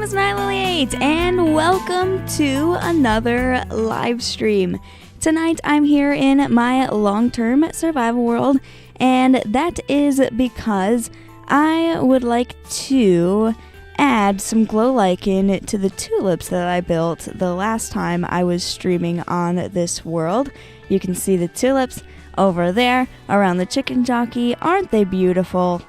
name is annihlillyate, and welcome to another live stream. Tonight I'm here in my long-term survival world, and that is because I would like to add some glow lichen to the tulips that I built the last time I was streaming on this world. You can see the tulips over there around the Chicken Jockey. Aren't they beautiful?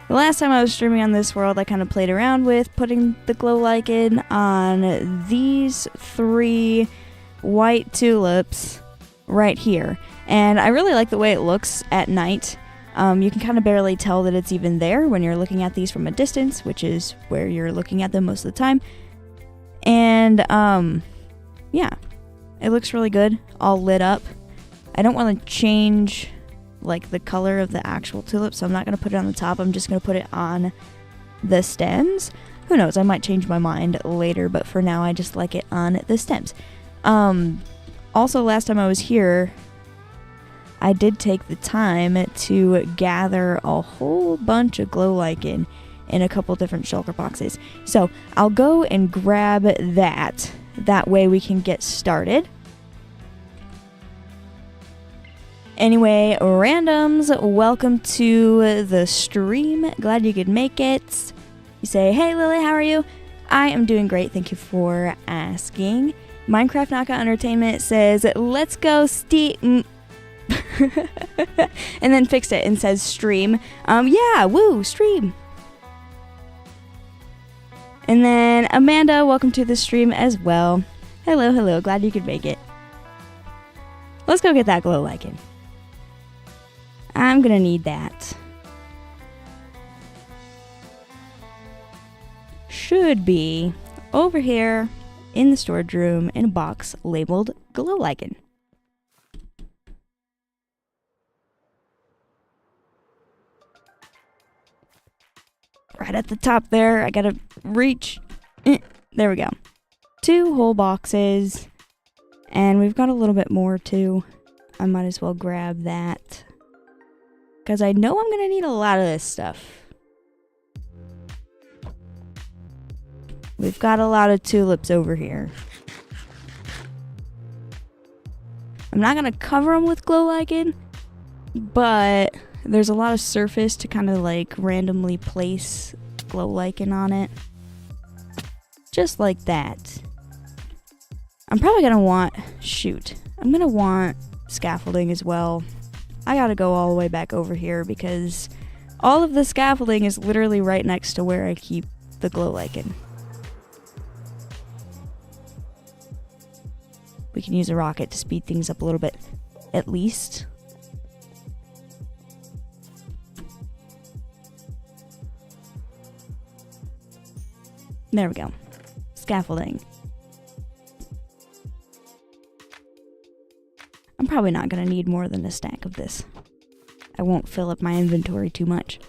The last time I was streaming on this world, I kind of played around with putting the glow lichen on these 3 white tulips right here. And I really like the way it looks at night. You can kind of barely tell that it's even there when you're looking at these from a distance, which is where you're looking at them most of the time. And, yeah, it looks really good, all lit up. I don't want to change like the color of the actual tulip, so I'm not going to put it on the top. I'm just going to put it on the stems. Who knows, I might change my mind later, but for now I just like it on the stems. Also, last time I was here, I did take the time to gather a whole bunch of glow lichen in a couple different shulker boxes. So I'll go and grab that. That way we can get started. Anyway, randoms, welcome to the stream. Glad you could make it. You say, hey Lily, how are you? I am doing great, thank you for asking. Minecraft Knockout Entertainment says, let's go and then fixed it and says stream. Yeah, woo, stream. And then Amanda, welcome to the stream as well. Hello, hello, glad you could make it. Let's go get that glow lichen. I'm gonna need that. Should be over here in the storage room in a box labeled glow lichen. Right at the top there, I gotta reach. There we go. 2 whole boxes, and we've got a little bit more too. I might as well grab that, because I know I'm going to need a lot of this stuff. We've got a lot of tulips over here. I'm not going to cover them with glow lichen, but there's a lot of surface to kind of like randomly place glow lichen on it. Just like that. I'm probably going to want, I'm going to want scaffolding as well. I gotta go all the way back over here because all of the scaffolding is literally right next to where I keep the glow lichen. We can use a rocket to speed things up a little bit, at least. There we go. Scaffolding. I'm probably not going to need more than a stack of this. I won't fill up my inventory too much.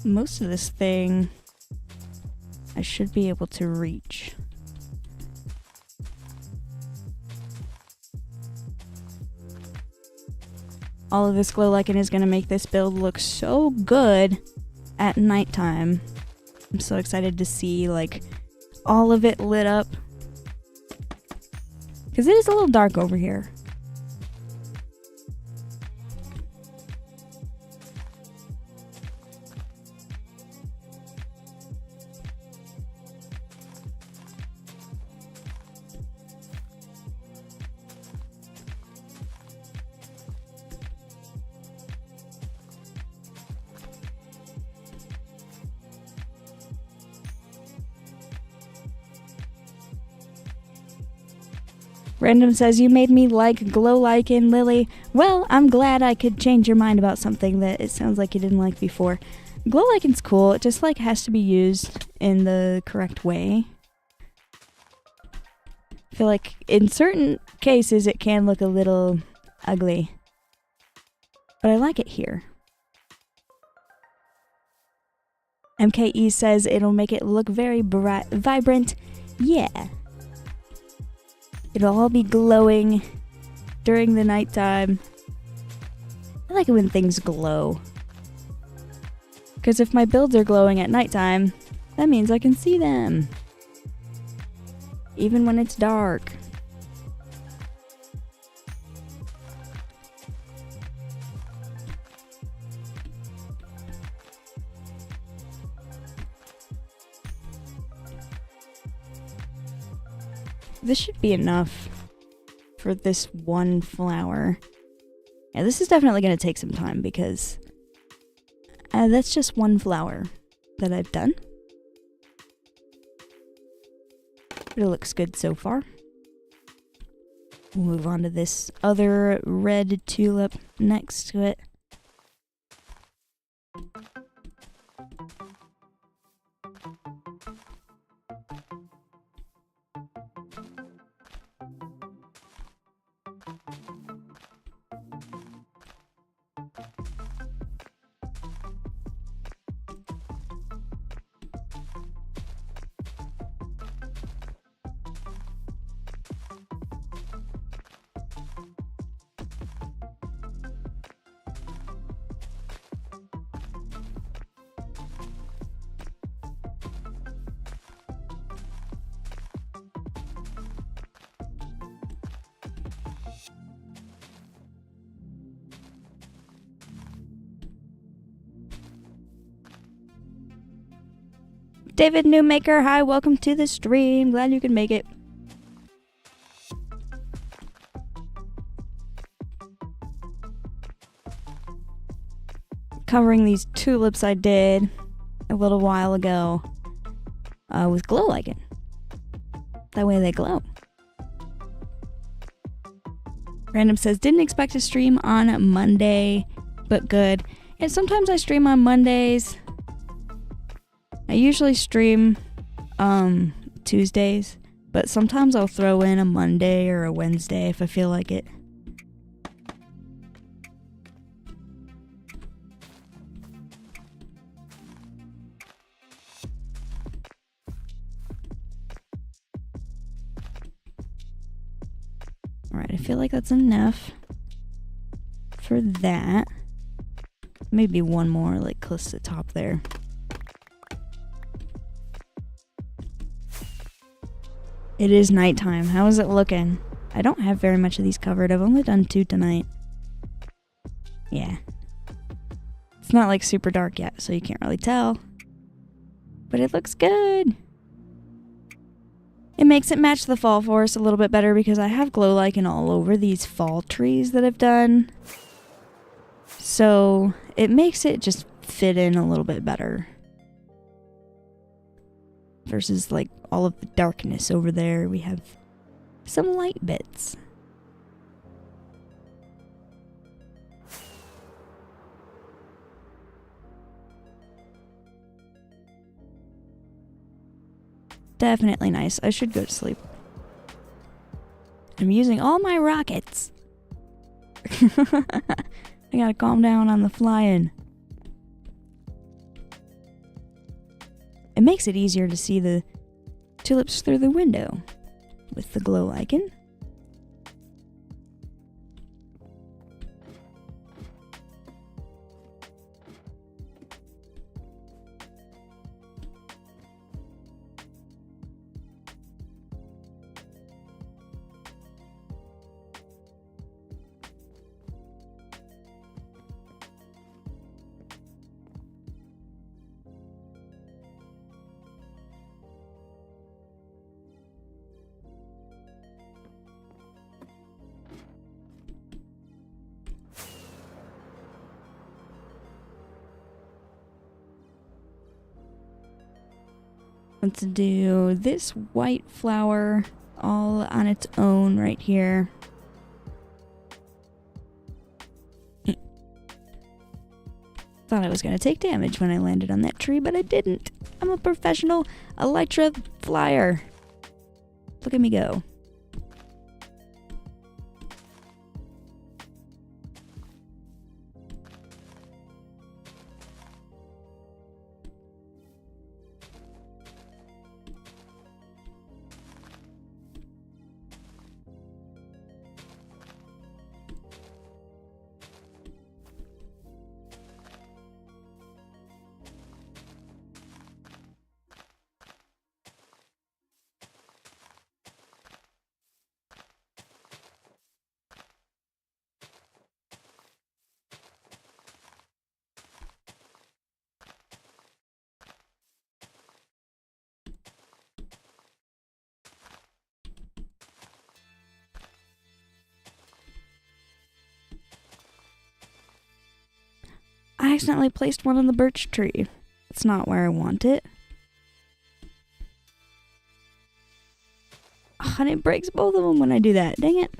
Most of this thing I should be able to reach. All of this glow lichen is going to make this build look so good at nighttime. I'm so excited to see like all of it lit up, because it is a little dark over here. Random says, you made me like glow lichen, Lily. Well, I'm glad I could change your mind about something that it sounds like you didn't like before. Glow lichen's cool, it just like has to be used in the correct way. I feel like in certain cases it can look a little ugly, but I like it here. MKE says it'll make it look very vibrant. Yeah. It'll all be glowing during the nighttime. I like it when things glow. Because if my builds are glowing at nighttime, that means I can see them. Even when it's dark. This should be enough for this one flower. Yeah, this is definitely going to take some time because that's just one flower that I've done. But it looks good so far. We'll move on to this other red tulip next to it. David Newmaker, hi, welcome to the stream. Glad you could make it. Covering these tulips I did a little while ago with glow lichen. That way they glow. Random says, didn't expect to stream on Monday, but good. And sometimes I stream on Mondays. I usually stream Tuesdays, but sometimes I'll throw in a Monday or a Wednesday if I feel like it. Alright, I feel like that's enough for that. Maybe one more, like close to the top there. It is nighttime. How is it looking? I don't have very much of these covered. I've only done 2 tonight. Yeah. It's not like super dark yet, so you can't really tell. But it looks good. It makes it match the fall forest a little bit better because I have glow lichen all over these fall trees that I've done. So it makes it just fit in a little bit better. Versus like all of the darkness over there, we have some light bits. Definitely nice. I should go to sleep. I'm using all my rockets. I gotta calm down on the flying. It makes it easier to see the tulips through the window with the glow lichen. Let's do this white flower all on its own right here. Thought I was going to take damage when I landed on that tree, but I didn't. I'm a professional elytra flyer. Look at me go. I accidentally placed one on the birch tree. It's not where I want it. Oh, and it breaks both of them when I do that. Dang it.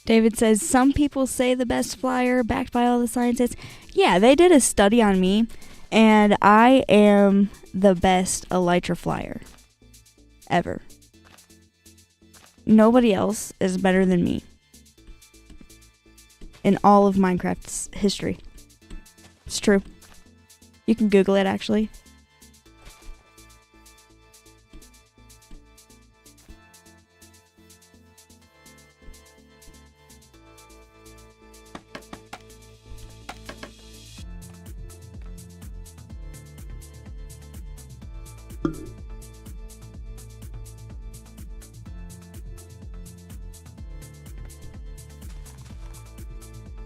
David says, some people say the best flyer, backed by all the scientists. Yeah, they did a study on me, and I am the best elytra flyer ever. Nobody else is better than me in all of Minecraft's history. It's true. You can Google it, actually.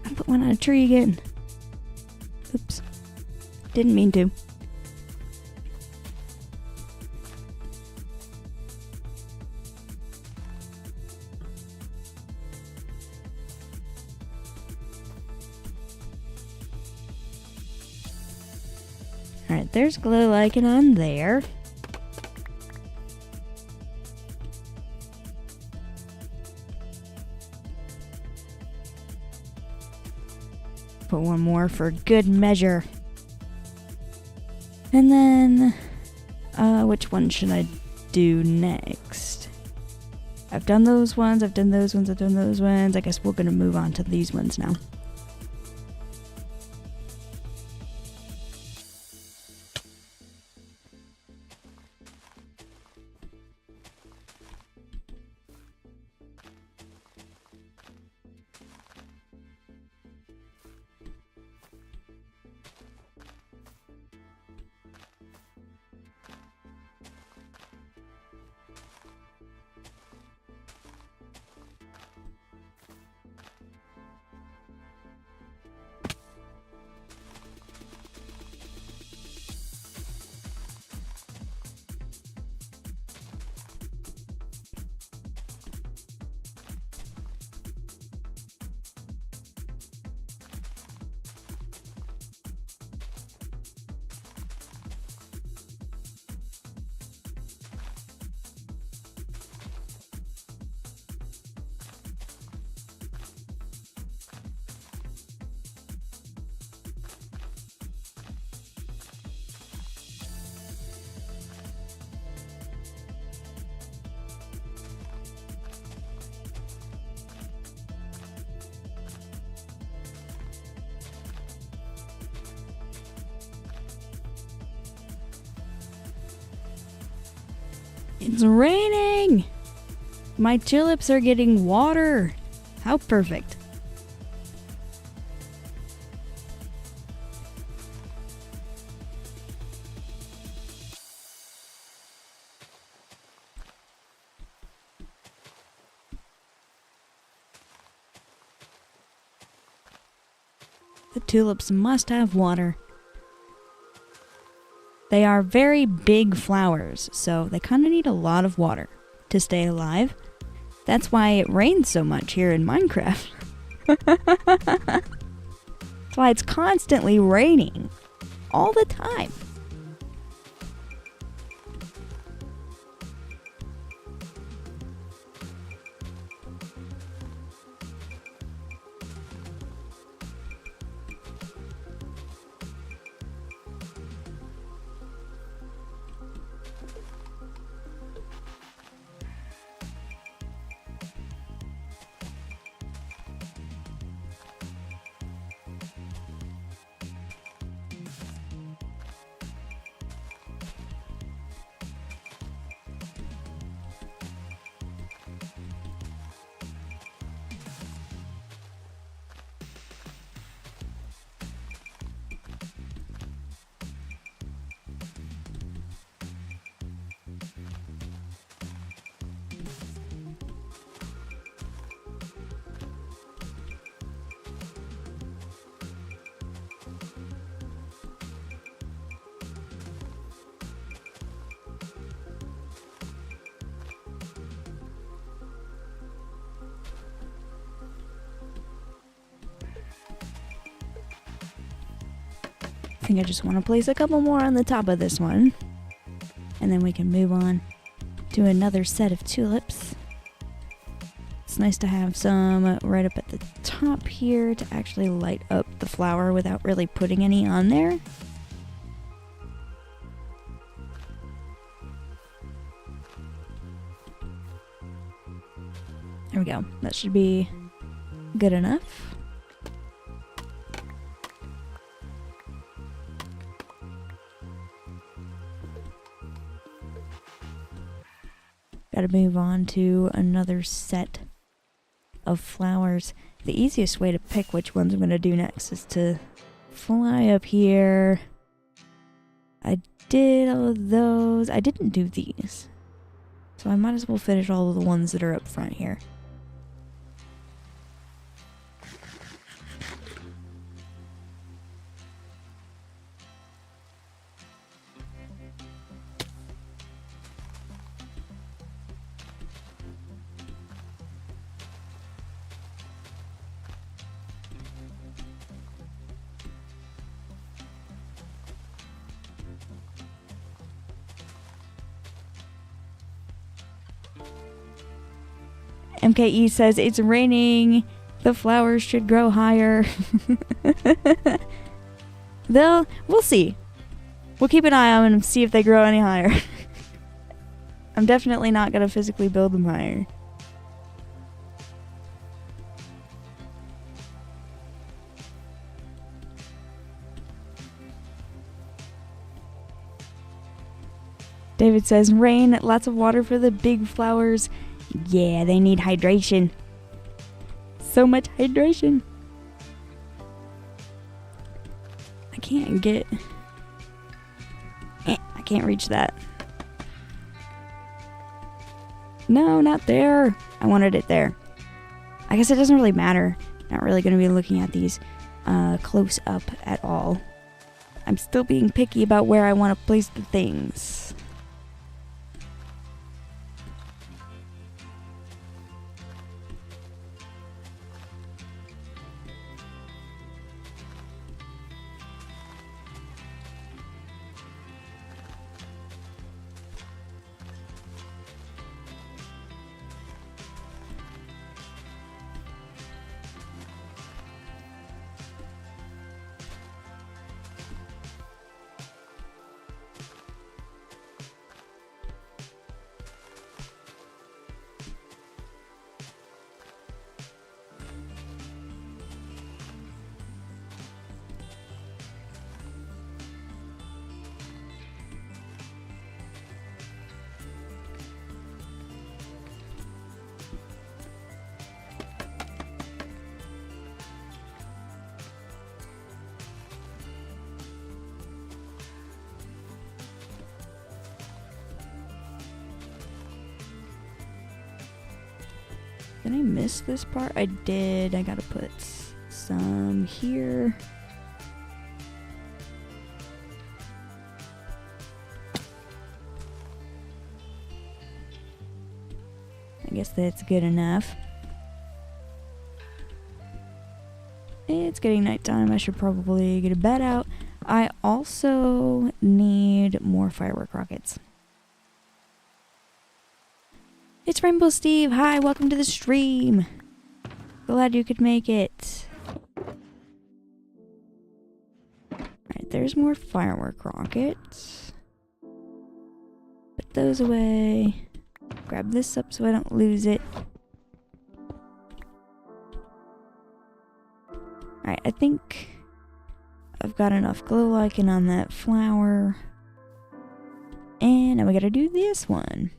I put one on a tree again. Oops. Didn't mean to. Alright, there's glow lichen on there. Put one more for good measure. And then, which one should I do next? I've done those ones, I've done those ones, I've done those ones. I guess we're gonna move on to these ones now. It's raining! My tulips are getting water! How perfect. The tulips must have water. They are very big flowers, so they kind of need a lot of water to stay alive. That's why it rains so much here in Minecraft. That's why it's constantly raining. All the time. I think I just want to place a couple more on the top of this one. And then we can move on to another set of tulips. It's nice to have some right up at the top here to actually light up the flower without really putting any on there. There we go. That should be good enough. Gotta move on to another set of flowers. The easiest way to pick which ones I'm gonna do next is to fly up here. I did all of those. I didn't do these. So I might as well finish all of the ones that are up front here. MKE says it's raining. The flowers should grow higher. We'll see. We'll keep an eye on them and see if they grow any higher. I'm definitely not gonna physically build them higher. David says, rain, lots of water for the big flowers. Yeah, they need hydration. So much hydration. I can't get... I can't reach that. No, not there. I wanted it there. I guess it doesn't really matter. Not really going to be looking at these close up at all. I'm still being picky about where I want to place the things. Did I miss this part? I did. I gotta put some here. I guess that's good enough. It's getting nighttime. I should probably get a bed out. I also need more firework rockets. It's Rainbow Steve. Hi, welcome to the stream. Glad you could make it. Alright, there's more firework rockets. Put those away. Grab this up so I don't lose it. Alright, I think I've got enough glow lichen on that flower. And now we gotta do this one.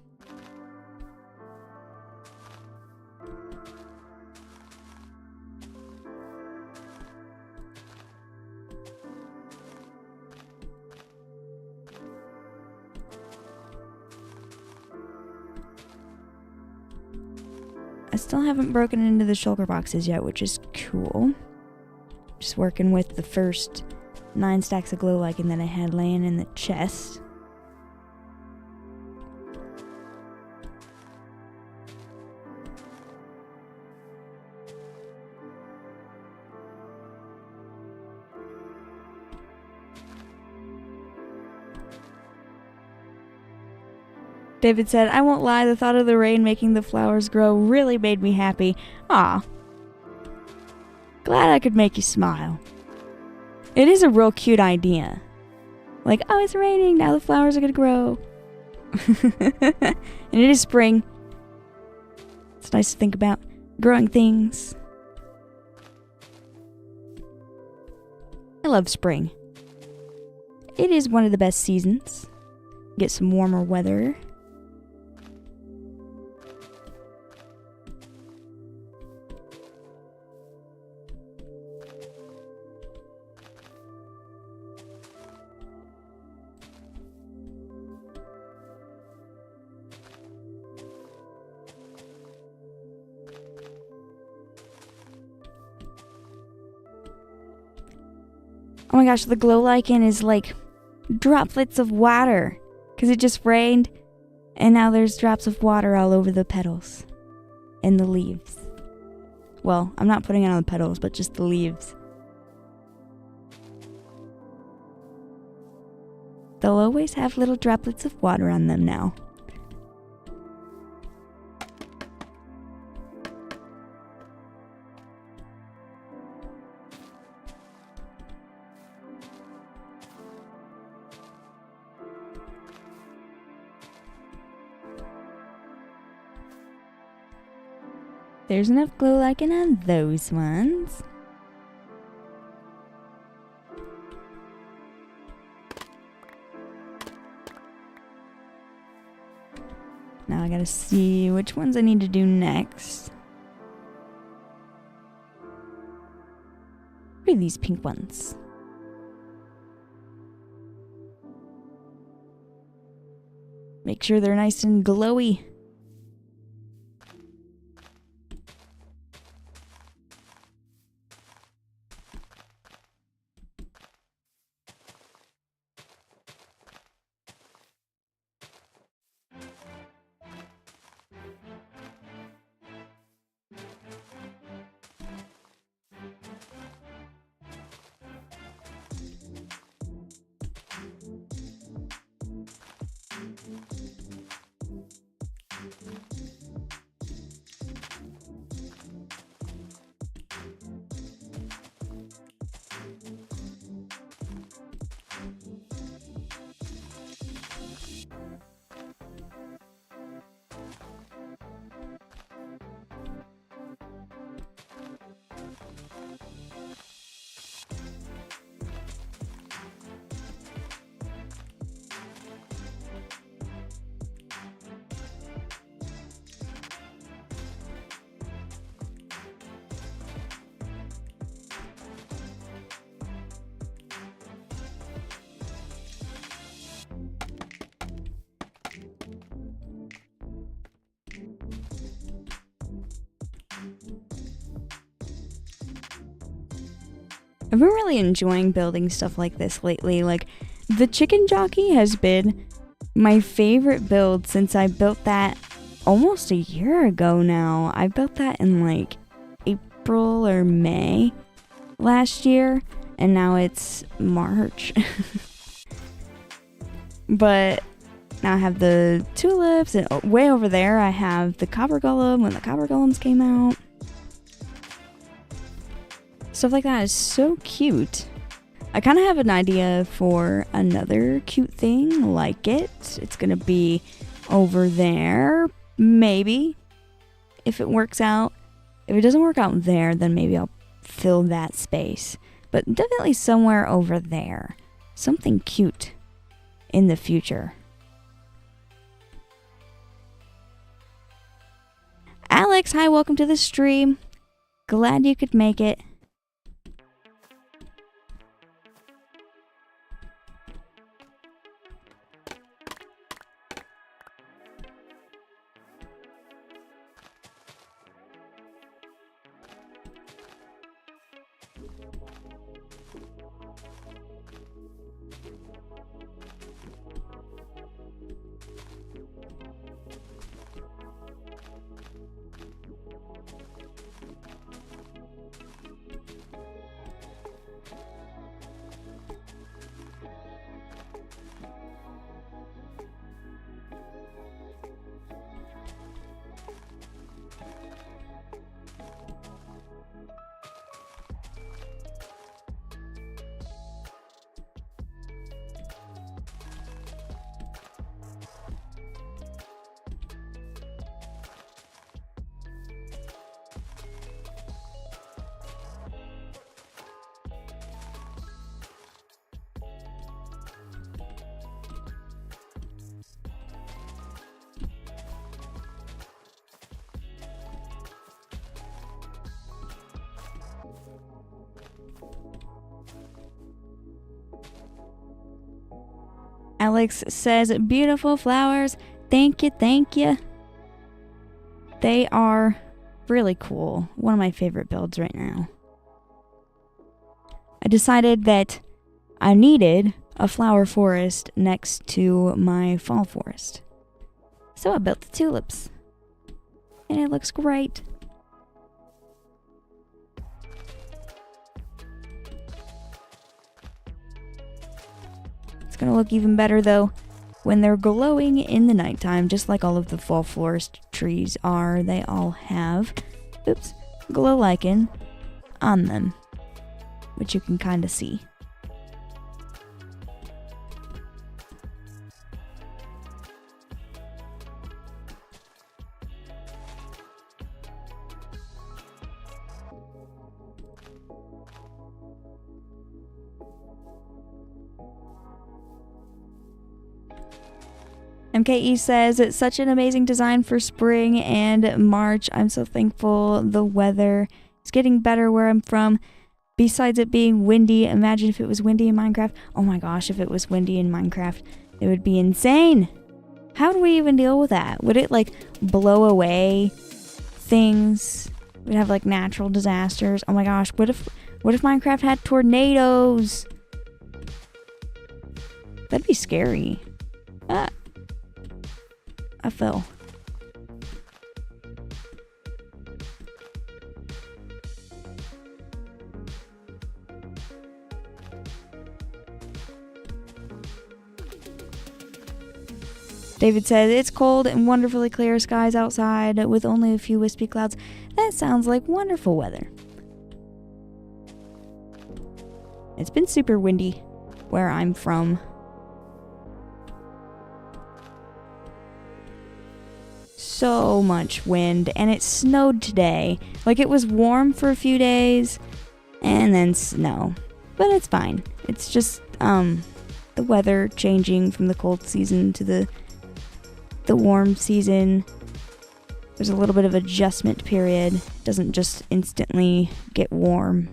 I still haven't broken into the shulker boxes yet, which is cool. Just working with the first 9 stacks of glow lichen that I had laying in the chest. David said, I won't lie, the thought of the rain making the flowers grow really made me happy. Aw. Glad I could make you smile. It is a real cute idea. Like, oh, it's raining, now the flowers are gonna grow. And it is spring. It's nice to think about growing things. I love spring. It is one of the best seasons. Get some warmer weather. Oh my gosh, the glow lichen is like droplets of water. Because it just rained, and now there's drops of water all over the petals and the leaves. Well, I'm not putting it on the petals, but just the leaves. They'll always have little droplets of water on them now. There's enough glow lichen on those ones. Now I gotta see which ones I need to do next. What are these pink ones? Make sure they're nice and glowy. I've been really enjoying building stuff like this lately. Like, the Chicken Jockey has been my favorite build since I built that almost a year ago now. I built that in like April or May last year, and now it's March. But now I have the tulips, and way over there I have the copper golem when the copper golems came out. Stuff like that is so cute. I kind of have an idea for another cute thing like it. It's going to be over there, maybe, if it works out. If it doesn't work out there, then maybe I'll fill that space. But definitely somewhere over there. Something cute in the future. Alex, hi, welcome to the stream. Glad you could make it. Alex says, beautiful flowers. Thank you, thank you. They are really cool. One of my favorite builds right now. I decided that I needed a flower forest next to my fall forest. So I built the tulips. And it looks great. It's gonna look even better though when they're glowing in the nighttime, just like all of the fall forest trees are. They all have, glow lichen on them, which you can kind of see. MKE says, it's such an amazing design for spring and March. I'm so thankful the weather is getting better where I'm from. Besides it being windy, imagine if it was windy in Minecraft. Oh my gosh, if it was windy in Minecraft, it would be insane. How do we even deal with that? Would it like blow away things? We'd have like natural disasters. Oh my gosh, what if Minecraft had tornadoes? That'd be scary. I fell. David says, it's cold and wonderfully clear skies outside with only a few wispy clouds. That sounds like wonderful weather. It's been super windy where I'm from. So much wind, and it snowed today. Like, it was warm for a few days and then snow, but it's fine. It's just the weather changing from the cold season to the warm season. There's a little bit of adjustment period. It doesn't just instantly get warm.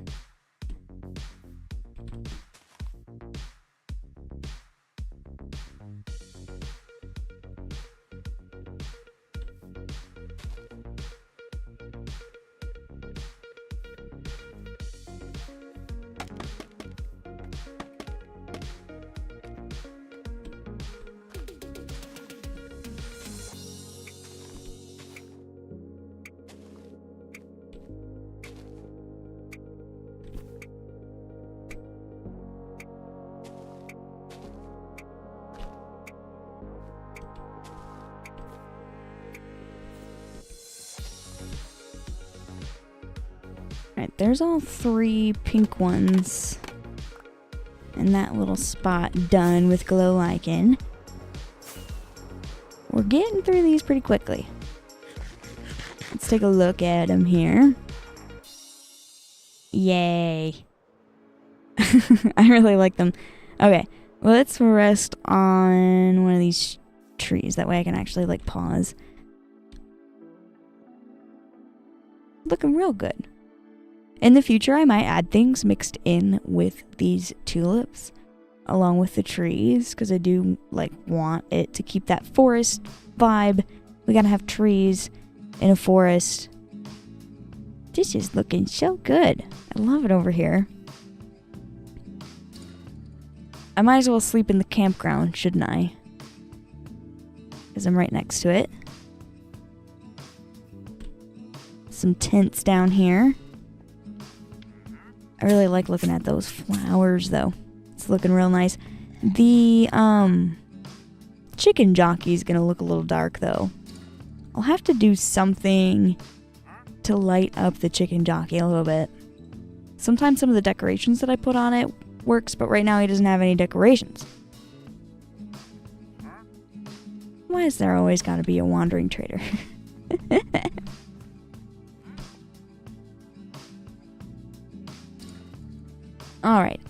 Alright, there's all 3 pink ones in that little spot done with glow lichen. We're getting through these pretty quickly. Let's take a look at them here. Yay. I really like them. Okay, let's rest on one of these trees. That way I can actually like pause. Looking real good. In the future, I might add things mixed in with these tulips along with the trees, because I do like want it to keep that forest vibe. We gotta have trees in a forest. This is looking so good. I love it over here. I might as well sleep in the campground, shouldn't I? Because I'm right next to it. Some tents down here. I really like looking at those flowers, though. It's looking real nice. The Chicken Jockey is going to look a little dark, though. I'll have to do something to light up the Chicken Jockey a little bit. Sometimes some of the decorations that I put on it works, but right now he doesn't have any decorations. Why is there always got to be a wandering trader? Alright,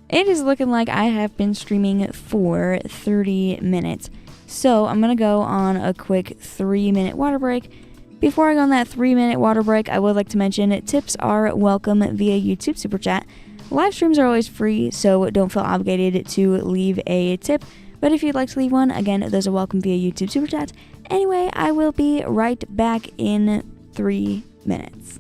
it is looking like I have been streaming for 30 minutes. So I'm going to go on a quick 3-minute water break. Before I go on that 3-minute water break, I would like to mention tips are welcome via YouTube Super Chat. Live streams are always free, so don't feel obligated to leave a tip. But if you'd like to leave one, again, those are welcome via YouTube Super Chats. Anyway, I will be right back in 3 minutes.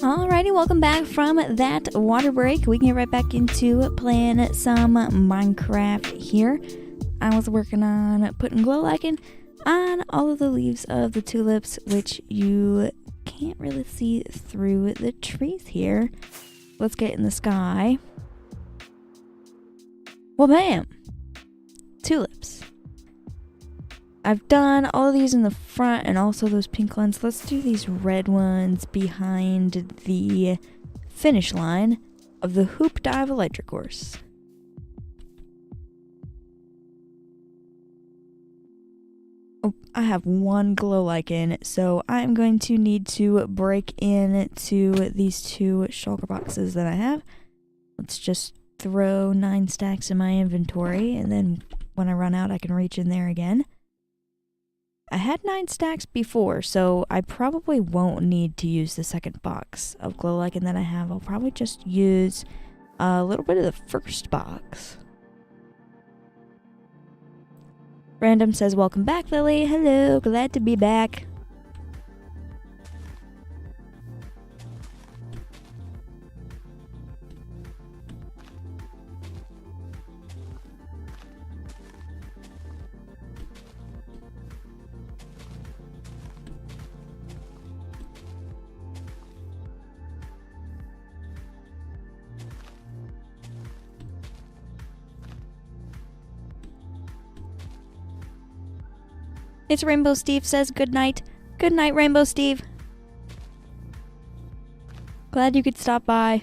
Alrighty, welcome back from that water break. We can get right back into playing some Minecraft here. I was working on putting glow lichen on all of the leaves of the tulips, which you can't really see through the trees here. Let's get in the sky. Well, bam! Tulips. I've done all of these in the front and also those pink ones. Let's do these red ones behind the finish line of the Hoop Dive Electric Course. Oh, I have one glow lichen, so I'm going to need to break into these 2 shulker boxes that I have. Let's just throw 9 stacks in my inventory, and then when I run out, I can reach in there again. I had 9 stacks before, so I probably won't need to use the second box of glow lichen that I have. I'll probably just use a little bit of the first box. Random says, welcome back, Lily. Hello, glad to be back. It's Rainbow Steve says good night. Good night, Rainbow Steve. Glad you could stop by.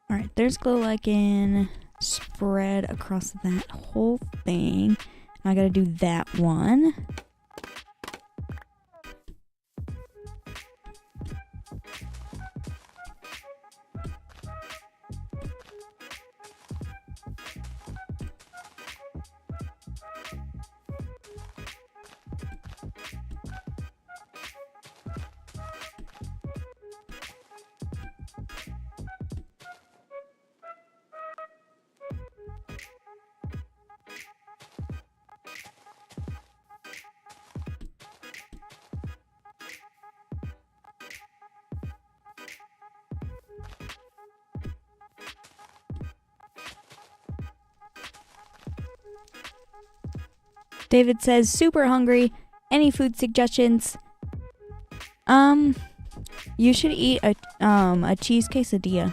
Alright, there's glow lichen spread across that whole thing. I gotta do that one. David says, super hungry. Any food suggestions? You should eat a cheese quesadilla.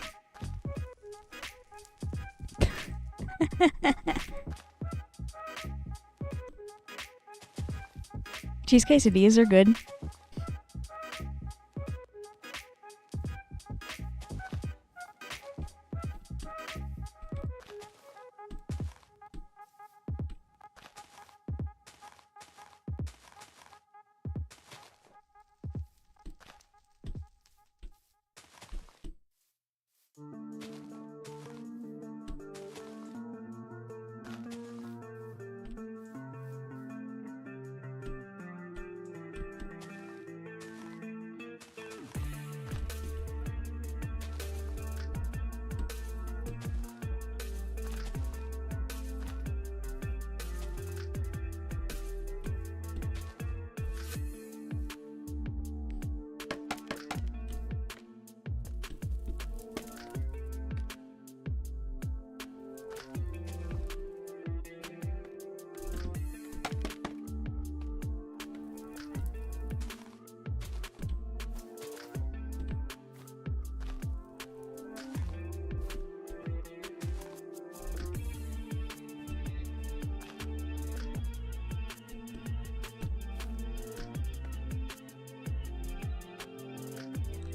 Cheese quesadillas are good.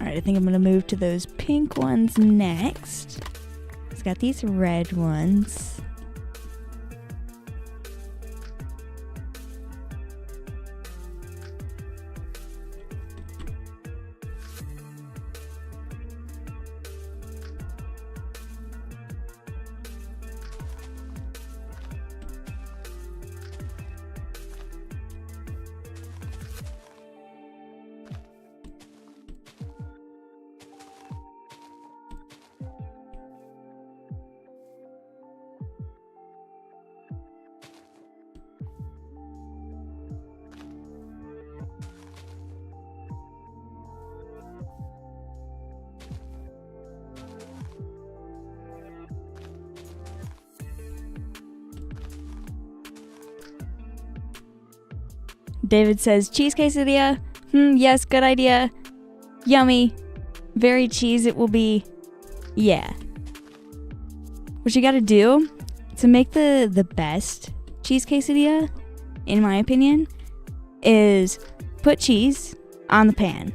Alright, I think I'm gonna move to those pink ones next. It's got these red ones. David says, cheese quesadilla? Yes, good idea. Yummy. Very cheese it will be. Yeah. What you gotta do to make the best cheese quesadilla, in my opinion, is put cheese on the pan.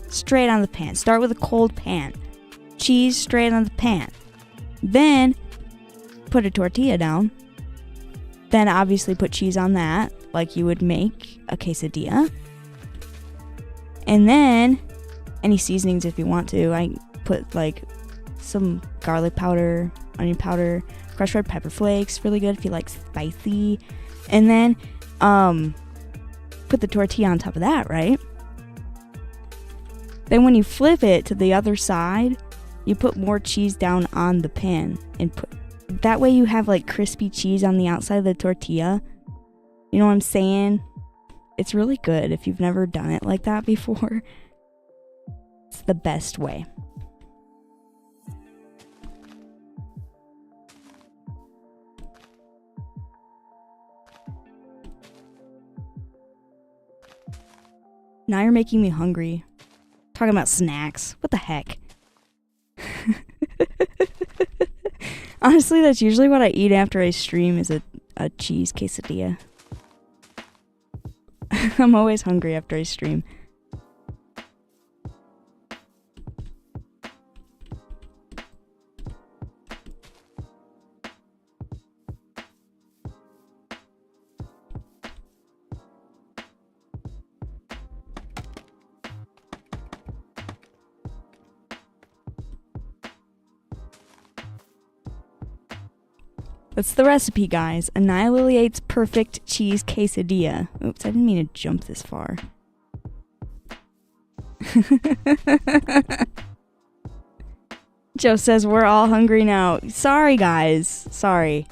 Straight on the pan. Start with a cold pan. Cheese straight on the pan. Then put a tortilla down. Then obviously put cheese on that, like you would make a quesadilla. And then any seasonings if you want to. I put like some garlic powder, onion powder, crushed red pepper flakes, really good if you like spicy. And then put the tortilla on top of that, right? Then when you flip it to the other side, you put more cheese down on the pan and that way you have like crispy cheese on the outside of the tortilla. You know what I'm saying? It's really good if you've never done it like that before. It's the best way. Now you're making me hungry. Talking about snacks. What the heck? Honestly, that's usually what I eat after I stream is a cheese quesadilla. I'm always hungry after I stream. That's the recipe, guys. Annihillate's perfect cheese quesadilla. Oops, I didn't mean to jump this far. Joe says we're all hungry now. Sorry, guys. Sorry.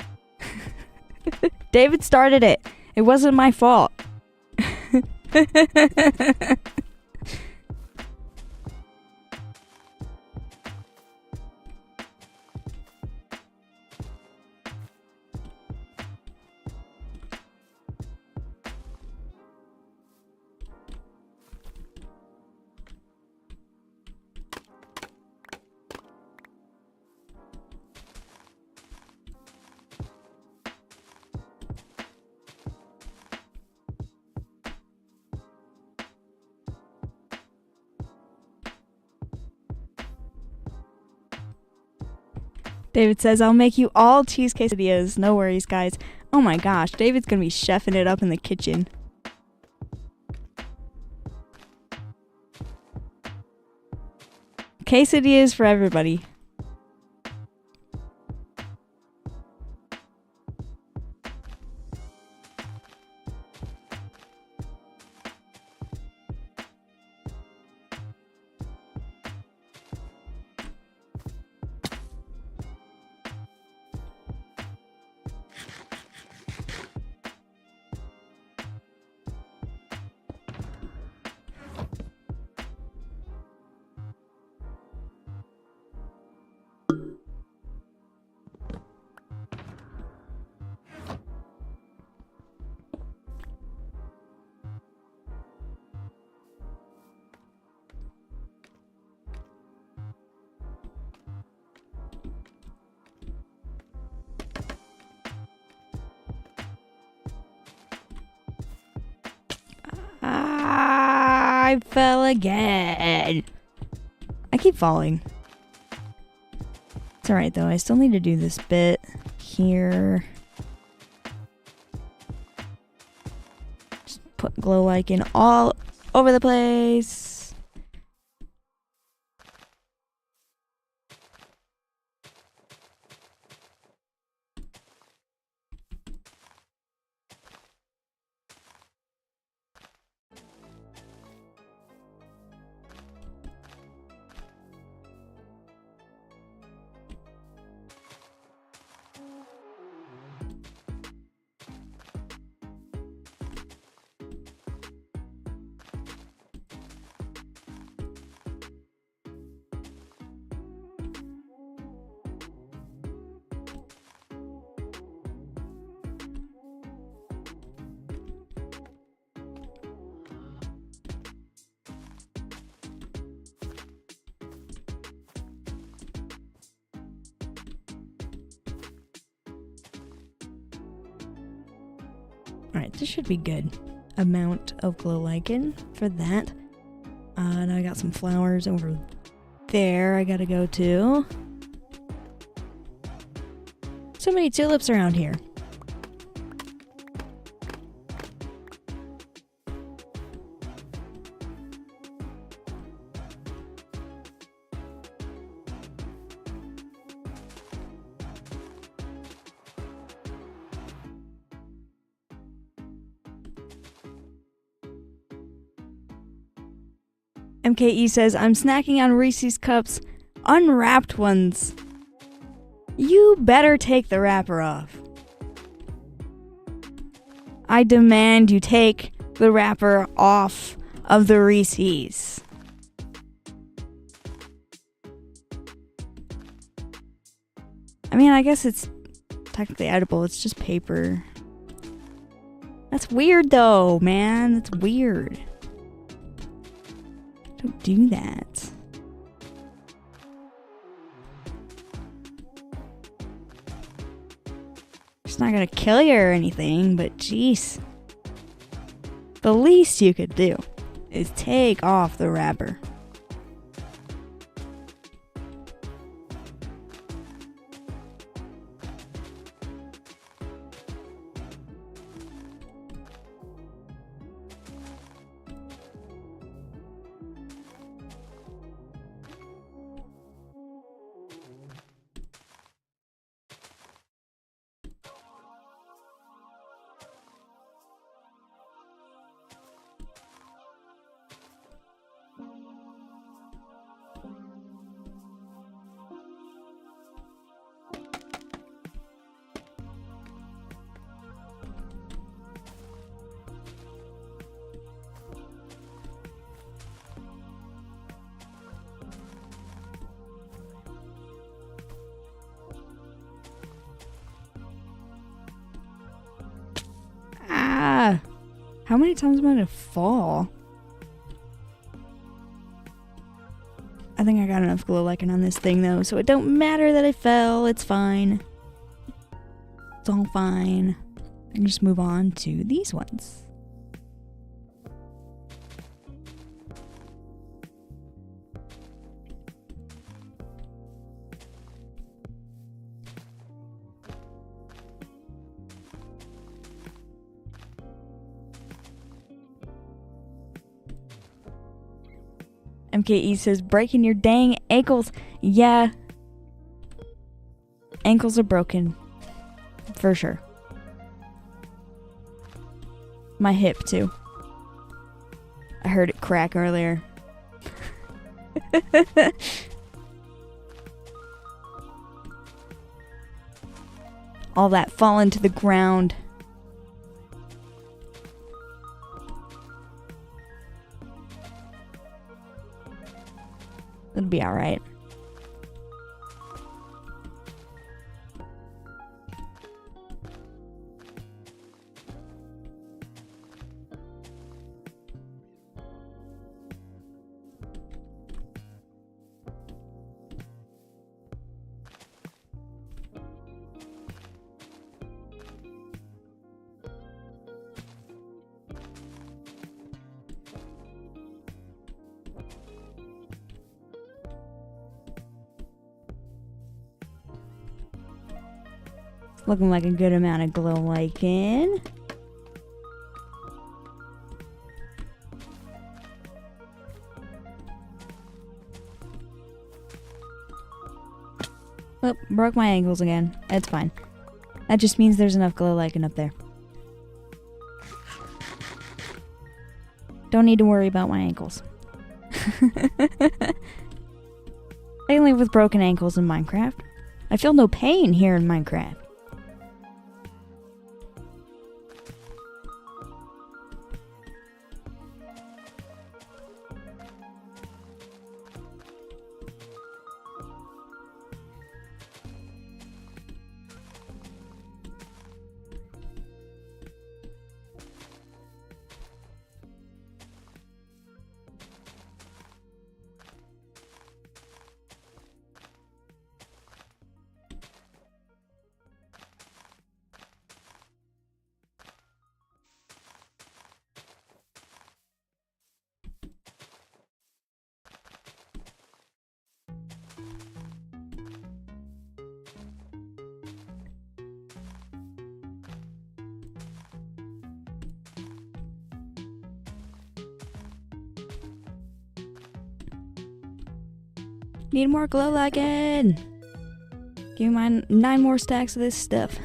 David started it. It wasn't my fault. David says, I'll make you all cheese quesadillas. No worries, guys. Oh my gosh, David's gonna be chefing it up in the kitchen. Quesadillas for everybody. I fell again. I keep falling. It's alright though, I still need to do this bit here. Just put glow lichen all over the place. Alright, this should be good amount of glow lichen for that. Now I got some flowers over there I gotta go to. So many tulips around here. MKE says, I'm snacking on Reese's Cups, unwrapped ones. You better take the wrapper off. I demand you take the wrapper off of the Reese's. I mean, I guess it's technically edible. It's just paper. That's weird though, man. That's weird. Don't do that. It's not gonna kill you or anything, but jeez. The least you could do is take off the wrapper. How many times am I gonna fall? I think I got enough glow lichen on this thing though, so it don't matter that I fell. It's fine. It's all fine. I can just move on to these ones. MKE says, breaking your dang ankles. Yeah. Ankles are broken. For sure. My hip, too. I heard it crack earlier. All that falling to the ground. It'll be alright. Looking like a good amount of glow lichen. Oh, broke my ankles again. It's fine. That just means there's enough glow lichen up there. Don't need to worry about my ankles. I live with broken ankles in Minecraft. I feel no pain here in Minecraft. Need more glow lichen. Give me my 9 more stacks of this stuff.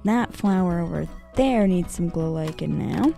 That flower over there needs some glow lichen now.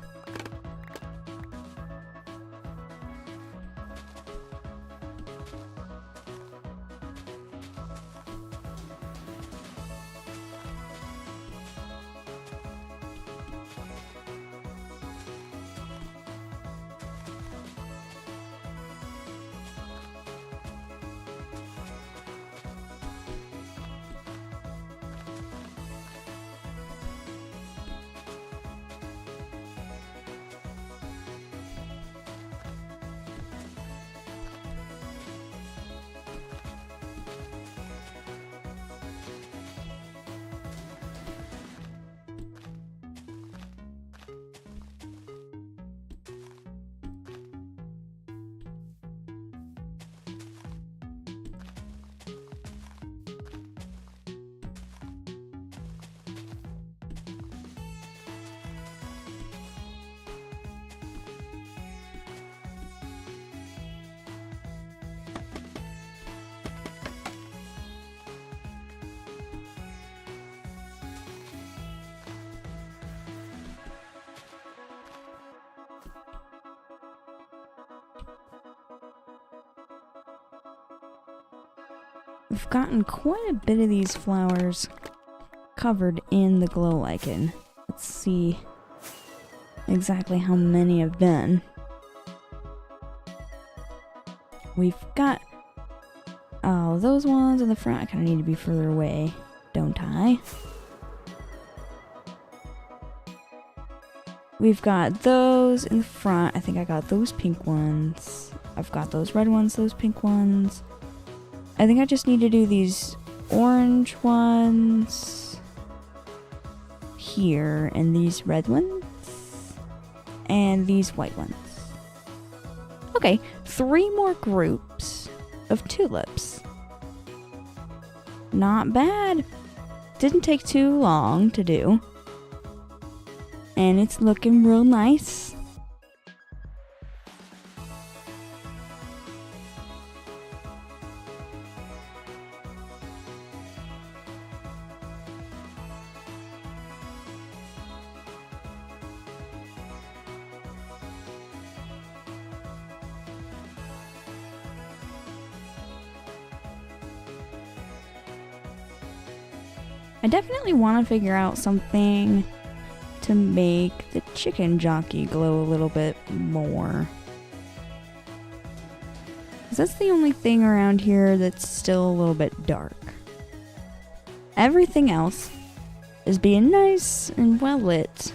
We've gotten quite a bit of these flowers covered in the glow lichen. Let's see exactly how many have been. We've got those ones in the front. I kind of need to be further away, don't I? We've got those in the front. I think I got those pink ones. I've got those red ones, those pink ones. I think I just need to do these orange ones here, and these red ones, and these white ones. Okay, 3 more groups of tulips. Not bad. Didn't take too long to do. And it's looking real nice. I definitely want to figure out something to make the Chicken Jockey glow a little bit more. 'Cause that's the only thing around here that's still a little bit dark. Everything else is being nice and well lit.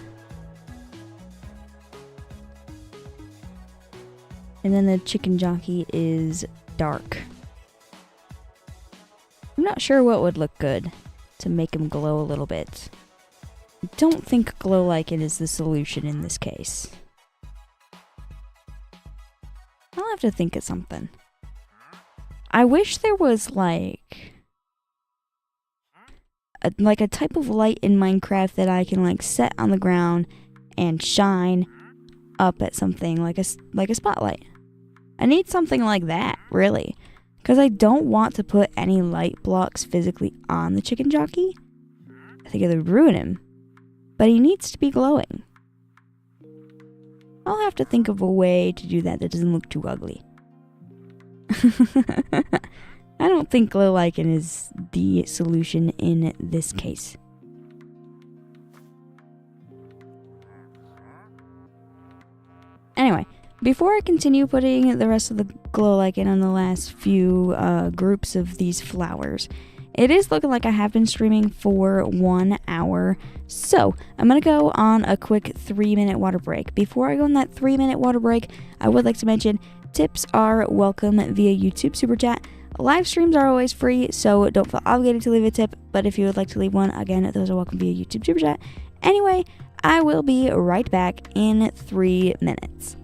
And then the Chicken Jockey is dark. I'm not sure what would look good to make him glow a little bit. I don't think glow lichen is the solution in this case. I'll have to think of something. I wish there was like a type of light in Minecraft that I can like set on the ground and shine up at something like a spotlight. I need something like that, really. Because I don't want to put any light blocks physically on the Chicken Jockey. I think it would ruin him. But he needs to be glowing. I'll have to think of a way to do that doesn't look too ugly. I don't think glow lichen is the solution in this case. Anyway, before I continue putting the rest of the glow lichen on the last few groups of these flowers, it is looking like I have been streaming for 1 hour. So I'm going to go on a quick 3-minute water break. Before I go on that 3-minute water break, I would like to mention tips are welcome via YouTube Super Chat. Live streams are always free, so don't feel obligated to leave a tip. But if you would like to leave one, again, those are welcome via YouTube Super Chat. Anyway, I will be right back in 3 minutes.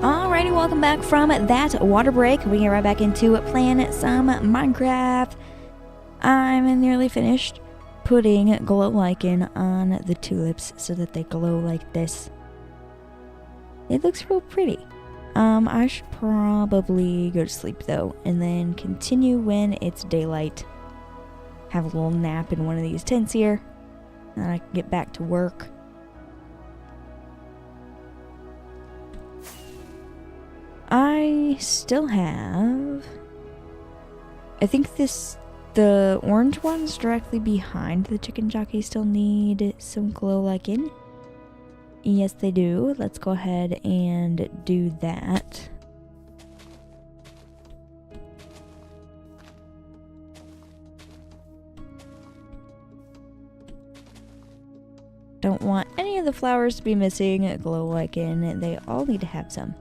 Alrighty, welcome back from that water break. We get right back into playing some Minecraft. I'm nearly finished putting glow lichen on the tulips so that they glow like this. It looks real pretty. I should probably go to sleep though, and then continue when it's daylight. Have a little nap in one of these tents here, and I can get back to work. I still have, I think the orange ones directly behind the Chicken Jockey still need some glow lichen. Yes, they do. Let's go ahead and do that. Don't want any of the flowers to be missing glow lichen. They all need to have some.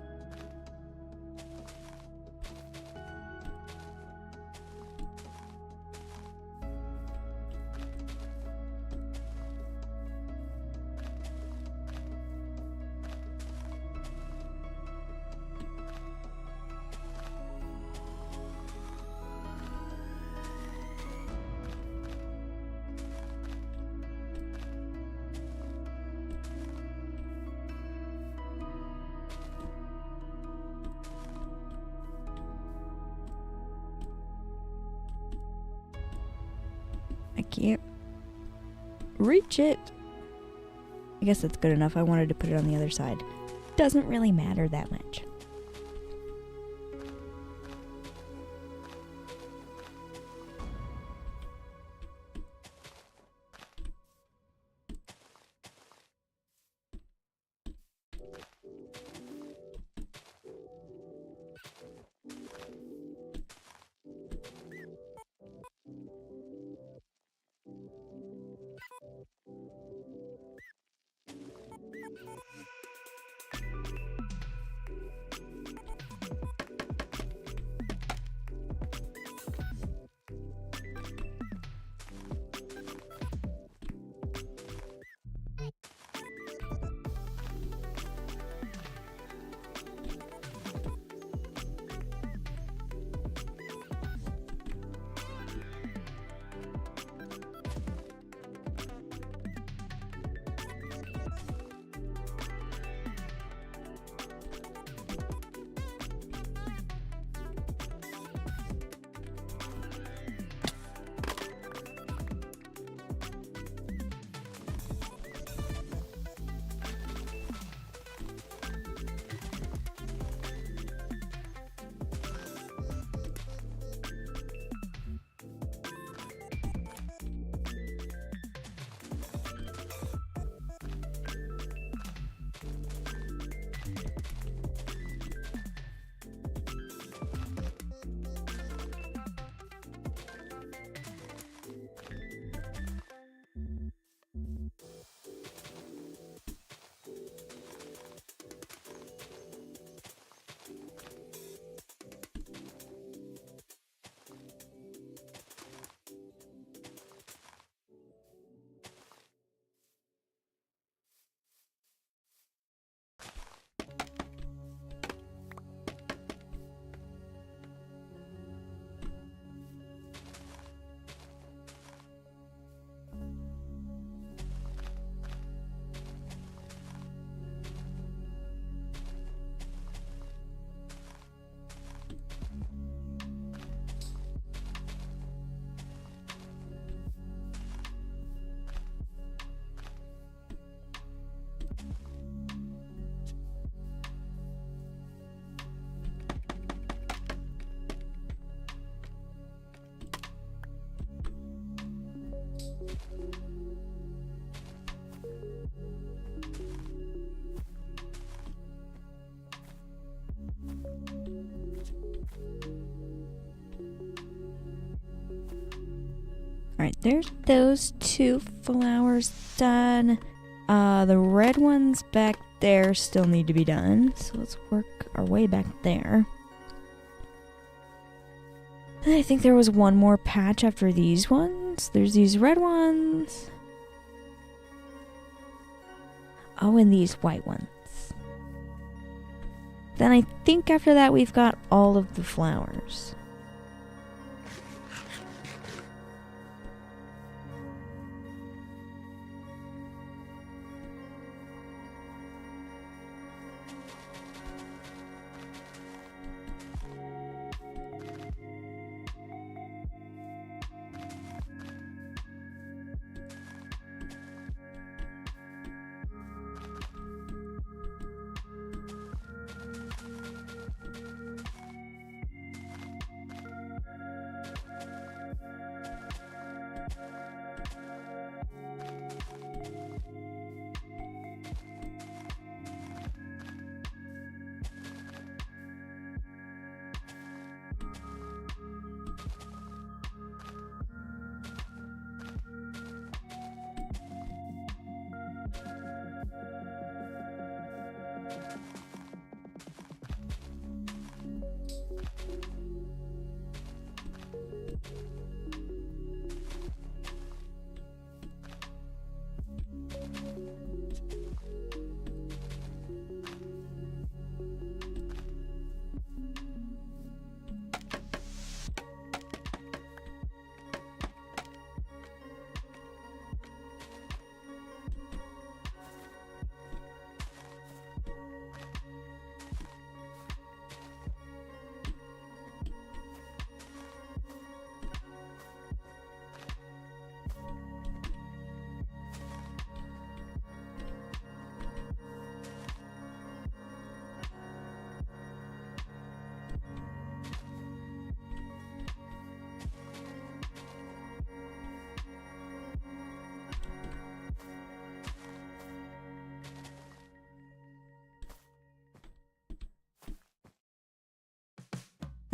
I can't reach it. I guess that's good enough. I wanted to put it on the other side. Doesn't really matter that much. Alright, there's those two flowers done. The red ones back there still need to be done. So let's work our way back there. And I think there was one more patch after these ones. There's these red ones. Oh, and these white ones. Then I think after that we've got all of the flowers.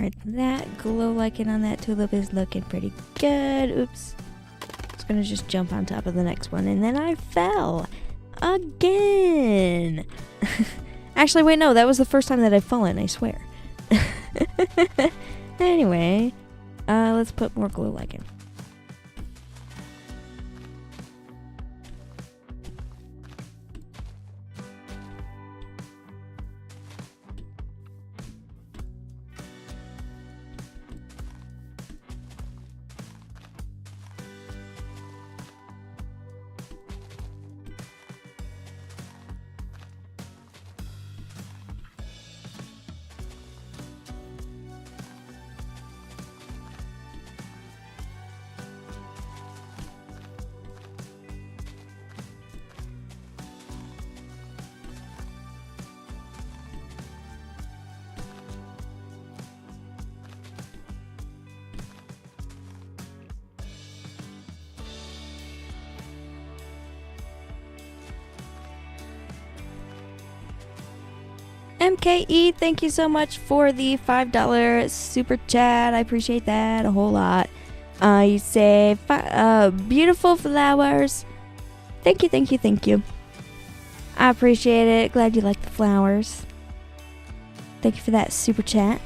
Alright, that glow lichen on that tulip is looking pretty good. Oops. I was gonna just jump on top of the next one, and then I fell. Again! Actually, wait, no, that was the first time that I've fallen, I swear. Anyway, let's put more glow lichen. MKE, thank you so much for the $5 super chat. I appreciate that a whole lot. You say, beautiful flowers. Thank you, thank you, thank you. I appreciate it. Glad you like the flowers. Thank you for that super chat.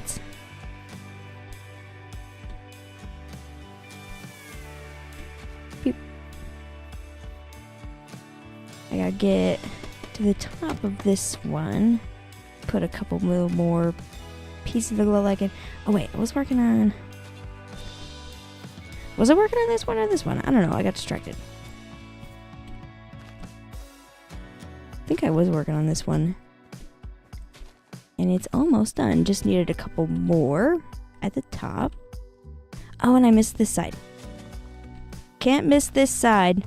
Beep. I gotta get to the top of this one. Put a couple little more pieces of glow lichen. Oh wait, I was working on... Was I working on this one or this one? I don't know, I got distracted. I think I was working on this one. And it's almost done. Just needed a couple more at the top. Oh, and I missed this side. Can't miss this side.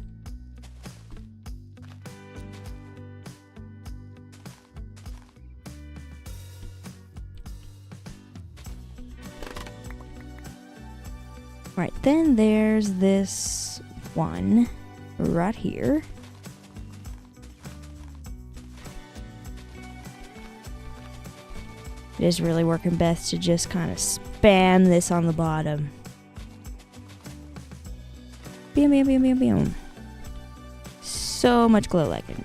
Right, then there's this one right here. It is really working best to just kind of spam this on the bottom. Bam, bam, bam, bam, bam. So much glow lichen.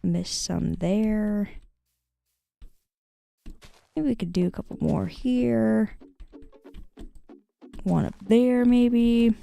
Missed some there. Maybe we could do a couple more here. One up there, maybe.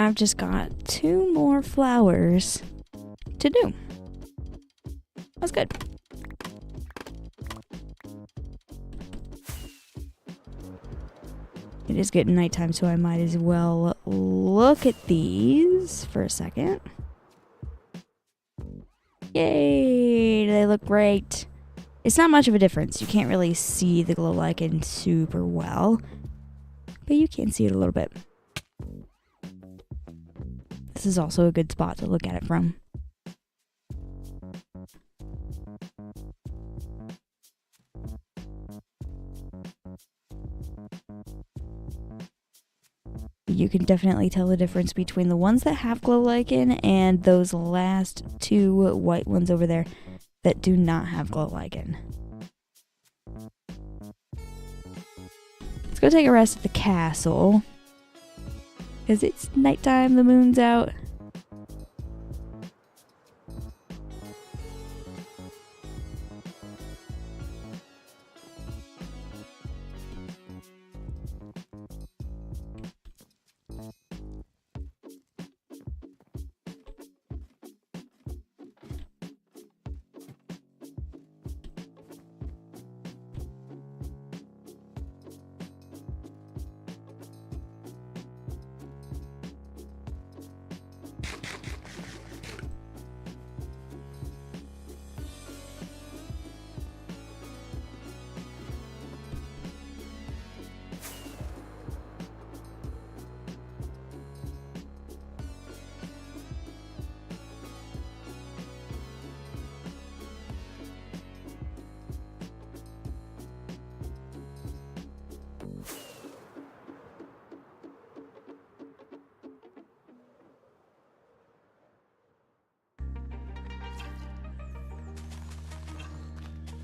I've just got 2 more flowers to do. That's good. It is getting nighttime, so I might as well look at these for a second. Yay! They look great. It's not much of a difference. You can't really see the glow lichen super well, but you can see it a little bit. This is also a good spot to look at it from. You can definitely tell the difference between the ones that have glow lichen and those last 2 white ones over there that do not have glow lichen. Let's go take a rest at the castle. Because it's nighttime, the moon's out.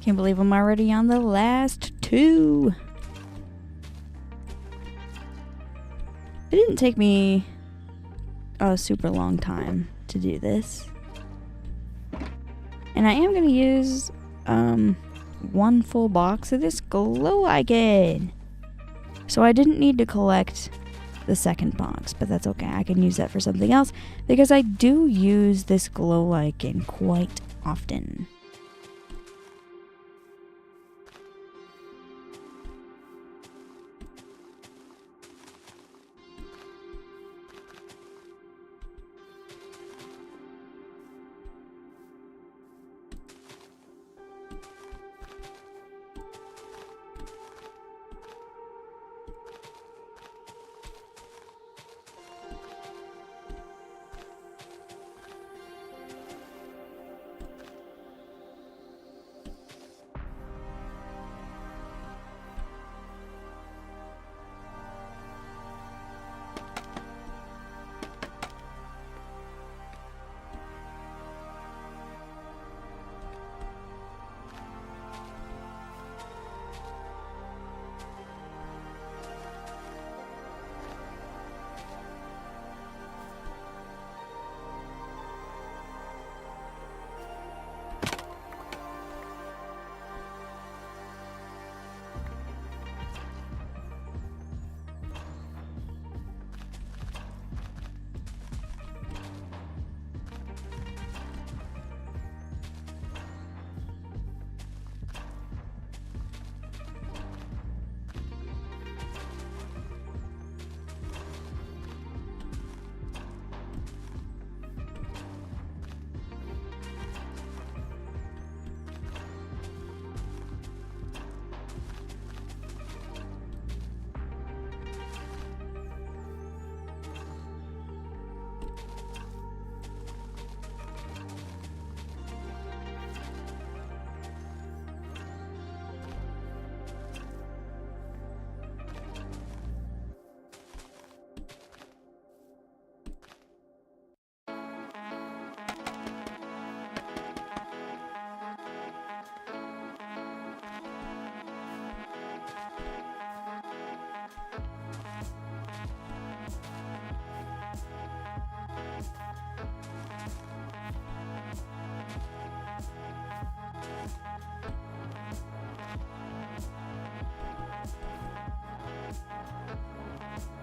Can't believe I'm already on the last 2. It didn't take me a super long time to do this. And I am going to use 1 full box of this glow lichen. So I didn't need to collect the second box, but that's okay. I can use that for something else because I do use this glow lichen quite often.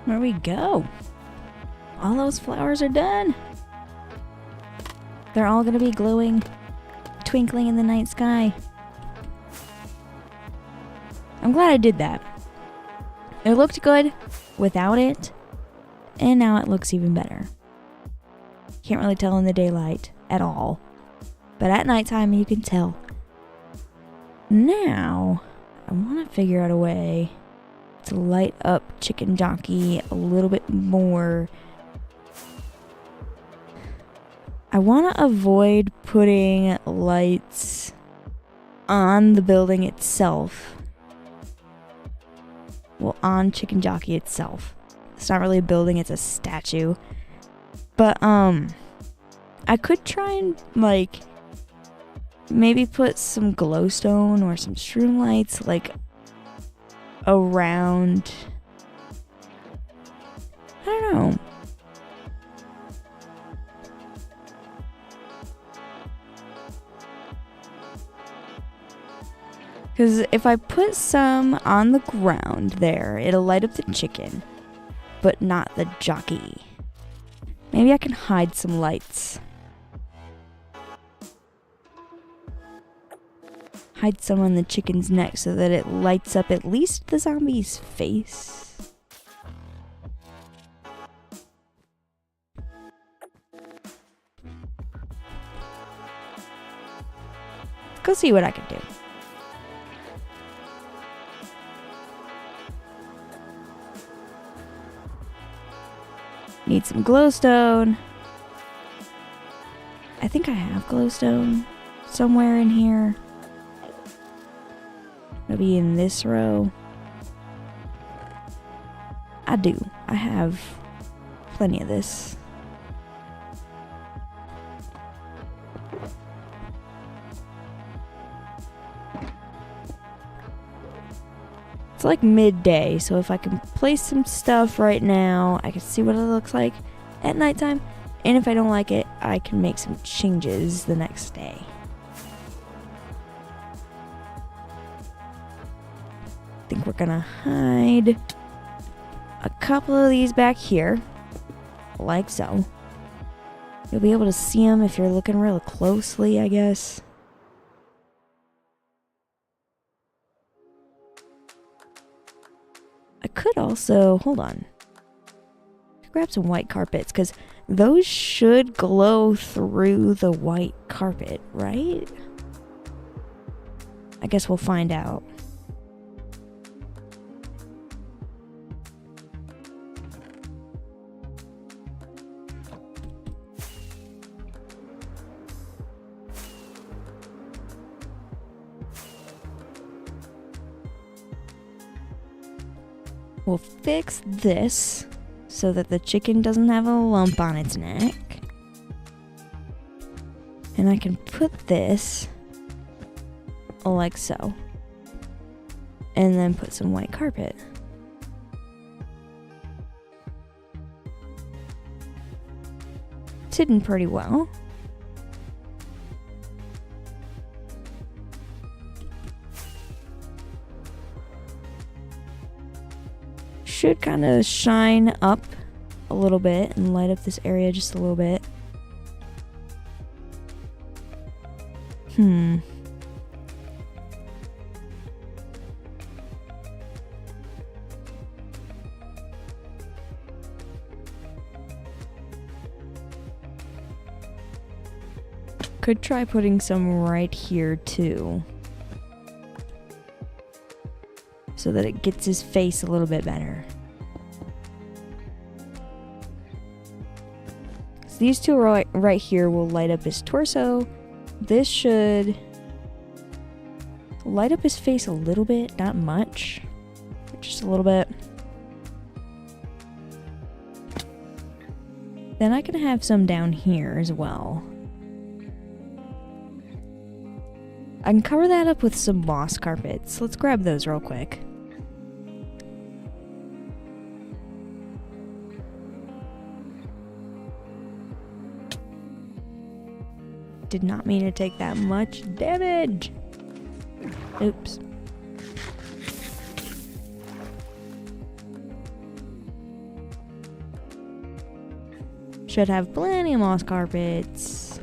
There we go. All those flowers are done. They're all gonna be glowing, twinkling in the night sky. I'm glad I did that. It looked good without it, and now it looks even better. Can't really tell in the daylight at all, but at nighttime you can tell. Now, I want to figure out a way to light up Chicken Jockey a little bit more. I want to avoid putting lights on the building itself. Well, on Chicken Jockey itself. It's not really a building, it's a statue. But, I could try and, like, maybe put some glowstone or some shroom lights, like, around. I don't know. Because if I put some on the ground there, it'll light up the chicken, but not the jockey. Maybe I can hide some lights. Hide some on the chicken's neck so that it lights up at least the zombie's face. Let's go see what I can do. Need some glowstone. I think I have glowstone somewhere in here. Maybe in this row. I do. I have plenty of this. like midday, so if I can place some stuff right now, I can see what it looks like at nighttime. And if I don't like it, I can make some changes the next day. I think we're gonna hide a couple of these back here, like so. You'll be able to see them if you're looking real closely, I guess. I could also, hold on, grab some white carpets, because those should glow through the white carpet, right? I guess we'll find out. We'll fix this so that the chicken doesn't have a lump on its neck. And I can put this like so. And then put some white carpet. It's hidden pretty well. Should kind of shine up a little bit and light up this area just a little bit. Could try putting some right here too, so that it gets his face a little bit better. So these two right here will light up his torso. This should light up his face a little bit, not much, just a little bit. Then I can have some down here as well. I can cover that up with some moss carpets. Let's grab those real quick. Did not mean to take that much damage. Oops. Should have plenty of moss carpets.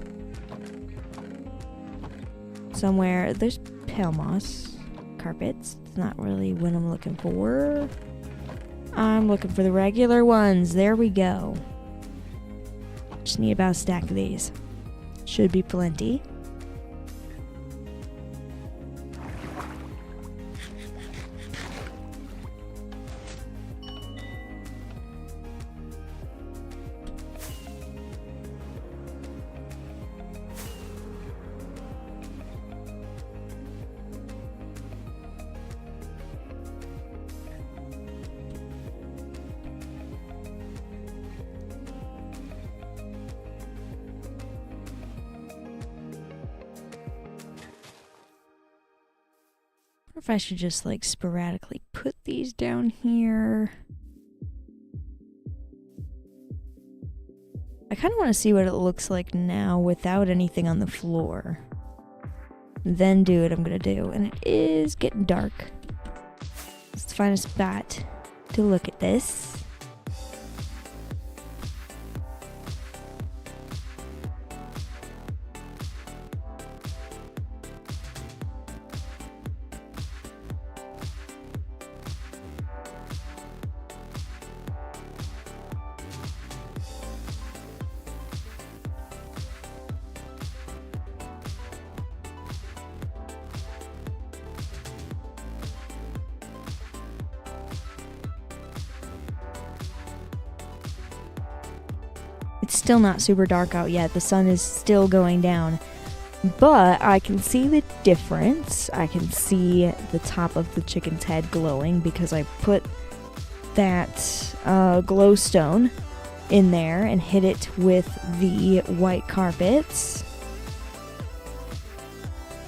Somewhere there's pale moss carpets. It's not really what I'm looking for. I'm looking for the regular ones. There we go. Just need about a stack of these. Should be plenty. If I should just like sporadically put these down here. I kind of want to see what it looks like now without anything on the floor. Then do what I'm gonna do. And it is getting dark. Let's find a spot to look at this. It's still not super dark out yet. The sun is still going down. But I can see the difference. I can see the top of the chicken's head glowing because I put that glowstone in there and hit it with the white carpets.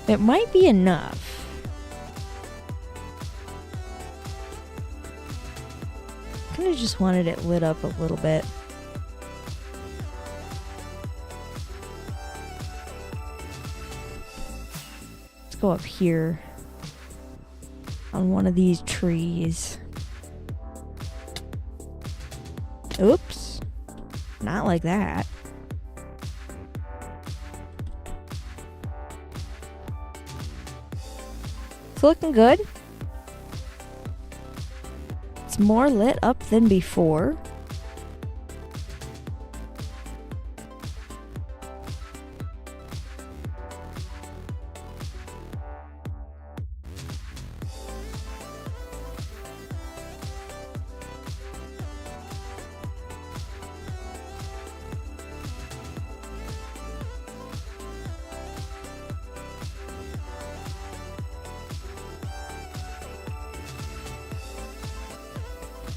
It might be enough. kind of just wanted it lit up a little bit. Let's go up here on one of these trees. Oops. Not like that. It's looking good. It's more lit up than before.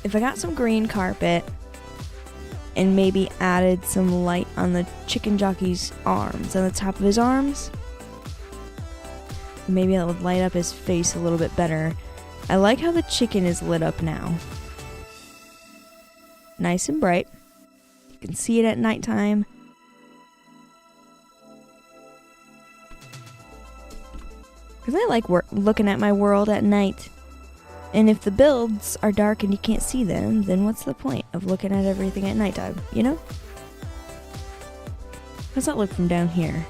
If I got some green carpet and maybe added some light on the Chicken Jockey's arms, on the top of his arms, maybe that would light up his face a little bit better. I like how the chicken is lit up now. Nice and bright. You can see it at nighttime. Because I like looking at my world at night. And if the builds are dark and you can't see them, then what's the point of looking at everything at nighttime, you know? How's that look from down here?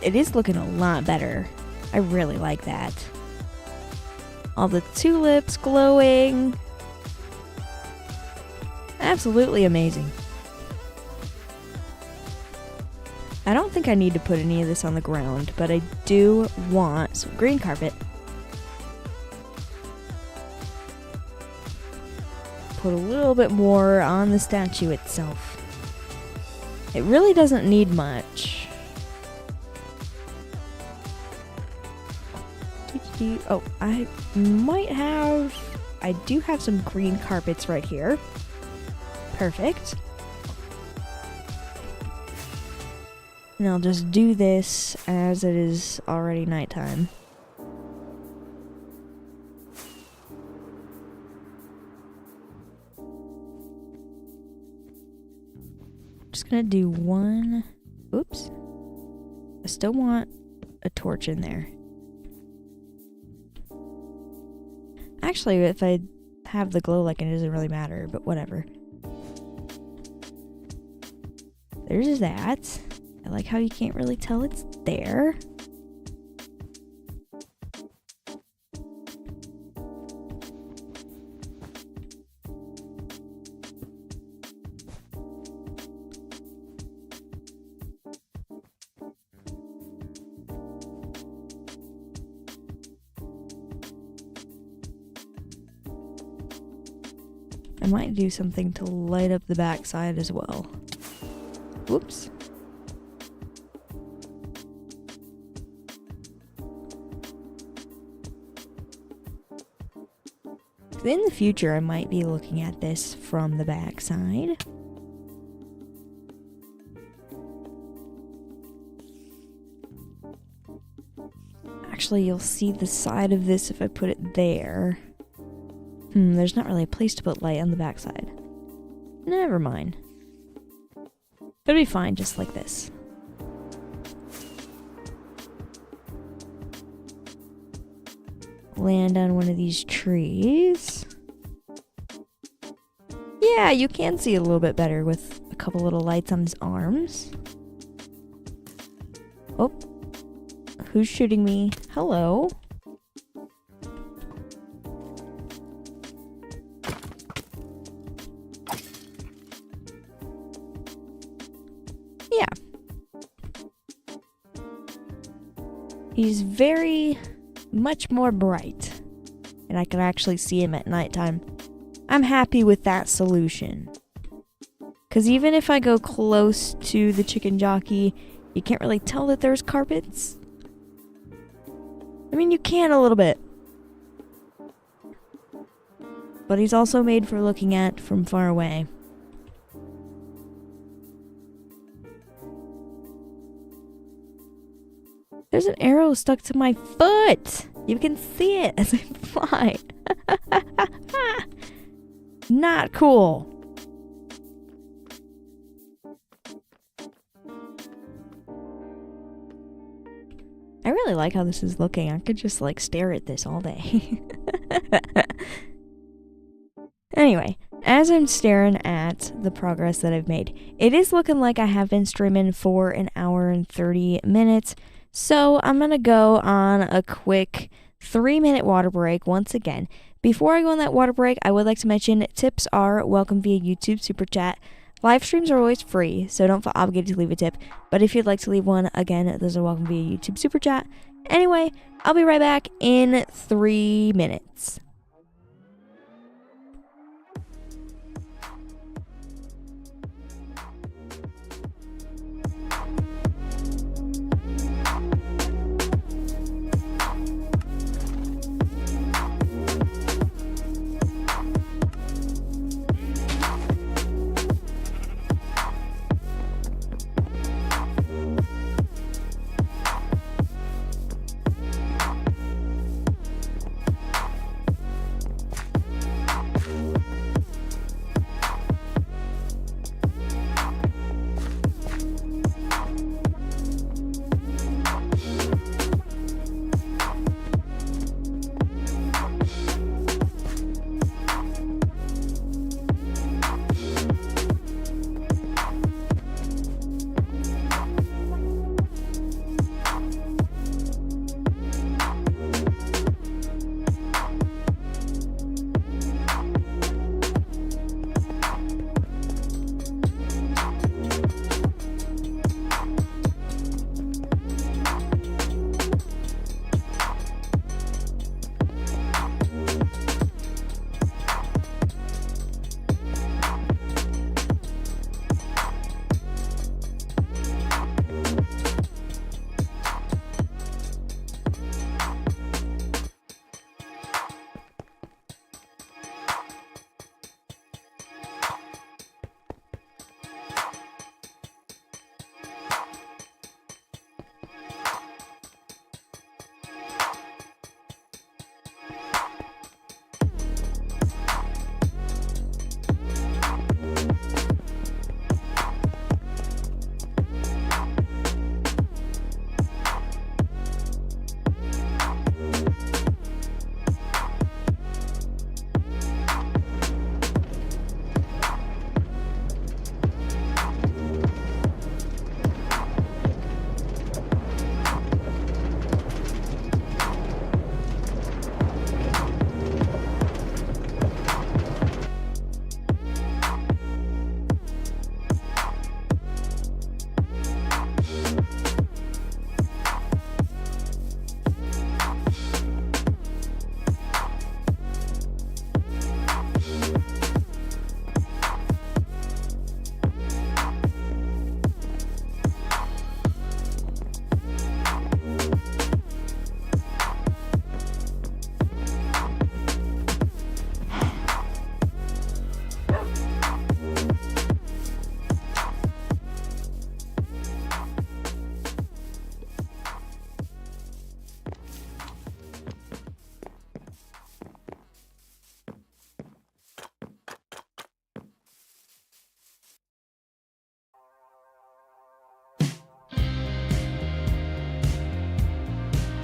It is looking a lot better. I really like that. All the tulips glowing. Absolutely amazing. I don't think I need to put any of this on the ground, but I do want some green carpet. Put a little bit more on the statue itself. It really doesn't need much. Oh, I do have some green carpets right here. Perfect. And I'll just do this as it is already nighttime. Just gonna do one. Oops. I still want a torch in there. Actually, if I have the glow lichen, it doesn't really matter, but whatever. There's that. I like how you can't really tell it's there. I might do something to light up the backside as well. Whoops. In the future, I might be looking at this from the backside. Actually, you'll see the side of this if I put it there. There's not really a place to put light on the backside. Never mind. It'll be fine just like this. Land on one of these trees. Yeah, you can see a little bit better with a couple little lights on his arms. Oh, who's shooting me? Hello. Yeah. He's very much more bright, and I can actually see him at nighttime. I'm happy with that solution. Because even if I go close to the Chicken Jockey, you can't really tell that there's carpets. I mean, you can a little bit. But he's also made for looking at from far away. There's an arrow stuck to my foot! You can see it as I fly. Not cool. I really like how this is looking. I could just like stare at this all day. Anyway, as I'm staring at the progress that I've made, it is looking like I have been streaming for an hour and 30 minutes. So I'm going to go on a quick 3-minute water break once again. Before I go on that water break, I would like to mention tips are welcome via YouTube Super Chat. Live streams are always free, so don't feel obligated to leave a tip. But if you'd like to leave one, again, those are welcome via YouTube Super Chat. Anyway, I'll be right back in 3 minutes.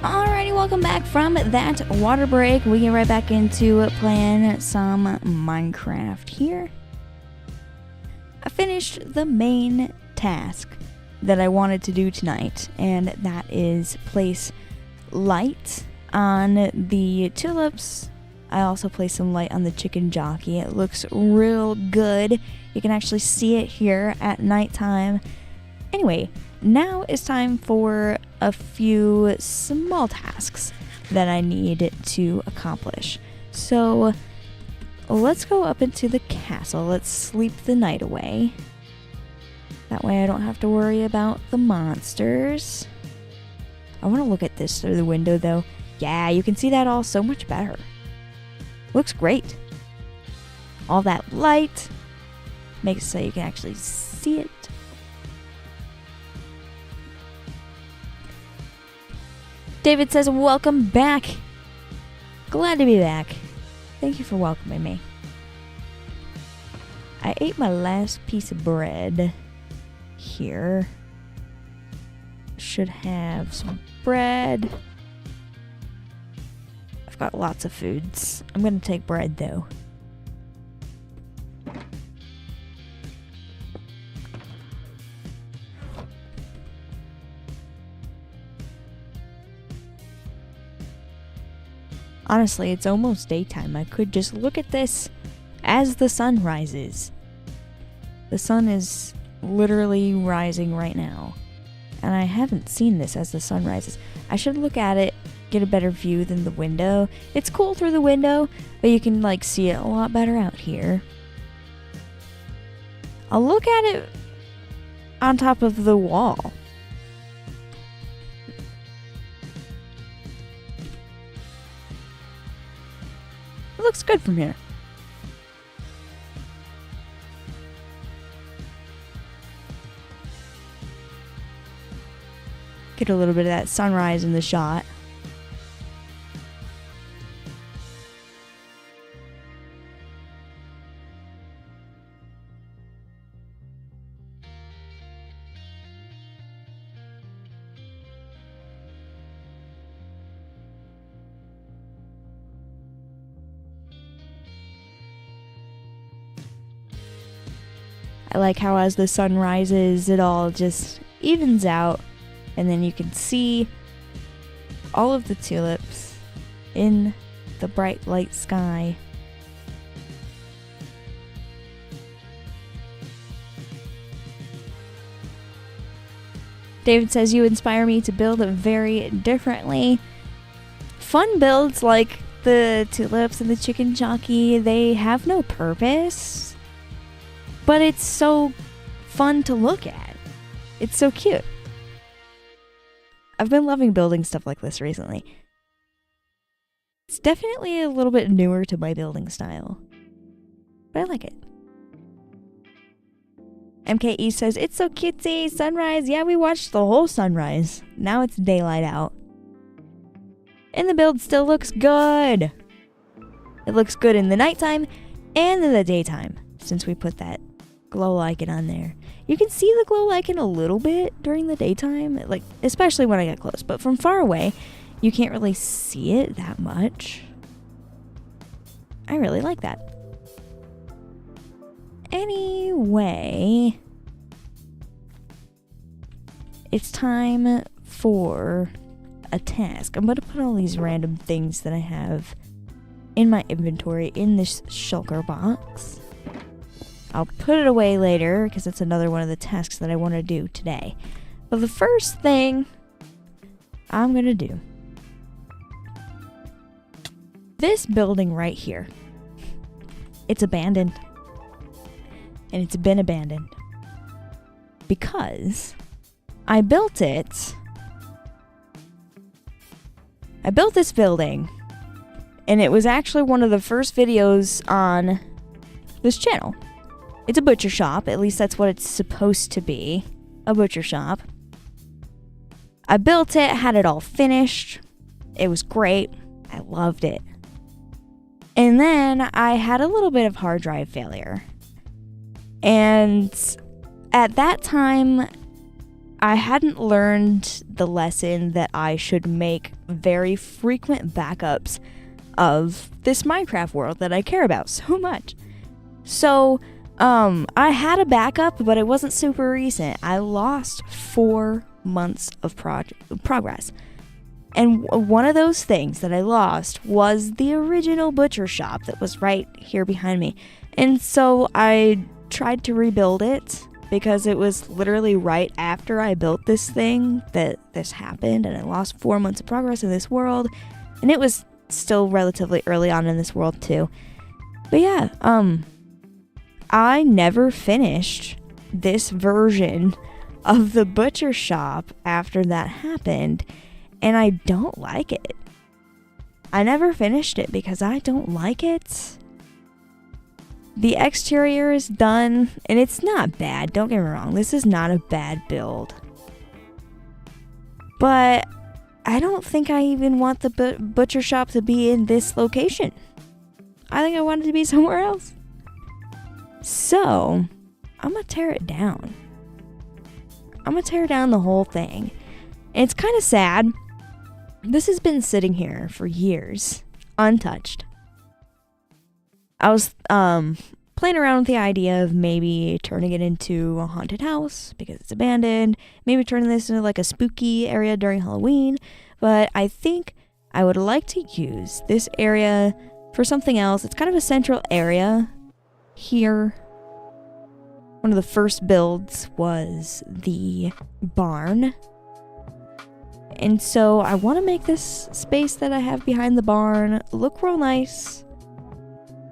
Alrighty, welcome back from that water break. We get right back into playing some Minecraft here. I finished the main task that I wanted to do tonight, and that is place light on the tulips. I also placed some light on the Chicken Jockey. It looks real good. You can actually see it here at nighttime. Anyway, now it's time for a few small tasks that I need to accomplish. So let's go up into the castle. Let's sleep the night away. That way I don't have to worry about the monsters. I want to look at this through the window though. Yeah, you can see that all so much better. Looks great. All that light makes it so you can actually see it. David says, welcome back. Glad to be back. Thank you for welcoming me. I ate my last piece of bread here. Should have some bread. I've got lots of foods. I'm gonna take bread though. Honestly, it's almost daytime. I could just look at this as the sun rises. The sun is literally rising right now. And I haven't seen this as the sun rises. I should look at it, get a better view than the window. It's cool through the window, but you can like see it a lot better out here. I'll look at it on top of the wall. It looks good from here. Get a little bit of that sunrise in the shot. I like how as the sun rises, it all just evens out. And then you can see all of the tulips in the bright light sky. David says, you inspire me to build very differently. Fun builds like the tulips and the chicken jockey, they have no purpose. But it's so fun to look at. It's so cute. I've been loving building stuff like this recently. It's definitely a little bit newer to my building style, but I like it. MKE says, it's so cutesy, sunrise. Yeah, we watched the whole sunrise. Now it's daylight out. And the build still looks good. It looks good in the nighttime and in the daytime, since we put that glow lichen on there. You can see the glow lichen a little bit during the daytime, like especially when I get close, but from far away, you can't really see it that much. I really like that. Anyway, it's time for a task. I'm going to put all these random things that I have in my inventory in this shulker box. I'll put it away later because it's another one of the tasks that I want to do today. But the first thing I'm going to do, this building right here, it's abandoned. And it's been abandoned because I built it. I built this building, and it was actually one of the first videos on this channel. It's a butcher shop, at least that's what it's supposed to be, a butcher shop. I built it, had it all finished. It was great. I loved it. And then I had a little bit of hard drive failure. And at that time, I hadn't learned the lesson that I should make very frequent backups of this Minecraft world that I care about so much. So, I had a backup, but it wasn't super recent. I lost 4 months of progress. And one of those things that I lost was the original butcher shop that was right here behind me. And so I tried to rebuild it because it was literally right after I built this thing that this happened, and I lost 4 months of progress in this world. And it was still relatively early on in this world too. But yeah, I never finished this version of the butcher shop after that happened, and I don't like it. I never finished it because I don't like it. The exterior is done, and it's not bad, don't get me wrong, this is not a bad build. But I don't think I even want the butcher shop to be in this location. I think I want it to be somewhere else. So, I'm gonna tear it down. I'm gonna tear down the whole thing. And it's kind of sad. This has been sitting here for years, untouched. I was playing around with the idea of maybe turning it into a haunted house because it's abandoned. Maybe turning this into like a spooky area during Halloween. But I think I would like to use this area for something else. It's kind of a central area here. One of the first builds was the barn. And so I want to make this space that I have behind the barn look real nice.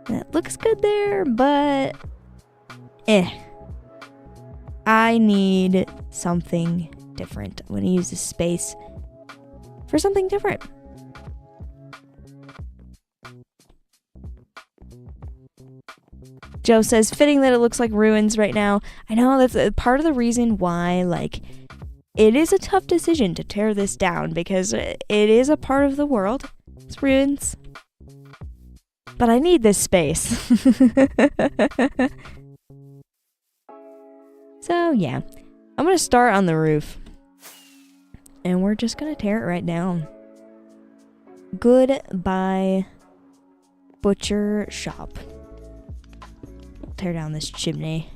And it looks good there, but I need something different. I'm going to use this space for something different. Joe says, fitting that it looks like ruins right now. I know that's part of the reason why, like, it is a tough decision to tear this down because it is a part of the world. It's ruins. But I need this space. So, yeah. I'm going to start on the roof. And we're just going to tear it right down. Goodbye, butcher shop. Tear down this chimney.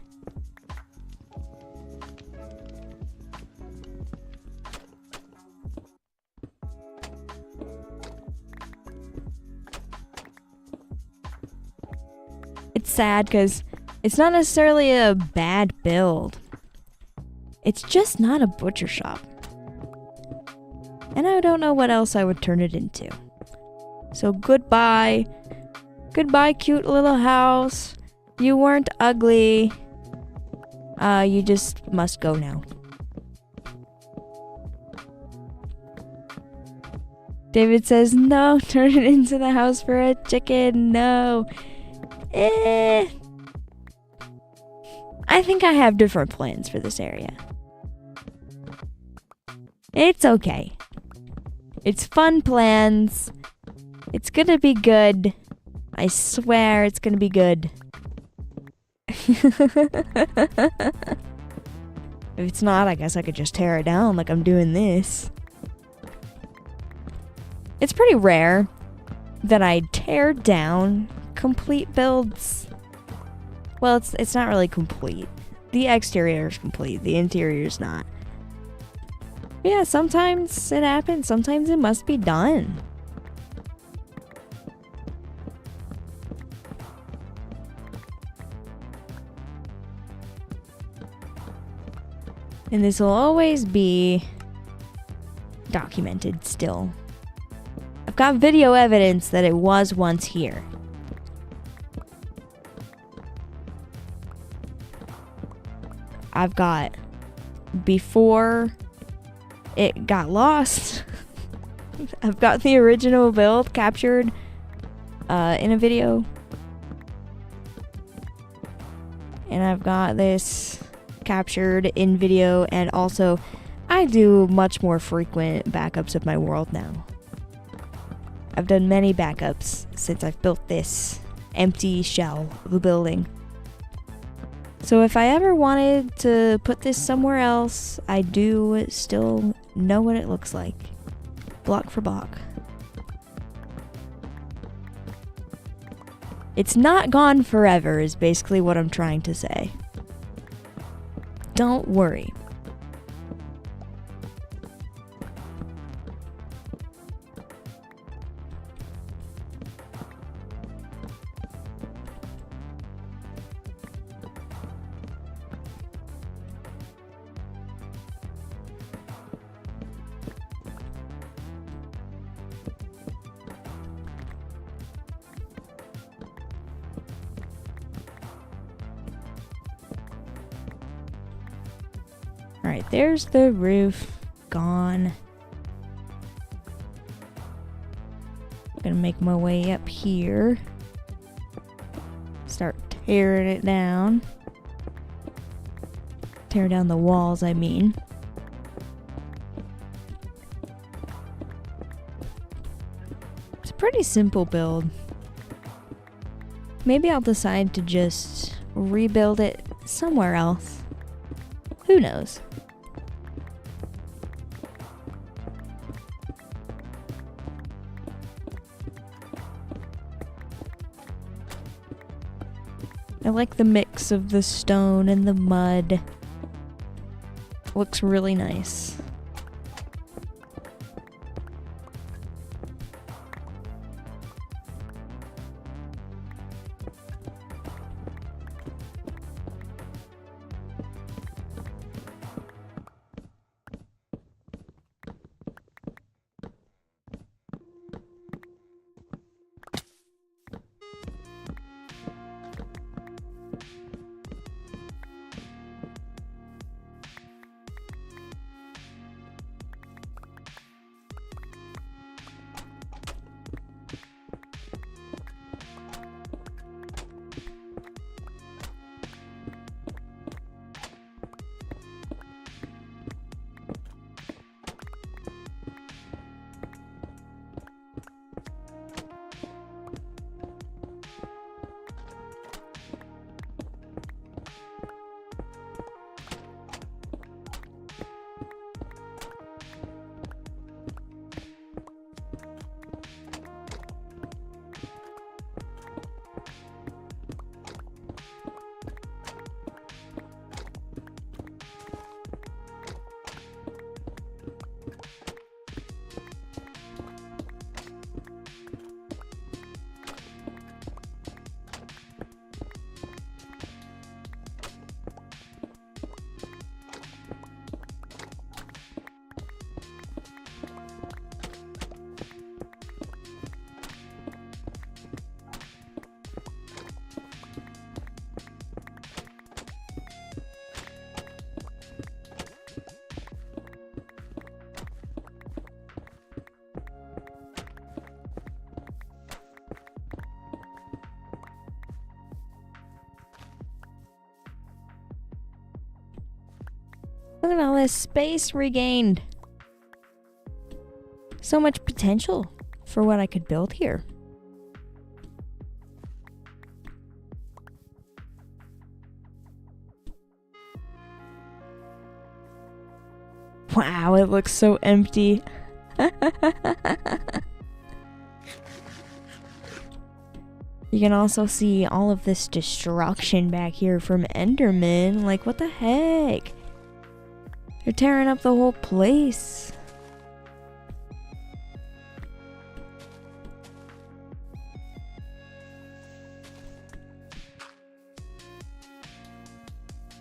It's sad because it's not necessarily a bad build. It's just not a butcher shop. And I don't know what else I would turn it into. So goodbye. Goodbye, cute little house. You weren't ugly. You just must go now. David says, no, turn it into the house for a chicken. No. I think I have different plans for this area. It's okay. It's fun plans. It's gonna be good. I swear it's gonna be good. If it's not, I guess I could just tear it down like I'm doing this. It's pretty rare that I tear down complete builds. Well, it's not really complete. The exterior is complete. The interior is not. Yeah, sometimes it happens. Sometimes it must be done. And this will always be documented still. I've got video evidence that it was once here. I've got before it got lost. I've got the original build captured in a video. And I've got this captured in video, and also I do much more frequent backups of my world now. I've done many backups since I've built this empty shell of a building. So if I ever wanted to put this somewhere else, I do still know what it looks like, block for block. It's not gone forever is basically what I'm trying to say. Don't worry. Alright, there's the roof gone. I'm gonna make my way up here. Start tearing it down. Tear down the walls, I mean. It's a pretty simple build. Maybe I'll decide to just rebuild it somewhere else. Who knows? I like the mix of the stone and the mud. Looks really nice. Look at all this space regained. So much potential for what I could build here. Wow, it looks so empty. You can also see all of this destruction back here from Enderman. Like, what the heck? They're tearing up the whole place.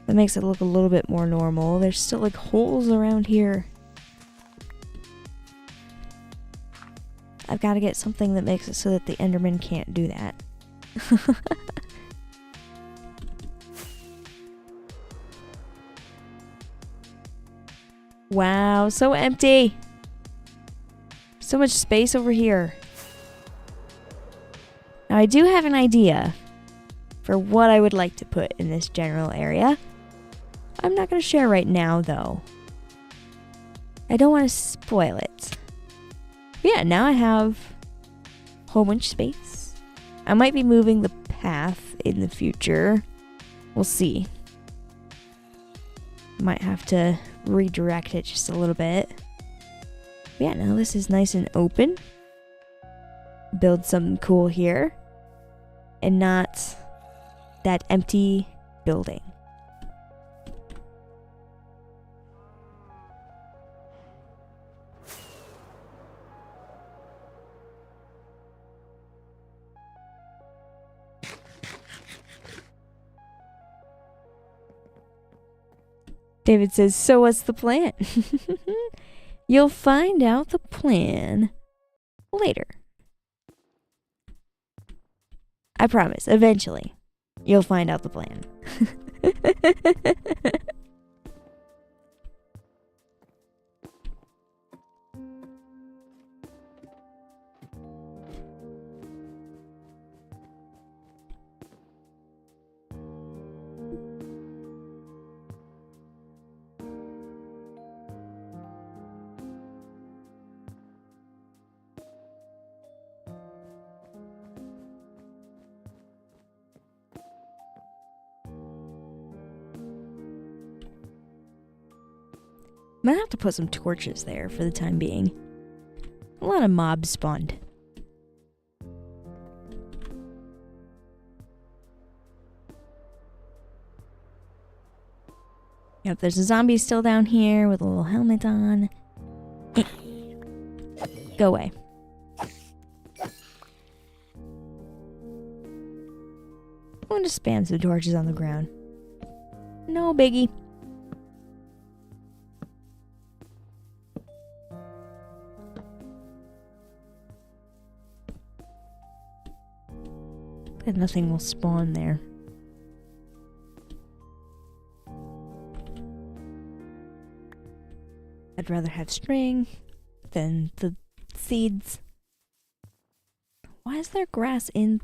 That makes it look a little bit more normal. There's still like holes around here. I've got to get something that makes it so that the Enderman can't do that. Wow, so empty. So much space over here. Now I do have an idea for what I would like to put in this general area. I'm not going to share right now though. I don't want to spoil it. But yeah, now I have a whole bunch of space. I might be moving the path in the future. We'll see. Might have to redirect it just a little bit. But yeah, now this is nice and open. Build something cool here. And not that empty building. David says, so what's the plan? You'll find out the plan later. I promise, eventually, you'll find out the plan. gonna have to put some torches there for the time being. A lot of mobs spawned. Yep, there's a zombie still down here with a little helmet on. Go away. I'm gonna spam some torches on the ground. No biggie. And nothing will spawn there. I'd rather have string than the seeds. Why is there grass in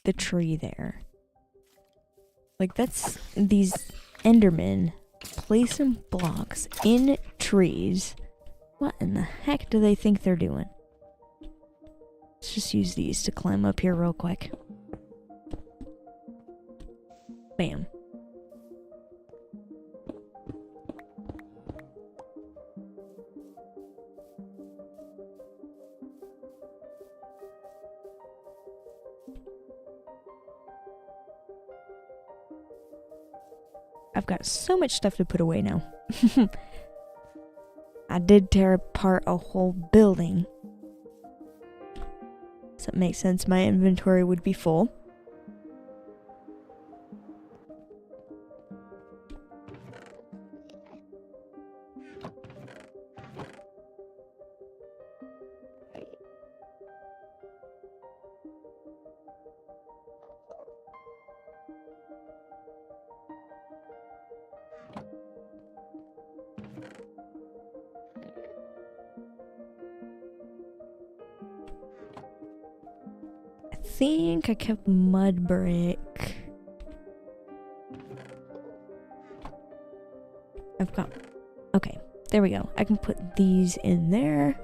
the tree there? Like, that's these Endermen placing blocks in trees. What in the heck do they think they're doing? Let's just use these to climb up here real quick. Bam. I've got so much stuff to put away now. I did tear apart a whole building. So it makes sense my inventory would be full. I think I kept mud brick. I've got... Okay, there we go. I can put these in there.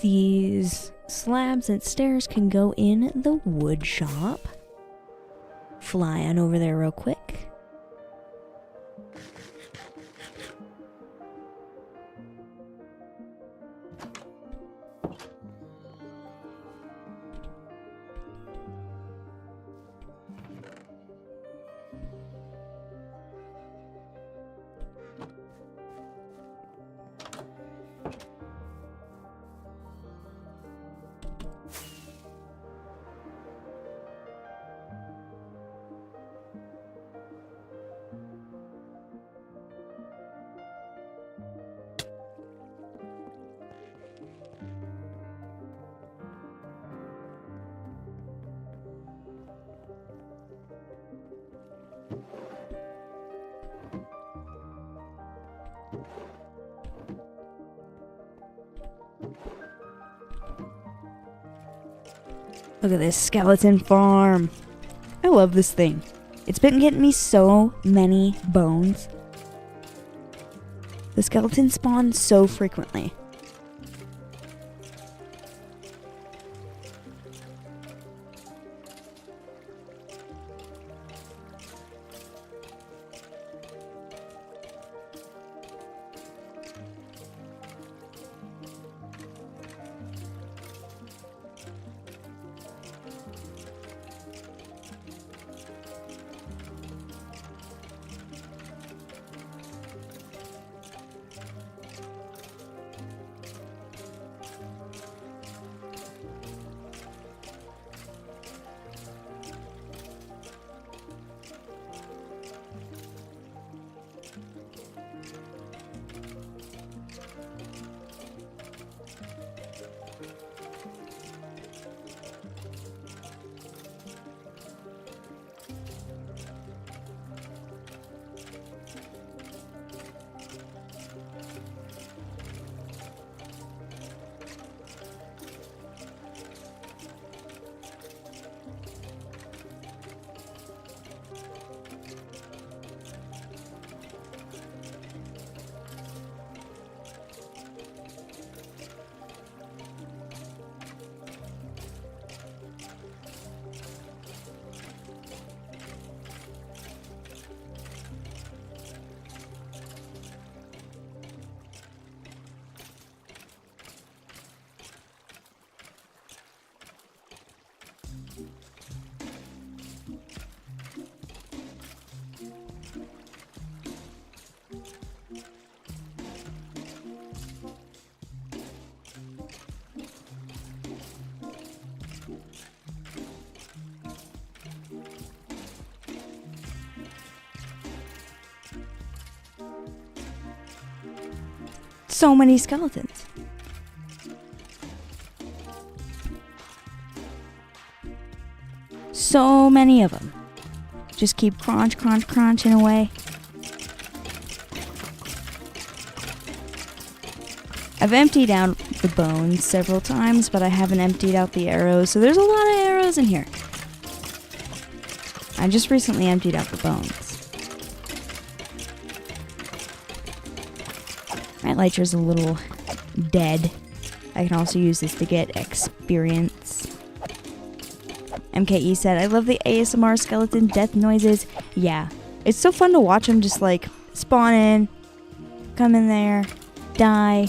These slabs and stairs can go in the wood shop. Fly on over there real quick. Look at this skeleton farm. I love this thing. It's been getting me so many bones. The skeletons spawn so frequently. so many skeletons. So many of them. Just keep crunching away. I've emptied out the bones several times, but I haven't emptied out the arrows, so there's a lot of arrows in here. I just recently emptied out the bones. My elytra's a little dead. I can also use this to get experience. MKE said, I love the ASMR skeleton death noises. Yeah, it's so fun to watch them just like spawn in, come in there, die.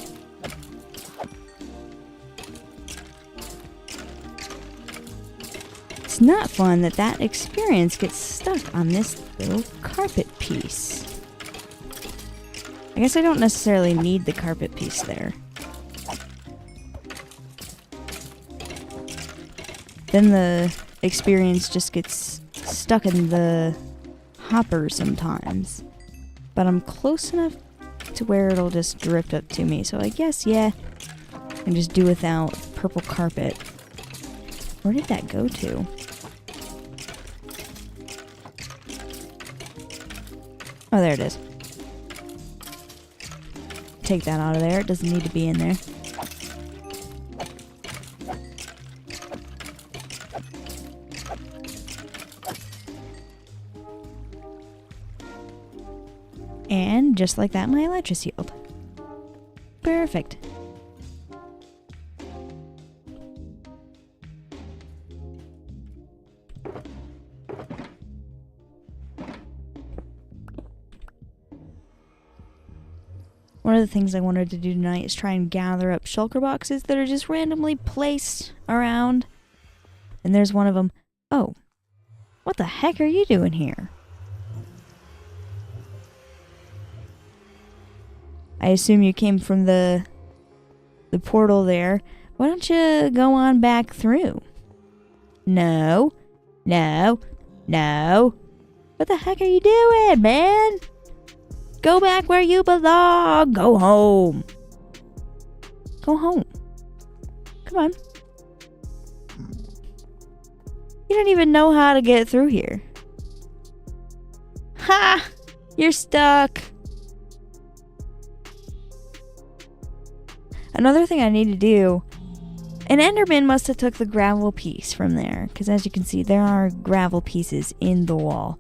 It's not fun that that experience gets stuck on this little carpet piece. I guess I don't necessarily need the carpet piece there. Then the experience just gets stuck in the hopper sometimes. But I'm close enough to where it'll just drift up to me. So I guess, yeah, I can just do without purple carpet. Where did that go to? Oh, there it is. Take that out of there. It doesn't need to be in there. And just like that, my elytra's healed. Perfect. One of the things I wanted to do tonight is try and gather up shulker boxes that are just randomly placed around. And there's one of them. Oh, what the heck are you doing here? I assume you came from the portal there. Why don't you go on back through? No. No. No. What the heck are you doing, man? Go back where you belong. Go home. Go home. Come on. You don't even know how to get through here. Ha! You're stuck. Another thing I need to do, an Enderman must have took the gravel piece from there, because as you can see, there are gravel pieces in the wall.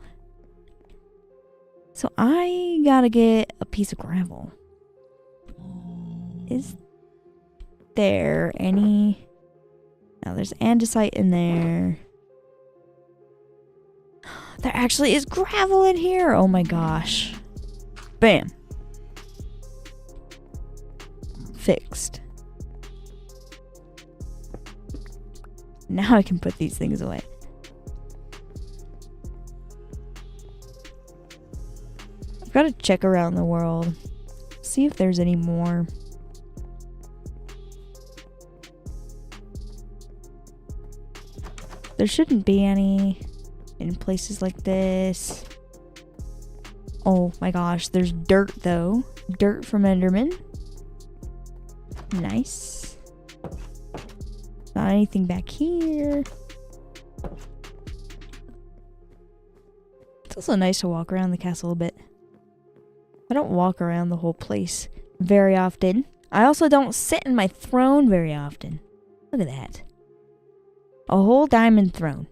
So I gotta get a piece of gravel. Is there any... No, there's andesite in there. There actually is gravel in here! Oh my gosh. Bam. Fixed. Now I can put these things away. I've got to check around the world. See if there's any more. There shouldn't be any in places like this. Oh my gosh, there's dirt though. Dirt from Enderman. Nice. Not anything back here. It's also nice to walk around the castle a bit. I don't walk around the whole place very often. I also don't sit in my throne very often. Look at that. A whole diamond throne.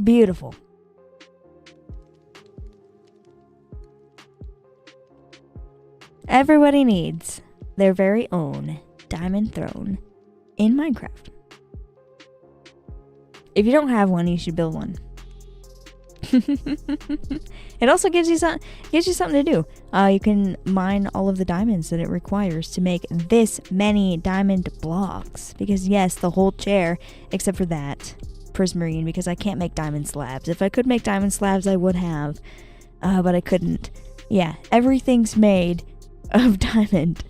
Beautiful. Everybody needs their very own diamond throne in Minecraft. If you don't have one, you should build one. It also gives you something to do. You can mine all of the diamonds that it requires to make this many diamond blocks. Because yes, the whole chair, except for that prismarine, because I can't make diamond slabs. If I could make diamond slabs, I would have, but I couldn't. Yeah, everything's made of diamond.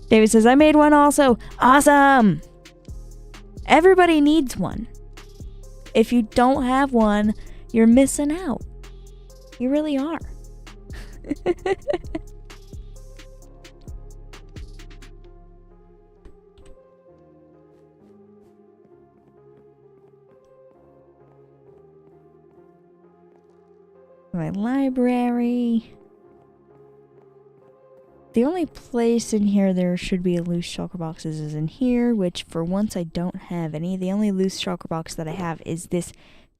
David says, I made one also. Awesome! Everybody needs one. If you don't have one, you're missing out. You really are. My library. The only place in here there should be loose shulker boxes is in here, which for once I don't have any. The only loose shulker box that I have is this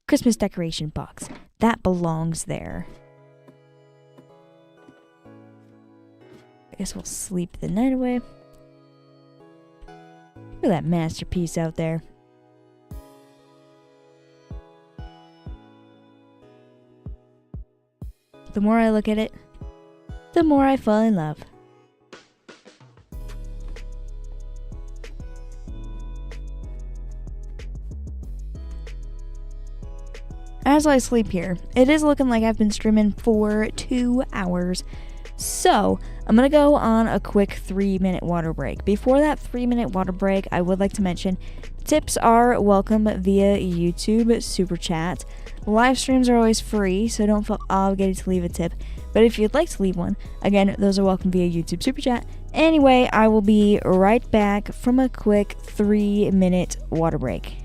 Christmas decoration box. That belongs there. I guess we'll sleep the night away. Look at that masterpiece out there. The more I look at it, the more I fall in love. As I sleep here, it is looking like I've been streaming for 2 hours. So, I'm going to go on a quick 3-minute water break. Before that 3-minute water break, I would like to mention tips are welcome via YouTube Super Chat. Live streams are always free, so don't feel obligated to leave a tip. But if you'd like to leave one, again, those are welcome via YouTube Super Chat. Anyway, I will be right back from a quick 3-minute water break.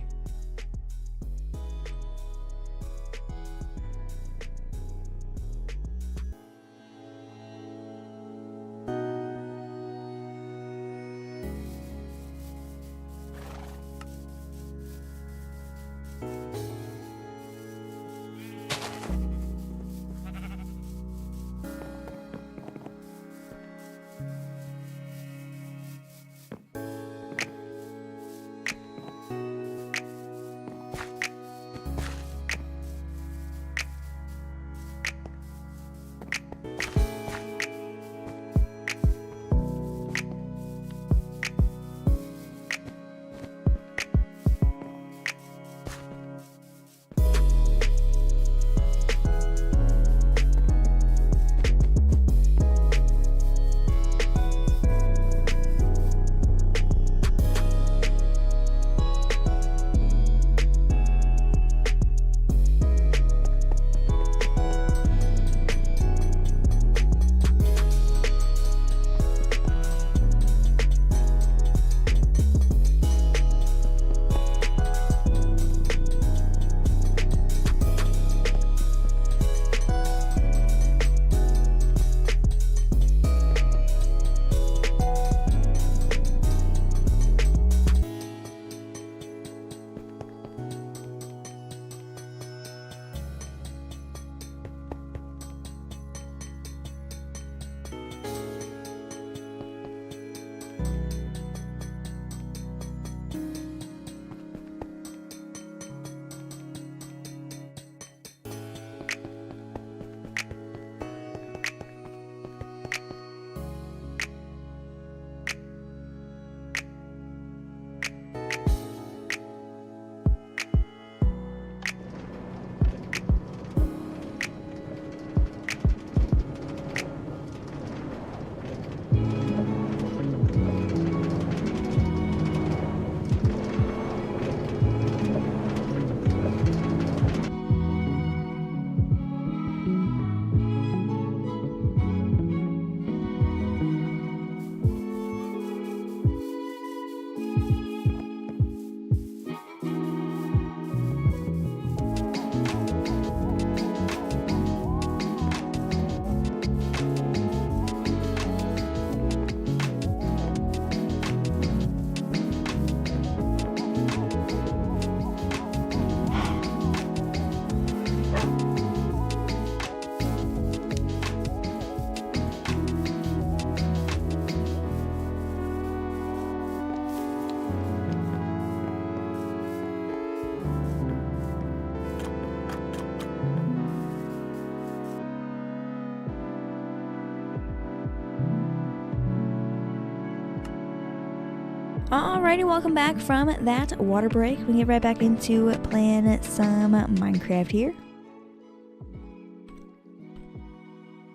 Alrighty, welcome back from that water break. We can get right back into playing some Minecraft here.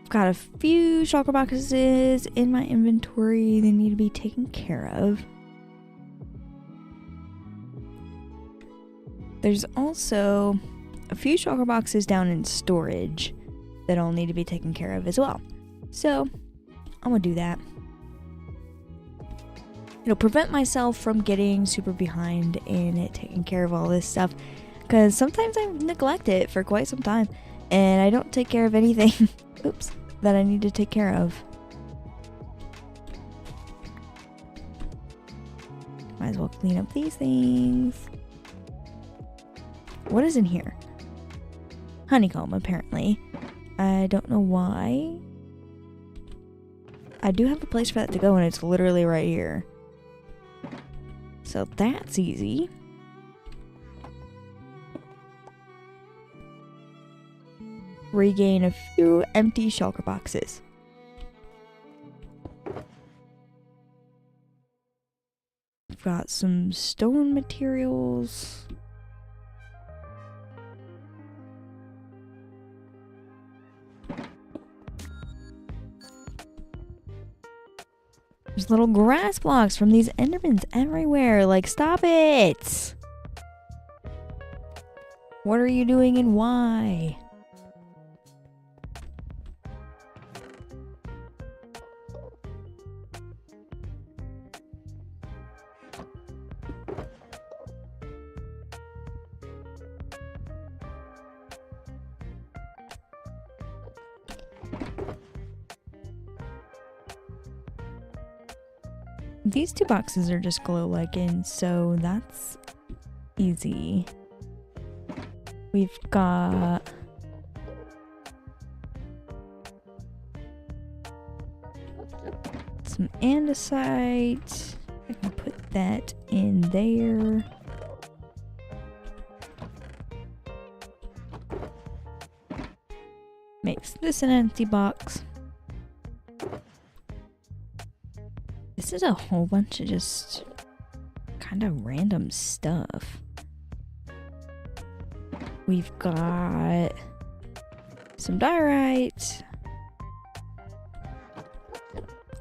Got a few shulker boxes in my inventory that need to be taken care of. There's also a few shulker boxes down in storage. that all need to be taken care of as well. So I'm gonna do that. It'll prevent myself from getting super behind in taking care of all this stuff, because sometimes I neglect it for quite some time and I don't take care of anything oops, that I need to take care of. Might as well clean up these things. What is in here? Honeycomb, apparently. I don't know why. I do have a place for that to go, and it's literally right here. So that's easy. Regain a few empty shulker boxes. I've got some stone materials. There's little grass blocks from these endermans everywhere. Like, stop it! What are you doing and why? These two boxes are just glow lichen, so that's easy. We've got some andesite. I can put that in there. Makes this an empty box. This is a whole bunch of just kind of random stuff. We've got some diorite,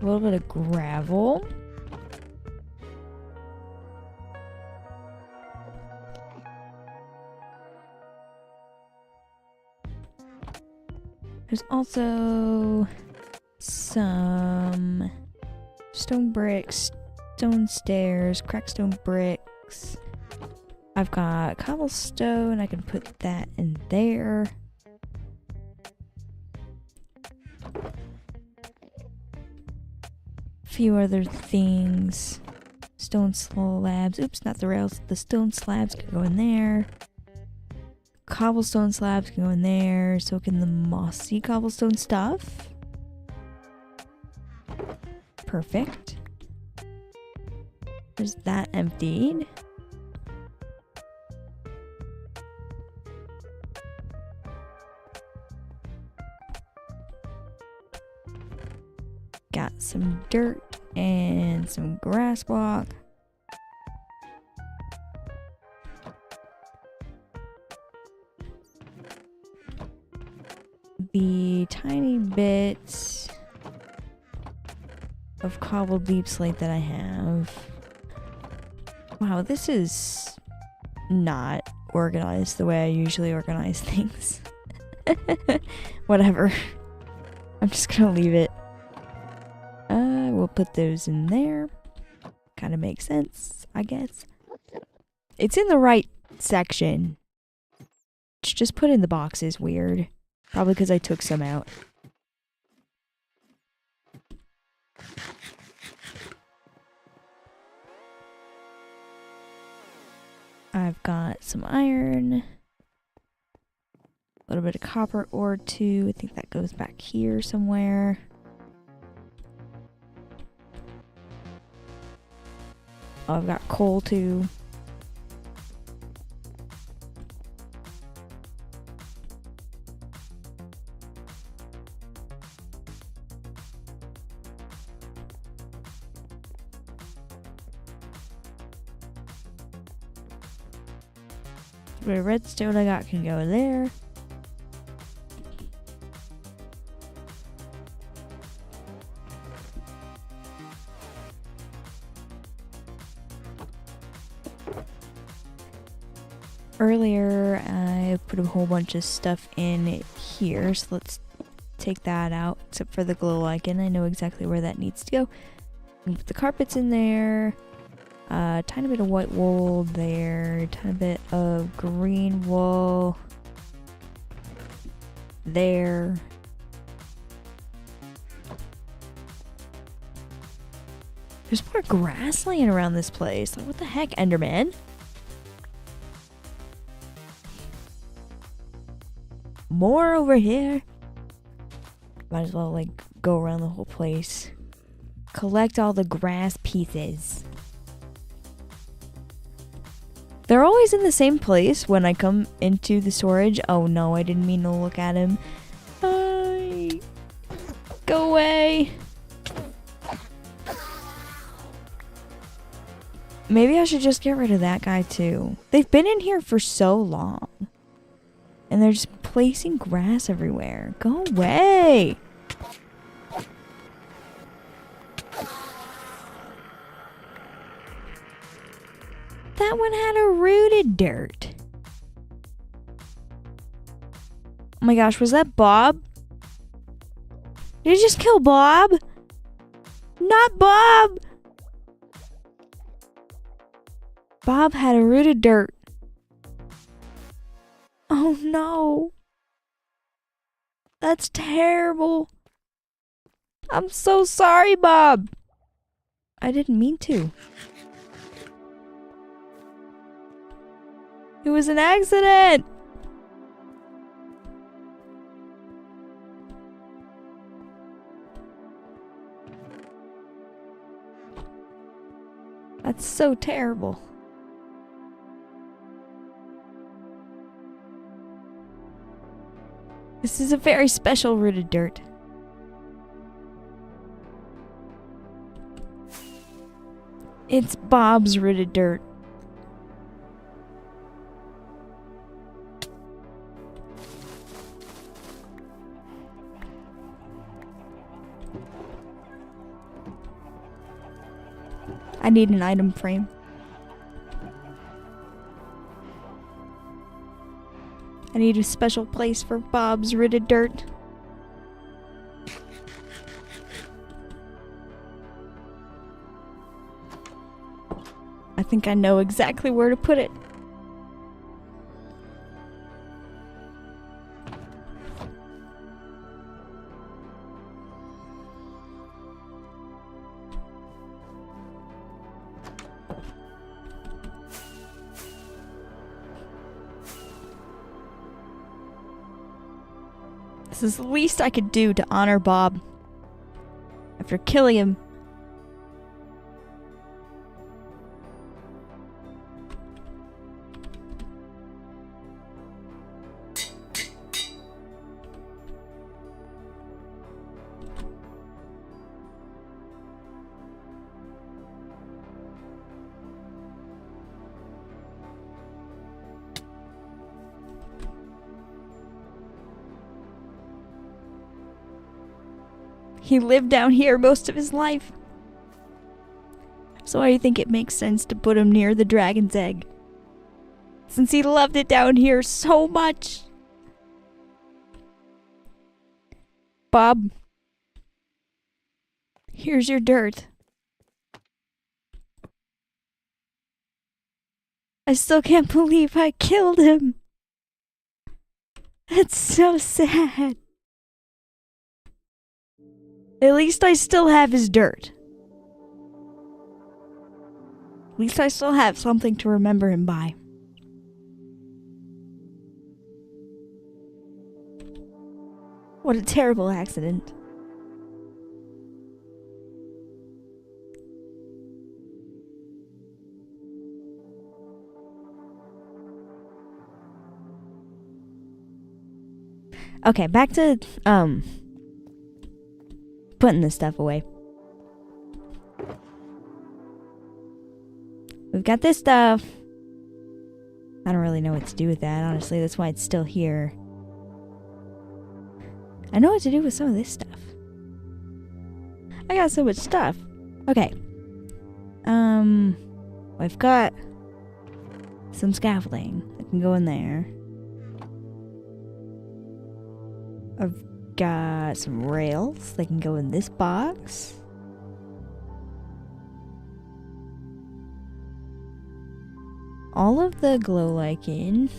a little bit of gravel, there's also some stone bricks, stone stairs, cracked stone bricks. I've got cobblestone, I can put that in there. A few other things. Stone slabs. Oops, not the rails. The stone slabs can go in there. Cobblestone slabs can go in there. So can the mossy cobblestone stuff. Perfect. There's that emptied. Got some dirt and some grass block. The tiny bits of cobbled deep slate that I have. Wow, this is not organized the way I usually organize things. Whatever. I'm just gonna leave it. We'll put those in there. Kind of makes sense, I guess. It's in the right section. Just put in the box is weird. Probably because I took some out. I've got some iron. A little bit of copper ore too. I think that goes back here somewhere. Oh, I've got coal too. The redstone I got can go there. Earlier, I put a whole bunch of stuff in here, so let's take that out, except for the glow lichen. I know exactly where that needs to go. Put the carpets in there. Tiny bit of white wool there. Tiny bit of green wool there. There's more grass laying around this place. Like, what the heck, Enderman? More over here. Might as well, like, go around the whole place. Collect all the grass pieces. They're always in the same place when I come into the storage. Oh no, I didn't mean to look at him. Go away. Maybe I should just get rid of that guy too. They've been in here for so long. And they're just placing grass everywhere. Go away. That one had a rooted dirt. Oh my gosh, was that Bob? Did you just kill Bob? Not Bob! Bob had a rooted dirt. Oh no. That's terrible. I'm so sorry, Bob. I didn't mean to. It was an accident. That's so terrible. This is a very special rooted dirt. It's Bob's rooted dirt. I need an item frame. I need a special place for Bob's rooted dirt. I think I know exactly where to put it. This is the least I could do to honor Bob after killing him. He lived down here most of his life. So I think it makes sense to put him near the dragon's egg. Since he loved it down here so much. Bob, here's your dirt. I still can't believe I killed him. It's so sad. At least I still have his dirt. At least I still have something to remember him by. What a terrible accident. Okay, back to, putting this stuff away. We've got this stuff. I don't really know what to do with that, honestly. That's why it's still here. I know what to do with some of this stuff. I got so much stuff. Okay. I've got some scaffolding that can go in there. I've got some rails. They can go in this box. All of the glow lichen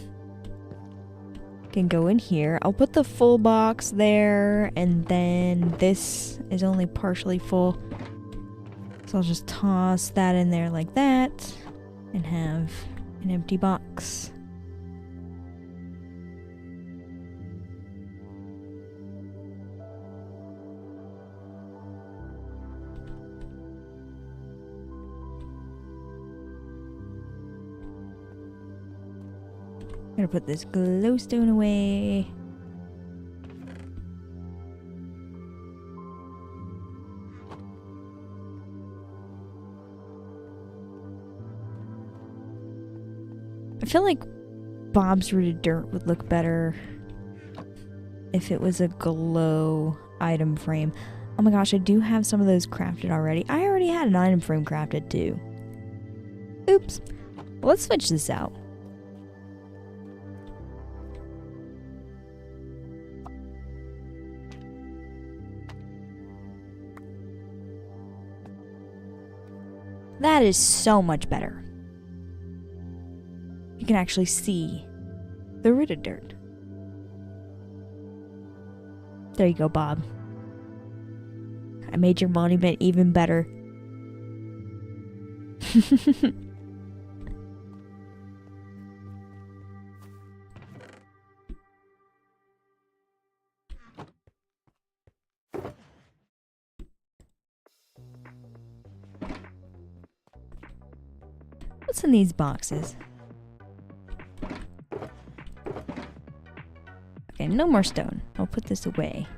can go in here. I'll put the full box there, and then this is only partially full. So I'll just toss that in there like that and have an empty box. I'm gonna put this glowstone away. I feel like Bob's rooted dirt would look better if it was a glow item frame. Oh my gosh, I do have some of those crafted already. I already had an item frame crafted too. Oops. Well, let's switch this out. That is so much better. You can actually see the rooted dirt. There you go, Bob. I made your monument even better. What's in these boxes? Okay, no more stone. I'll put this away.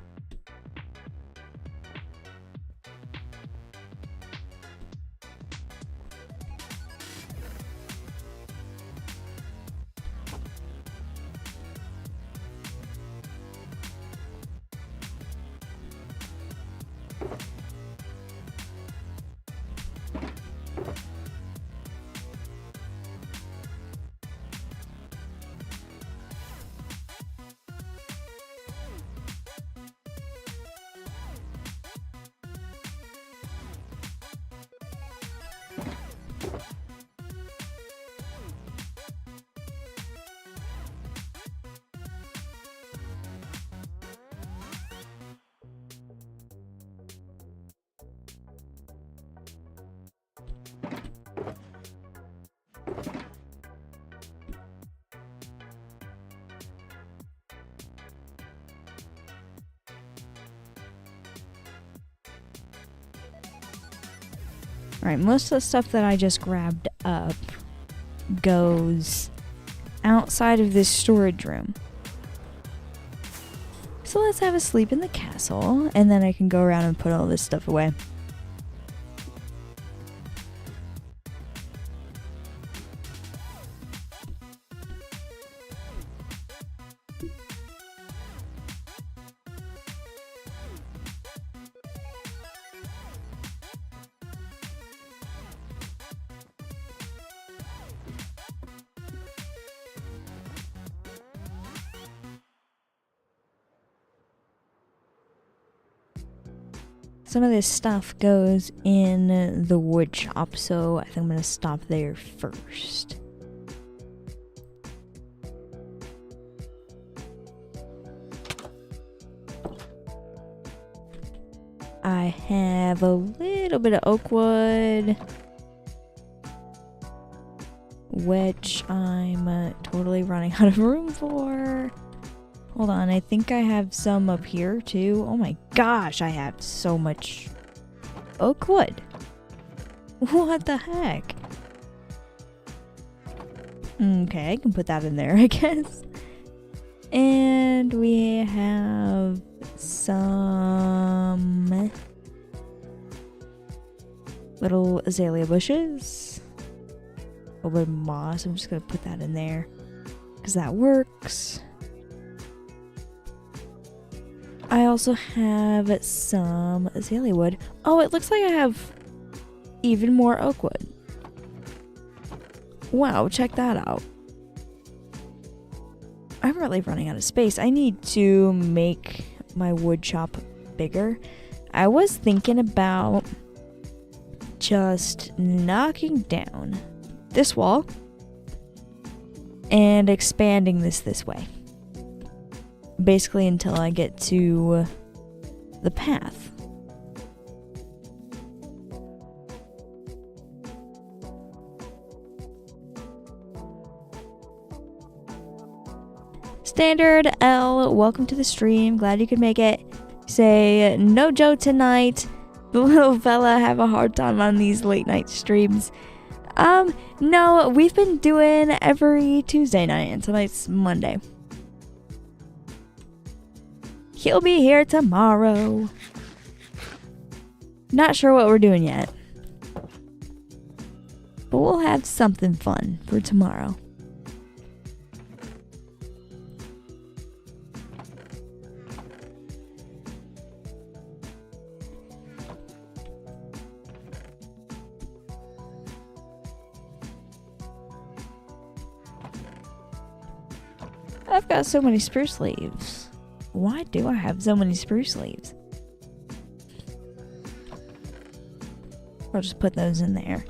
Alright, most of the stuff that I just grabbed up goes outside of this storage room. So let's have a sleep in the castle, and then I can go around and put all this stuff away. Some of this stuff goes in the wood shop, so I think I'm going to stop there first. I have a little bit of oak wood, which I'm totally running out of room for. Hold on, I think I have some up here too. Oh my gosh, I have so much oak wood. What the heck? Okay, I can put that in there, I guess. And we have some little azalea bushes. A little bit of moss. I'm just gonna put that in there because that works. I also have some azalea wood. Oh, it looks like I have even more oak wood. Wow, check that out. I'm really running out of space. I need to make my wood shop bigger. I was thinking about just knocking down this wall and expanding this way. Basically until I get to the path. Standard L, welcome to the stream. Glad you could make it. Say, no Joe tonight. The little fella have a hard time on these late night streams. No, we've been doing every Tuesday night, and tonight's Monday. He'll be here tomorrow. Not sure what we're doing yet. But we'll have something fun for tomorrow. I've got so many spruce leaves. Why do I have so many spruce leaves? I'll just put those in there.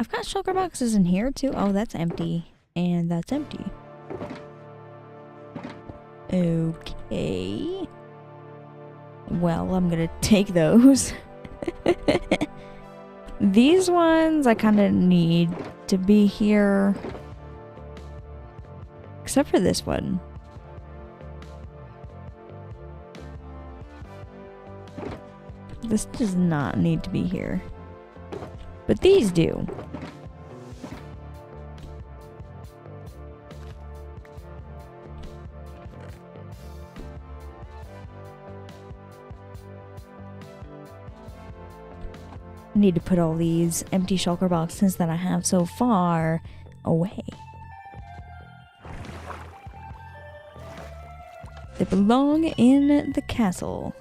I've got shulker boxes in here too. Oh, that's empty. And that's empty. Okay. Well, I'm gonna take those. These ones I kind of need to be here. Except for this one. This does not need to be here. But these do. I need to put all these empty shulker boxes that I have so far away. They belong in the castle.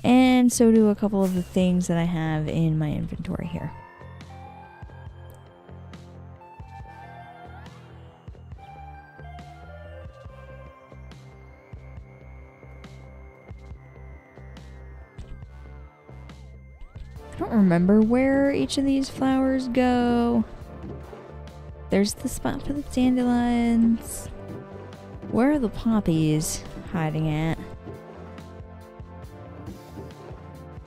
And so do a couple of the things that I have in my inventory here. I don't remember where each of these flowers go. There's the spot for the dandelions. Where are the poppies hiding at?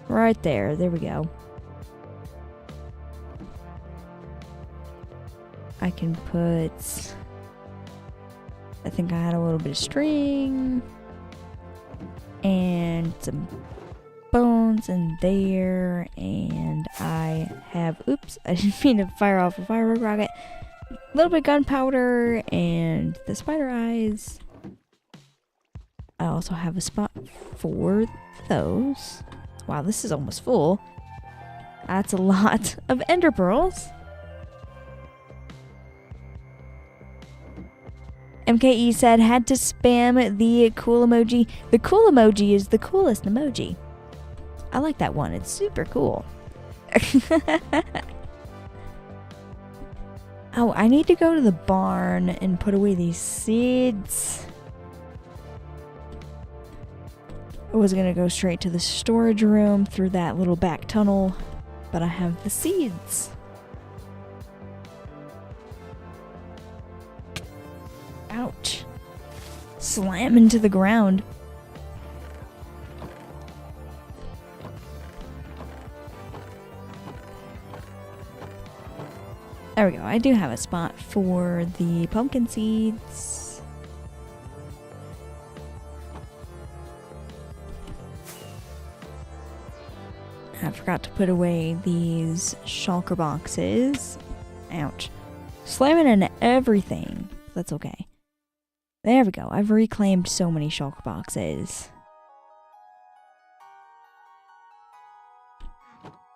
Right there. There we go. I can put... I think I had a little bit of string. And some bones in there. And I have... Oops. I didn't mean to fire off a firework rocket. A little bit of gunpowder. And the spider eyes. I also have a spot for those. Wow, this is almost full. That's a lot of ender pearls. MKE said, had to spam the cool emoji. The cool emoji is the coolest emoji. I like that one. It's super cool. Oh, I need to go to the barn and put away these seeds. I was gonna go straight to the storage room through that little back tunnel, but I have the seeds. Ouch. Slam into the ground. There we go. I do have a spot for the pumpkin seeds. I forgot to put away these shulker boxes. Ouch. Slamming into everything. That's okay. There we go. I've reclaimed so many shulker boxes.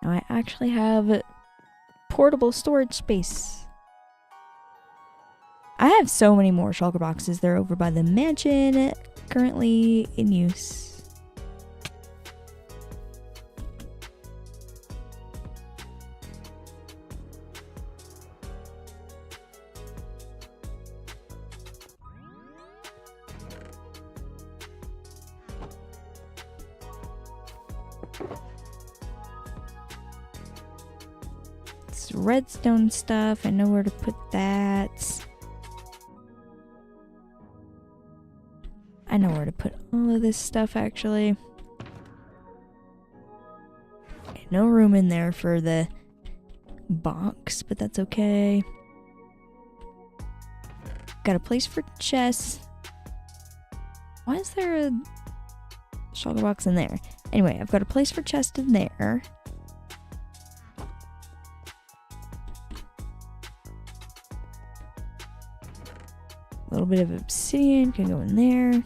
Now I actually have portable storage space. I have so many more shulker boxes. They're over by the mansion, currently in use. It's redstone stuff. I know where to put that. I know where to put all of this stuff, actually. Okay, no room in there for the box, but that's okay. Got a place for chests. Why is there a shulker box in there? Anyway, I've got a place for chest in there. A little bit of obsidian can go in there.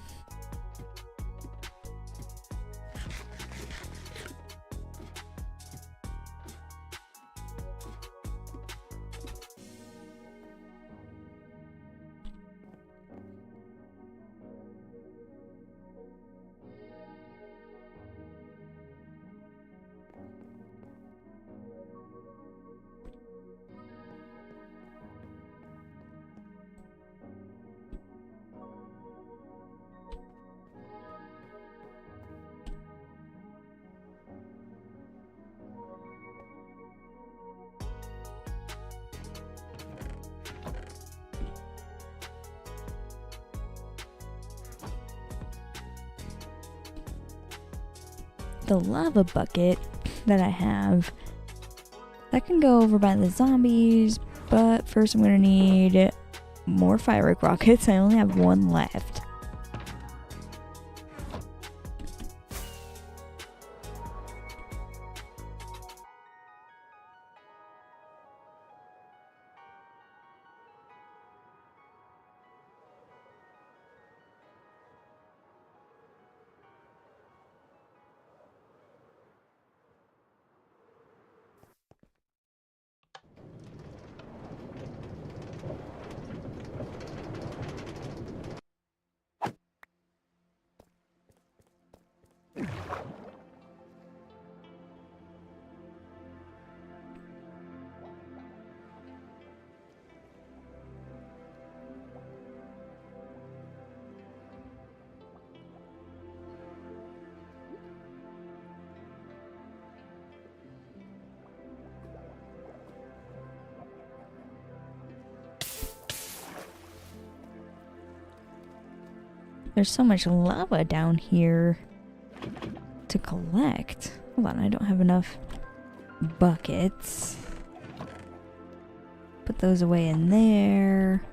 The lava bucket that I have, that can go over by the zombies, but first I'm gonna need more fire rockets. I only have one left. There's so much lava down here to collect. Hold on, I don't have enough buckets. Put those away in there.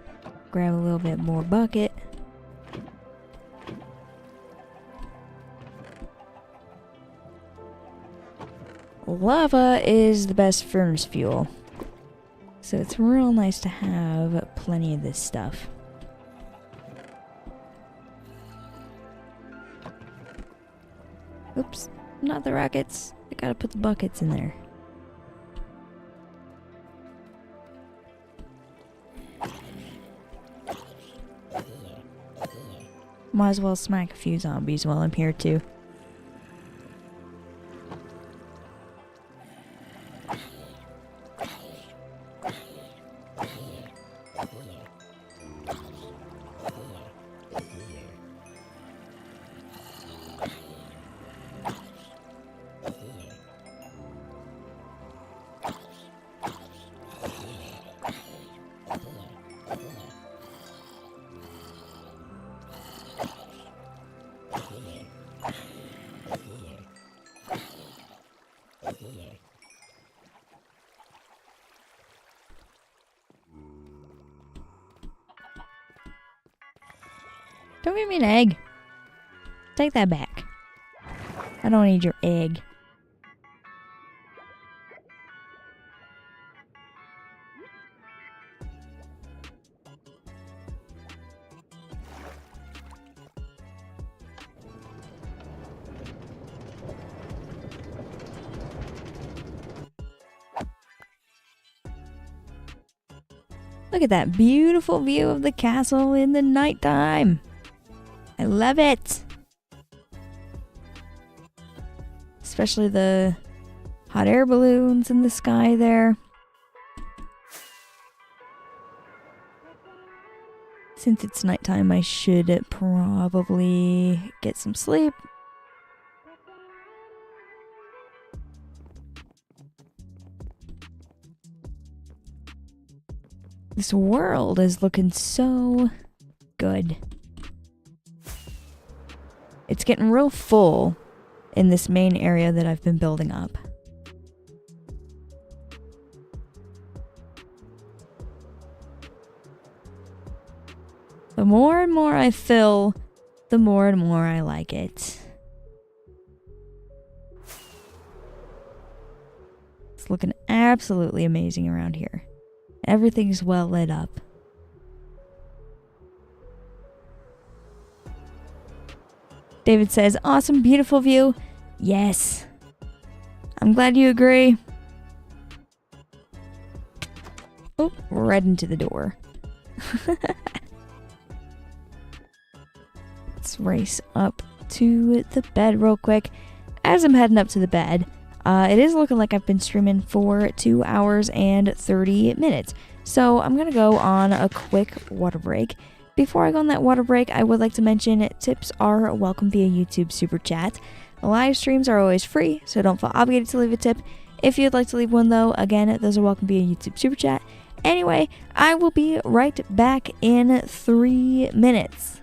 Grab a little bit more bucket. Lava is the best furnace fuel. So it's real nice to have plenty of this stuff. Oops, not the rockets. I gotta put the buckets in there. Might as well smack a few zombies while I'm here too. Don't give me an egg. Take that back. I don't need your egg. Look at that beautiful view of the castle in the nighttime. I love it. Especially the hot air balloons in the sky there. Since it's nighttime, I should probably get some sleep. This world is looking so good. It's getting real full in this main area that I've been building up. The more and more I fill, the more and more I like it. It's looking absolutely amazing around here. Everything's well lit up. David says, awesome, beautiful view. Yes. I'm glad you agree. Oh, right into the door. Let's race up to the bed real quick. As I'm heading up to the bed, it is looking like I've been streaming for 2 hours and 30 minutes. So I'm going to go on a quick water break. Before I go on that water break, I would like to mention tips are welcome via YouTube Super Chat. Live streams are always free, so don't feel obligated to leave a tip. If you'd like to leave one though, again, those are welcome via YouTube Super Chat. Anyway, I will be right back in 3 minutes.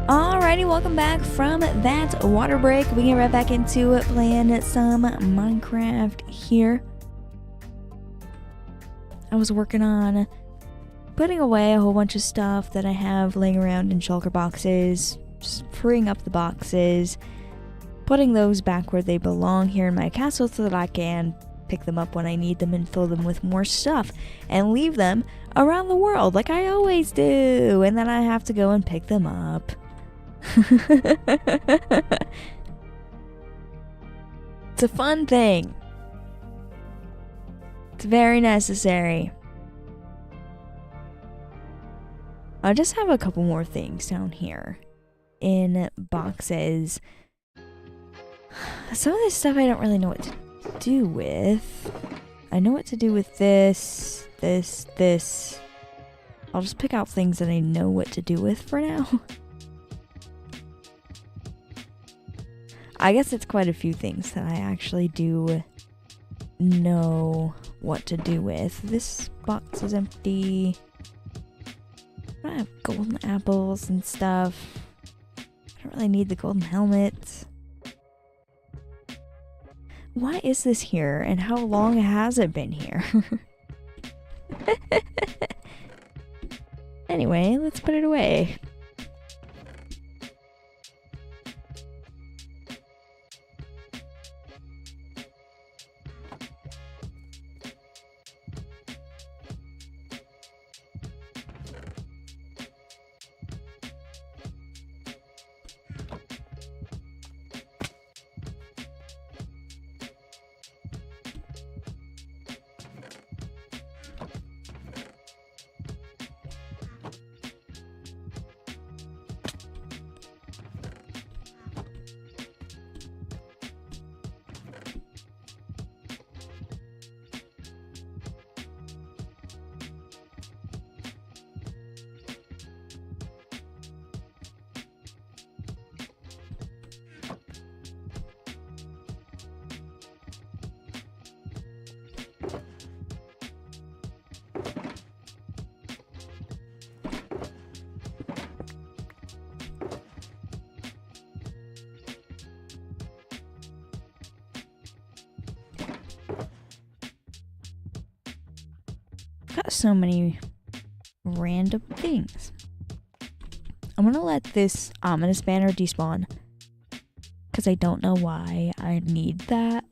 Alrighty, welcome back from that water break. We get right back into playing some Minecraft here. I was working on putting away a whole bunch of stuff that I have laying around in shulker boxes, just freeing up the boxes, putting those back where they belong here in my castle so that I can pick them up when I need them and fill them with more stuff and leave them around the world like I always do, and then I have to go and pick them up. It's a fun thing. It's very necessary. I just have a couple more things down here in boxes. Some of this stuff I don't really know what to do with. I know what to do with this. I'll just pick out things that I know what to do with for now. I guess it's quite a few things that I actually do know what to do with. This box is empty. I have golden apples and stuff. I don't really need the golden helmet. Why is this here, and how long has it been here? Anyway, let's put it away. Got so many random things. I'm gonna let this ominous banner despawn because I don't know why I need that.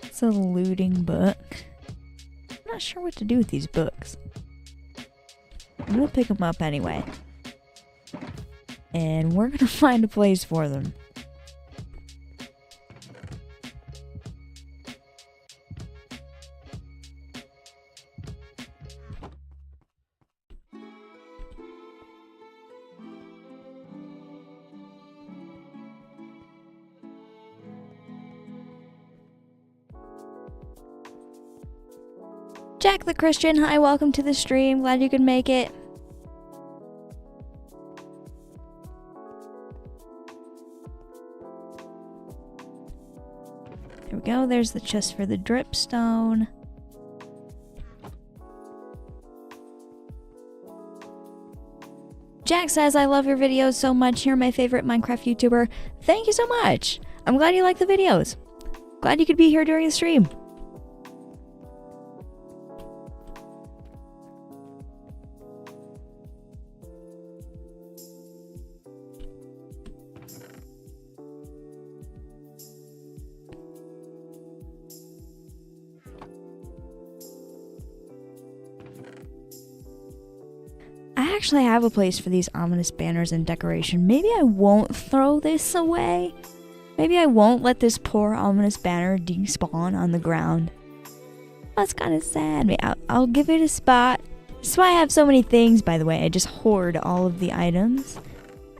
It's a looting book. I'm not sure what to do with these books. I'm gonna pick them up anyway, and we're gonna find a place for them. Jack the Christian, hi, welcome to the stream. Glad you could make it. There we go. There's the chest for the dripstone. Jack says, I love your videos so much. You're my favorite Minecraft YouTuber. Thank you so much. I'm glad you like the videos. Glad you could be here during the stream. I actually have a place for these ominous banners and decoration. Maybe I won't throw this away. Maybe I won't let this poor ominous banner despawn on the ground. That's kind of sad. I'll give it a spot. That's why I have so many things, by the way. I just hoard all of the items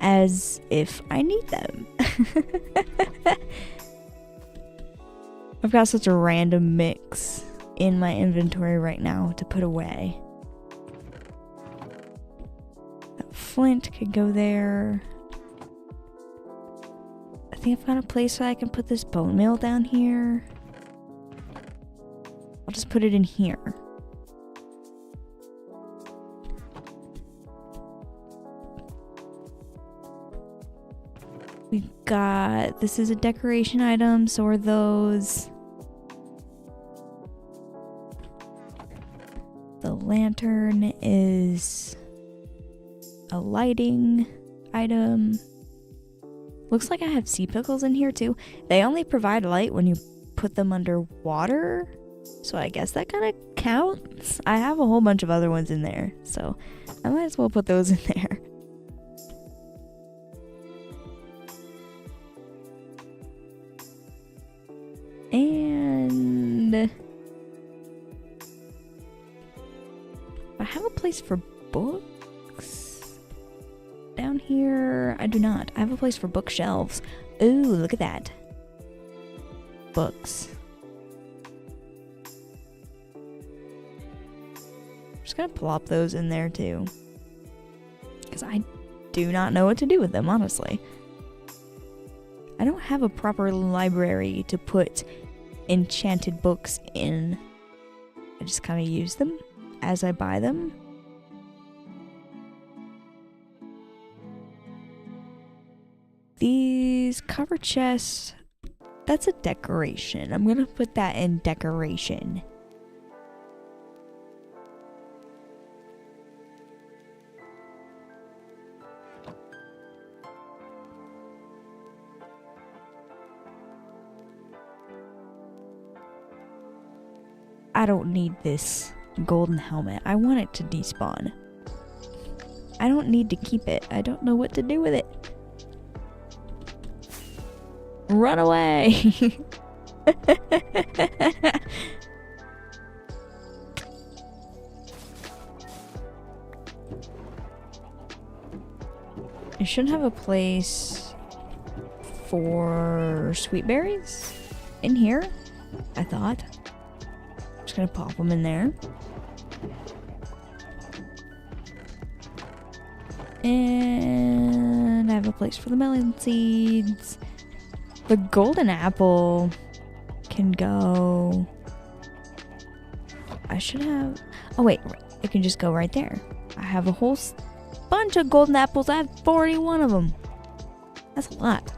as if I need them. I've got such a random mix in my inventory right now to put away. That flint could go there. I think I've got a place where I can put this bone meal down here. I'll just put it in here. got, this is a decoration item, so are those. The lantern is a lighting item. Looks like I have sea pickles in here too. They only provide light when you put them under water, so I guess that kind of counts. I have a whole bunch of other ones in there, so I might as well put those in there. And I have a place for books down here. I do not. I have a place for bookshelves. Ooh, look at that. Books. I'm just gonna plop those in there too, because I do not know what to do with them, honestly. I don't have a proper library to put enchanted books in. I just kind of use them as I buy them. These cover chests, that's a decoration. I'm gonna put that in decoration. I don't need this golden helmet. I want it to despawn. I don't need to keep it. I don't know what to do with it. Run away! I should have a place for sweet berries in here, I thought. Just gonna pop them in there. And I have a place for the melon seeds. The golden apple can go. I should have. Oh, wait, it can just go right there. I have a whole bunch of golden apples. I have 41 of them. That's a lot.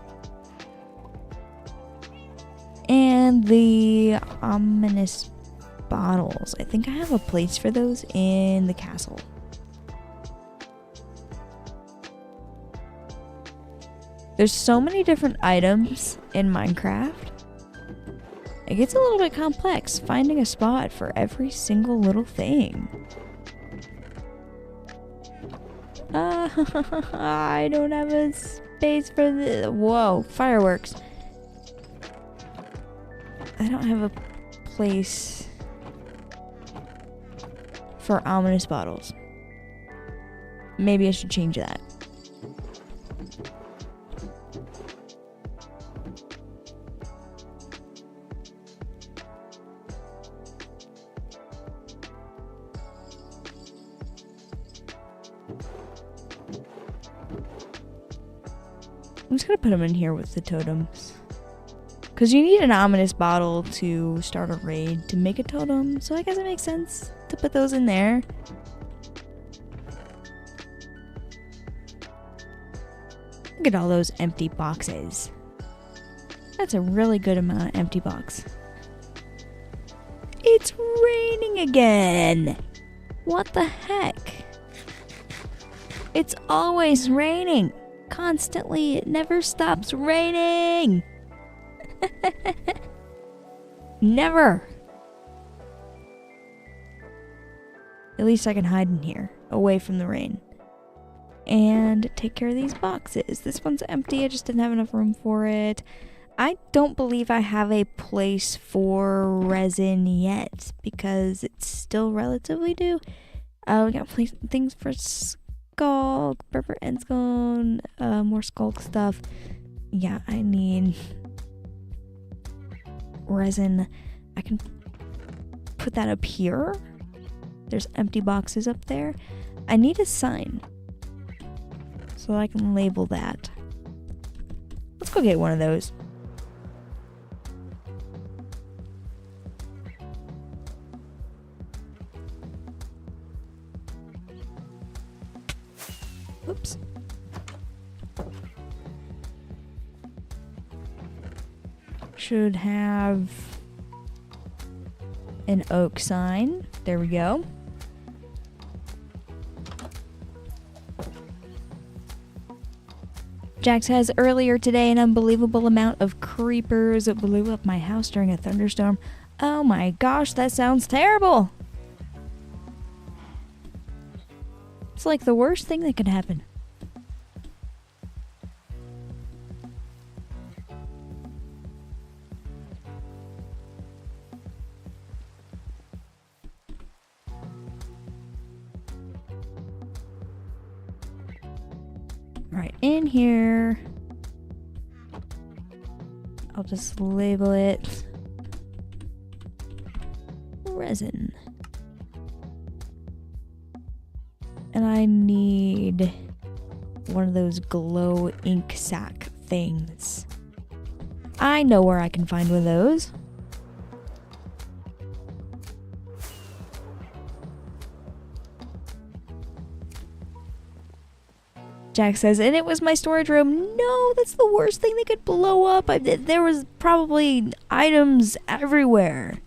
And the ominous bottles. I think I have a place for those in the castle. There's so many different items in Minecraft. It gets a little bit complex finding a spot for every single little thing. I don't have a space for the. Whoa, fireworks. I don't have a place for ominous bottles. Maybe I should change that. I'm just gonna put them in here with the totems. Because you need an ominous bottle to start a raid to make a totem, so I guess it makes sense to put those in there. Look at all those empty boxes. That's a really good amount of empty box. It's raining again! What the heck? It's always raining! Constantly, it never stops raining! Never! At least I can hide in here, away from the rain. And take care of these boxes. This one's empty, I just didn't have enough room for it. I don't believe I have a place for resin yet, because it's still relatively new. We got things for Skulk, Purple Endstone, more Skulk stuff. Yeah, I need resin. I can put that up here. There's empty boxes up there. I need a sign so I can label that. Let's go get one of those. Oops. should have an oak sign. There we go. Jax has earlier today an unbelievable amount of creepers blew up my house during a thunderstorm. Oh my gosh, that sounds terrible. It's like the worst thing that could happen. Right in here. I'll just label it resin. And I need one of those glow ink sac things. I know where I can find one of those. Jack says, and it was my storage room. No, that's the worst thing they could blow up. There was probably items everywhere.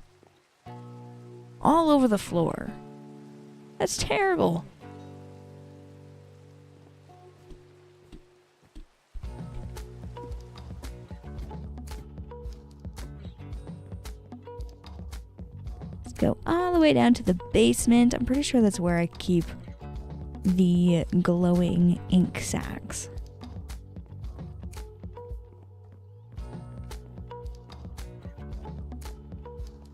All over the floor. That's terrible. Let's go all the way down to the basement. I'm pretty sure that's where I keep the glowing ink sacs.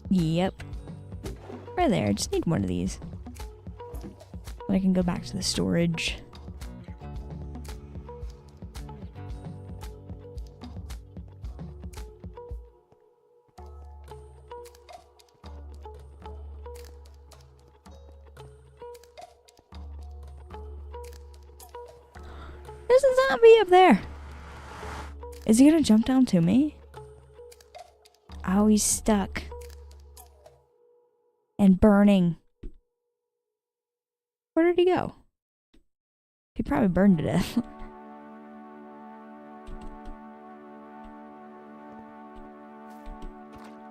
Yep. Right there. I just need one of these. But I can go back to the storage. There's a zombie up there. Is he gonna jump down to me? Oh, he's stuck. And burning. Where did he go? He probably burned to death.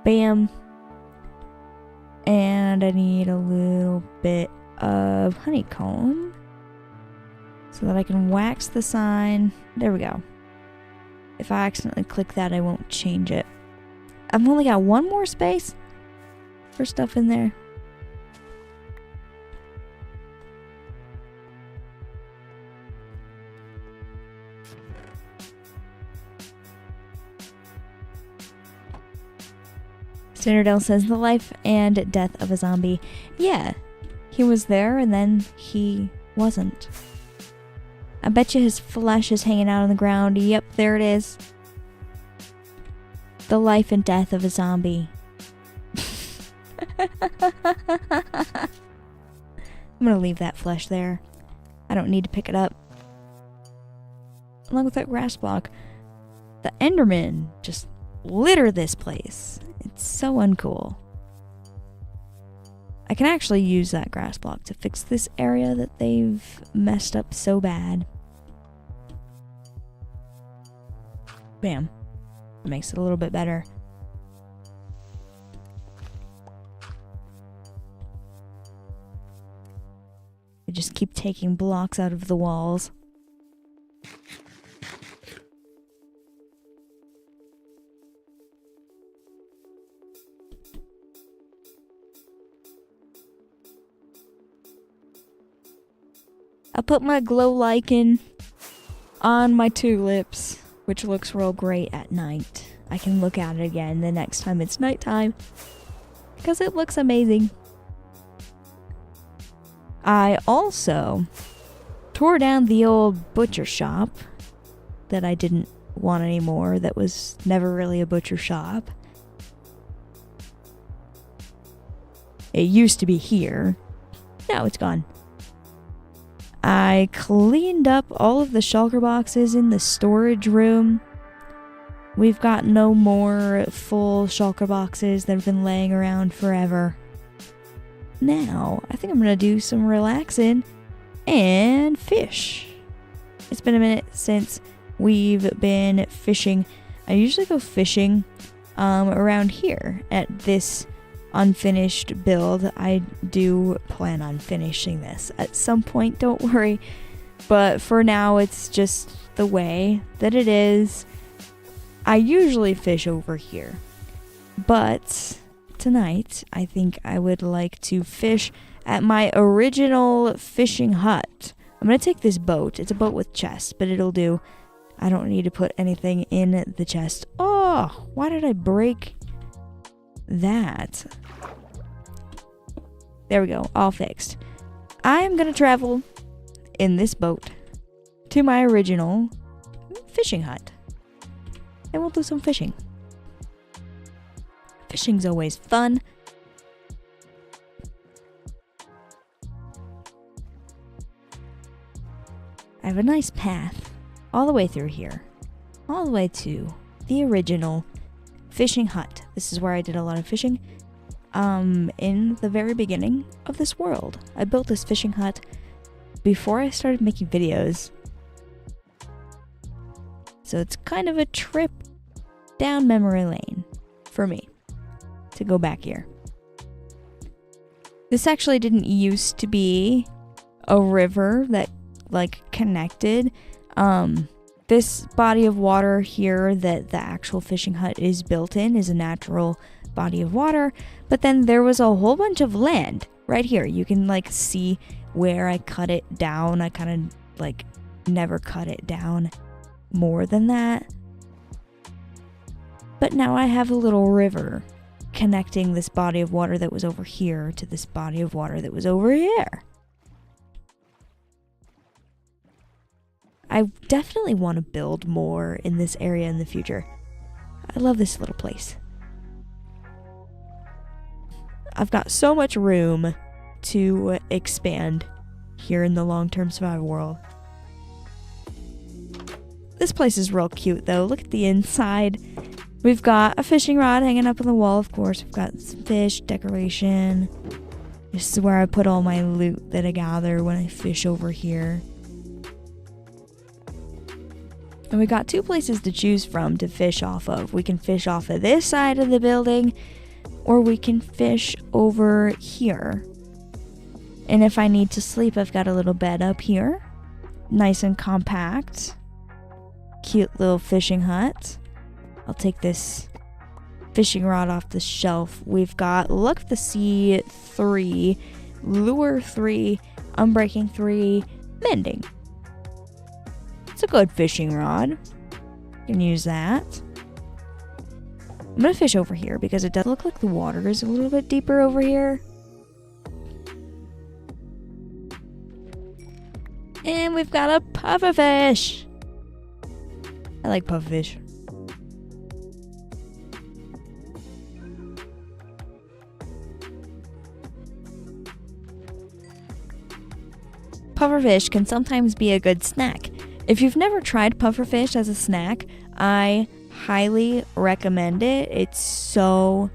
Bam. And I need a little bit of honeycomb so that I can wax the sign. There we go. If I accidentally click that, I won't change it. I've only got one more space for stuff in there. Citadel says the life and death of a zombie. Yeah, he was there and then he wasn't. I bet you his flesh is hanging out on the ground. Yep, there it is. The life and death of a zombie. I'm gonna leave that flesh there. I don't need to pick it up. Along with that grass block. The Endermen just litter this place. It's so uncool. I can actually use that grass block to fix this area that they've messed up so bad. Bam. Makes it a little bit better. I just keep taking blocks out of the walls. I put my glow lichen on my tulips, which looks real great at night. I can look at it again the next time it's nighttime because it looks amazing. I also tore down the old butcher shop that I didn't want anymore, that was never really a butcher shop. It used to be here. Now it's gone. I cleaned up all of the shulker boxes in the storage room. We've got no more full shulker boxes that have been laying around forever. Now, I think I'm going to do some relaxing and fish. It's been a minute since we've been fishing. I usually go fishing around here at this unfinished build. I do plan on finishing this at some point, don't worry. But for now, it's just the way that it is. I usually fish over here. But tonight, I think I would like to fish at my original fishing hut. I'm going to take this boat. It's a boat with chest, but it'll do. I don't need to put anything in the chest. Oh, why did I break that? There we go, all fixed. I am going to travel in this boat to my original fishing hut. And we'll do some fishing. Fishing's always fun. I have a nice path all the way through here. All the way to the original fishing hut. This is where I did a lot of fishing. In the very beginning of this world. I built this fishing hut before I started making videos. So it's kind of a trip down memory lane for me to go back here. This actually didn't used to be a river that like connected. This body of water here that the actual fishing hut is built in is a natural body of water, but then there was a whole bunch of land right here. You can like see where I cut it down. I kind of like never cut it down more than that. But now I have a little river connecting this body of water that was over here to this body of water that was over here. I definitely want to build more in this area in the future. I love this little place. I've got so much room to expand here in the long-term survival world. This place is real cute though. Look at the inside. We've got a fishing rod hanging up on the wall, of course. We've got some fish, decoration. This is where I put all my loot that I gather when I fish over here. And we got two places to choose from to fish off of. We can fish off of this side of the building, or we can fish over here. And if I need to sleep, I've got a little bed up here. Nice and compact. Cute little fishing hut. I'll take this fishing rod off the shelf. We've got Luck of the Sea 3, Lure 3, Unbreaking 3, Mending. It's a good fishing rod. You can use that. I'm gonna fish over here because it does look like the water is a little bit deeper over here. And we've got a pufferfish. I like pufferfish. Pufferfish can sometimes be a good snack. If you've never tried pufferfish as a snack, I highly recommend it. It's so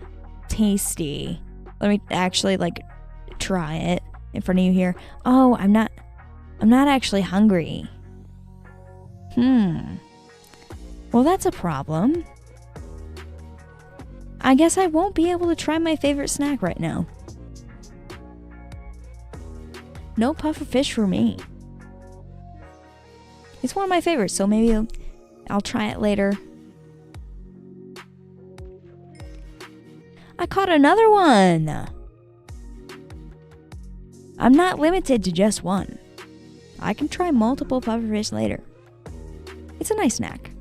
tasty. Let me actually try it in front of you here. Oh, I'm not actually hungry. Well, that's a problem. I guess I won't be able to try my favorite snack right now. No pufferfish for me. It's one of my favorites, so maybe I'll try it later. I caught another one! I'm not limited to just one. I can try multiple pufferfish later. It's a nice snack.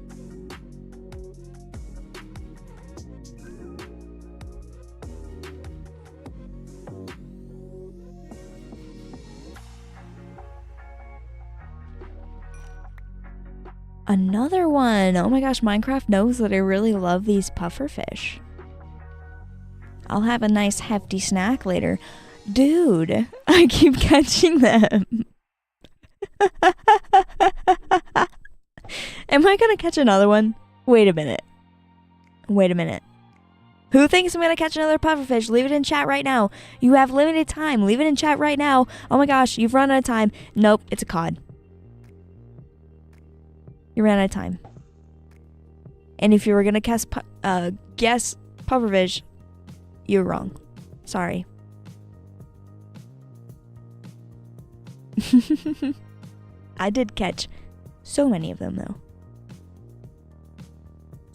Another one! Oh my gosh, Minecraft knows that I really love these pufferfish. I'll have a nice hefty snack later. Dude, I keep catching them. Am I gonna catch another one? Wait a minute. Who thinks I'm gonna catch another pufferfish? Leave it in chat right now. You have limited time. Leave it in chat right now. Oh my gosh, you've run out of time. Nope, it's a cod. You ran out of time. And if you were gonna guess pufferfish, you're wrong. Sorry. I did catch so many of them, though.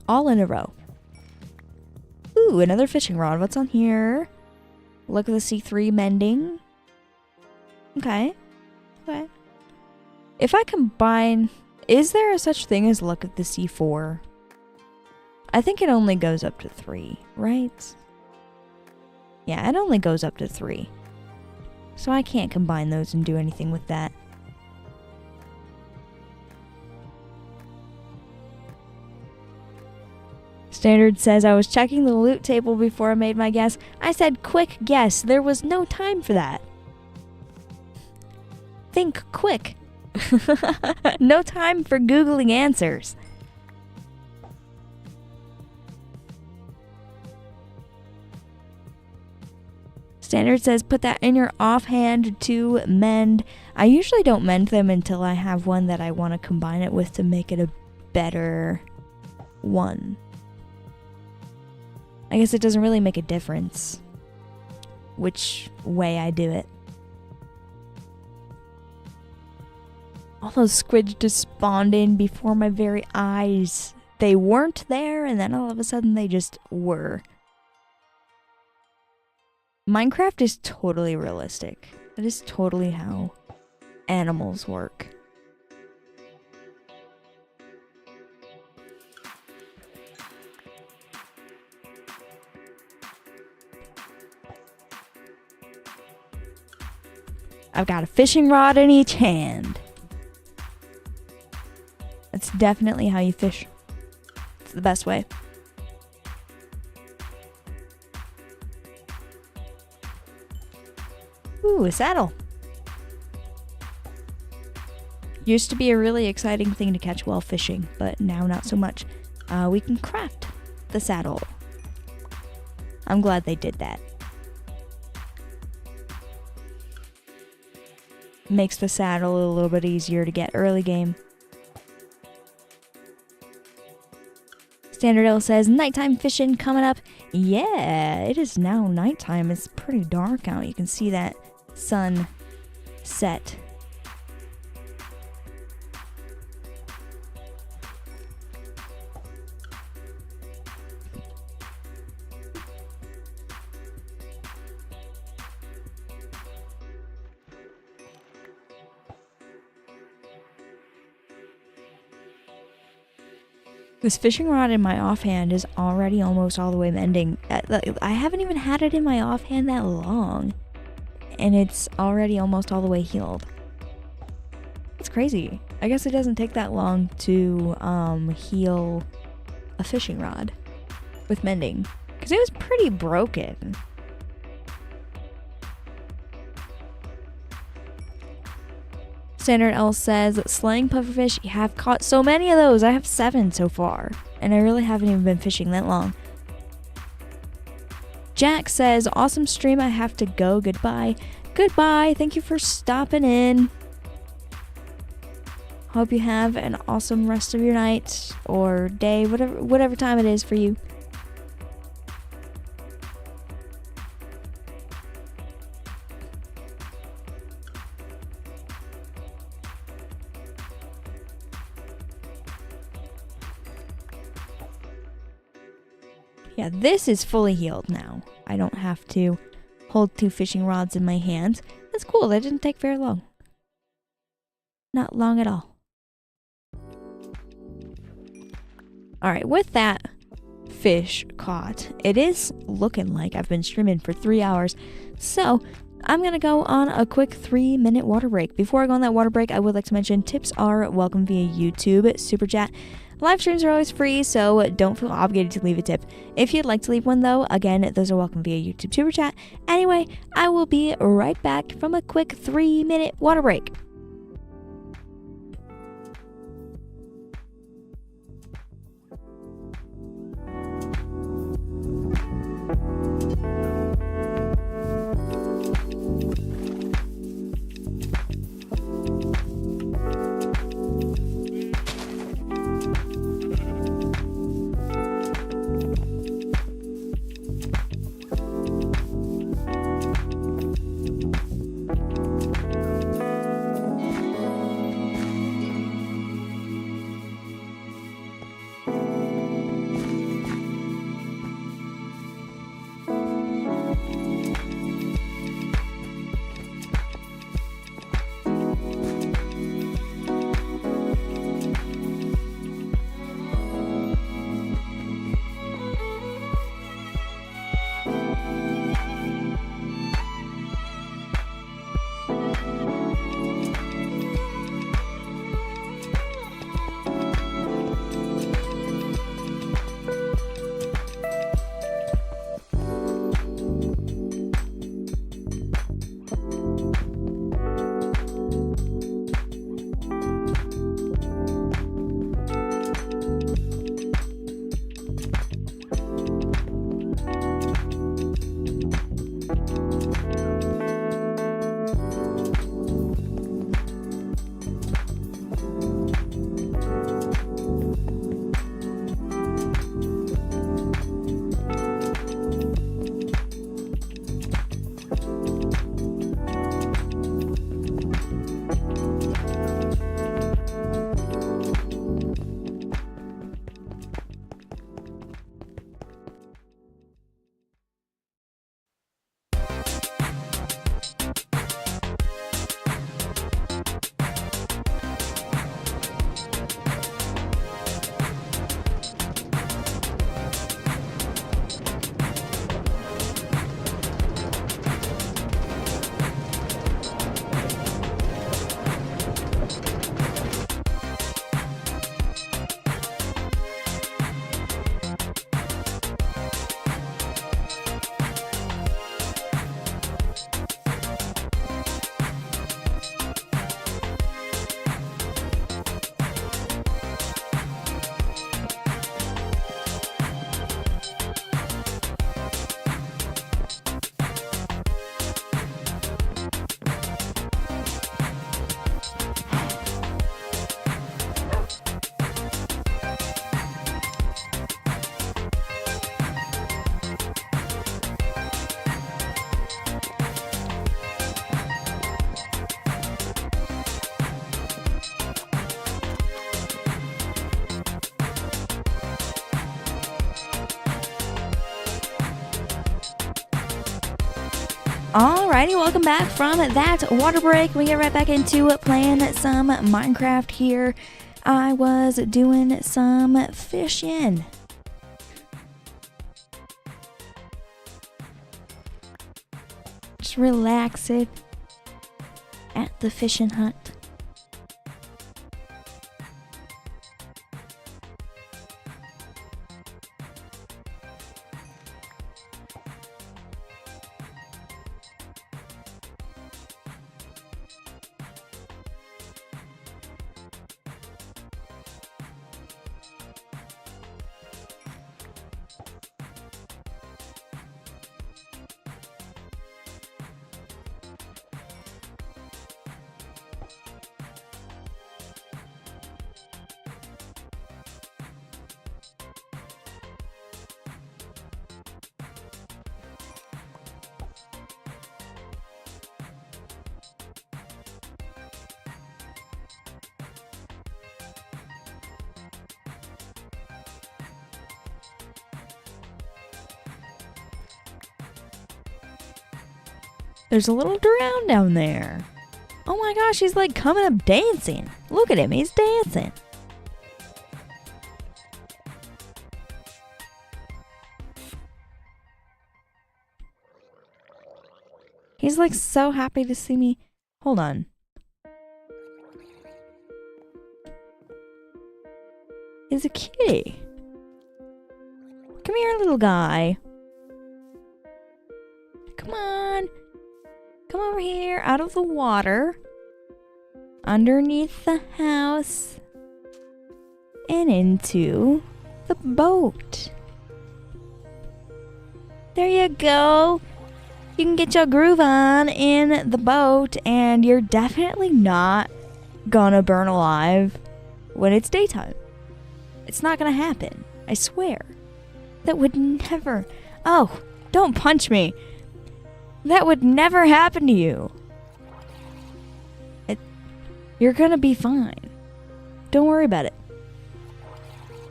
All in a row. Ooh, another fishing rod. What's on here? Look at the C3 mending. Okay. Okay. If I combine... Is there a such thing as luck of the C4? I think it only goes up to 3, right? Yeah, it only goes up to 3. So I can't combine those and do anything with that. Standard says, I was checking the loot table before I made my guess. I said quick guess. There was no time for that. Think quick. No time for Googling answers. Standard says, put that in your offhand to mend. I usually don't mend them until I have one that I want to combine it with to make it a better one. I guess it doesn't really make a difference which way I do it. All those squids just spawned in before my very eyes. They weren't there, and then all of a sudden they just were. Minecraft is totally realistic. That is totally how animals work. I've got a fishing rod in each hand. That's definitely how you fish. It's the best way. Ooh, a saddle. Used to be a really exciting thing to catch while fishing, but now not so much. We can craft the saddle. I'm glad they did that. Makes the saddle a little bit easier to get early game. Standard L says, nighttime fishing coming up. Yeah, it is now nighttime. It's pretty dark out. You can see that sun set. This fishing rod in my offhand is already almost all the way mending. I haven't even had it in my offhand that long, and it's already almost all the way healed. It's crazy. I guess it doesn't take that long to heal a fishing rod with mending, because it was pretty broken. Standard L says, slaying pufferfish, you have caught so many of those. I have 7 so far, and I really haven't even been fishing that long. Jack says, awesome stream, I have to go. Goodbye. Goodbye. Thank you for stopping in. Hope you have an awesome rest of your night or day, whatever time it is for you. Yeah, this is fully healed now. I don't have to hold 2 fishing rods in my hands. That's cool. That didn't take very long. Not long at all. Alright, with that fish caught, it is looking like I've been streaming for 3 hours. So, I'm going to go on a quick 3-minute water break. Before I go on that water break, I would like to mention tips are welcome via YouTube, Super Chat. Live streams are always free, so don't feel obligated to leave a tip. If you'd like to leave one, though, again, those are welcome via YouTube Super Chat. Anyway, I will be right back from a quick 3-minute water break. Alrighty, welcome back from that water break. We get right back into playing some Minecraft here. I was doing some fishing. Just relaxing at the fishing hut. There's a little drown down there. Oh my gosh, he's like coming up dancing. Look at him, he's dancing. He's like so happy to see me. Hold on. He's a kitty. Come here, little guy. Come on. Come over here, out of the water, underneath the house, and into the boat. There you go. You can get your groove on in the boat, and you're definitely not gonna burn alive when it's daytime. It's not gonna happen, I swear. That would never... Oh, don't punch me. That would never happen to you. You're gonna be fine. Don't worry about it.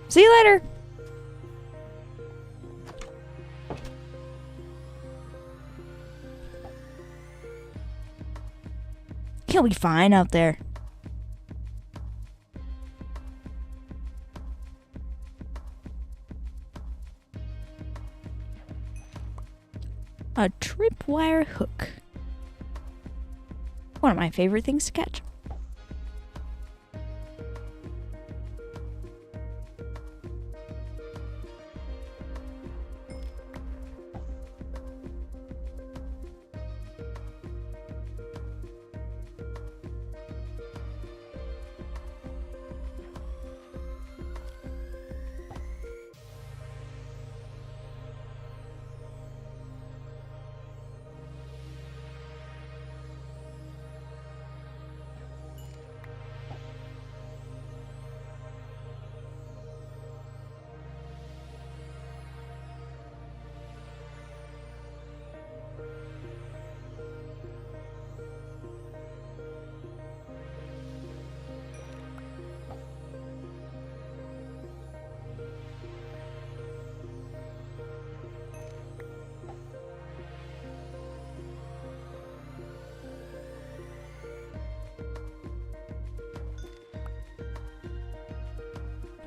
See you later. He'll be fine out there. A tripwire hook. One of my favorite things to catch.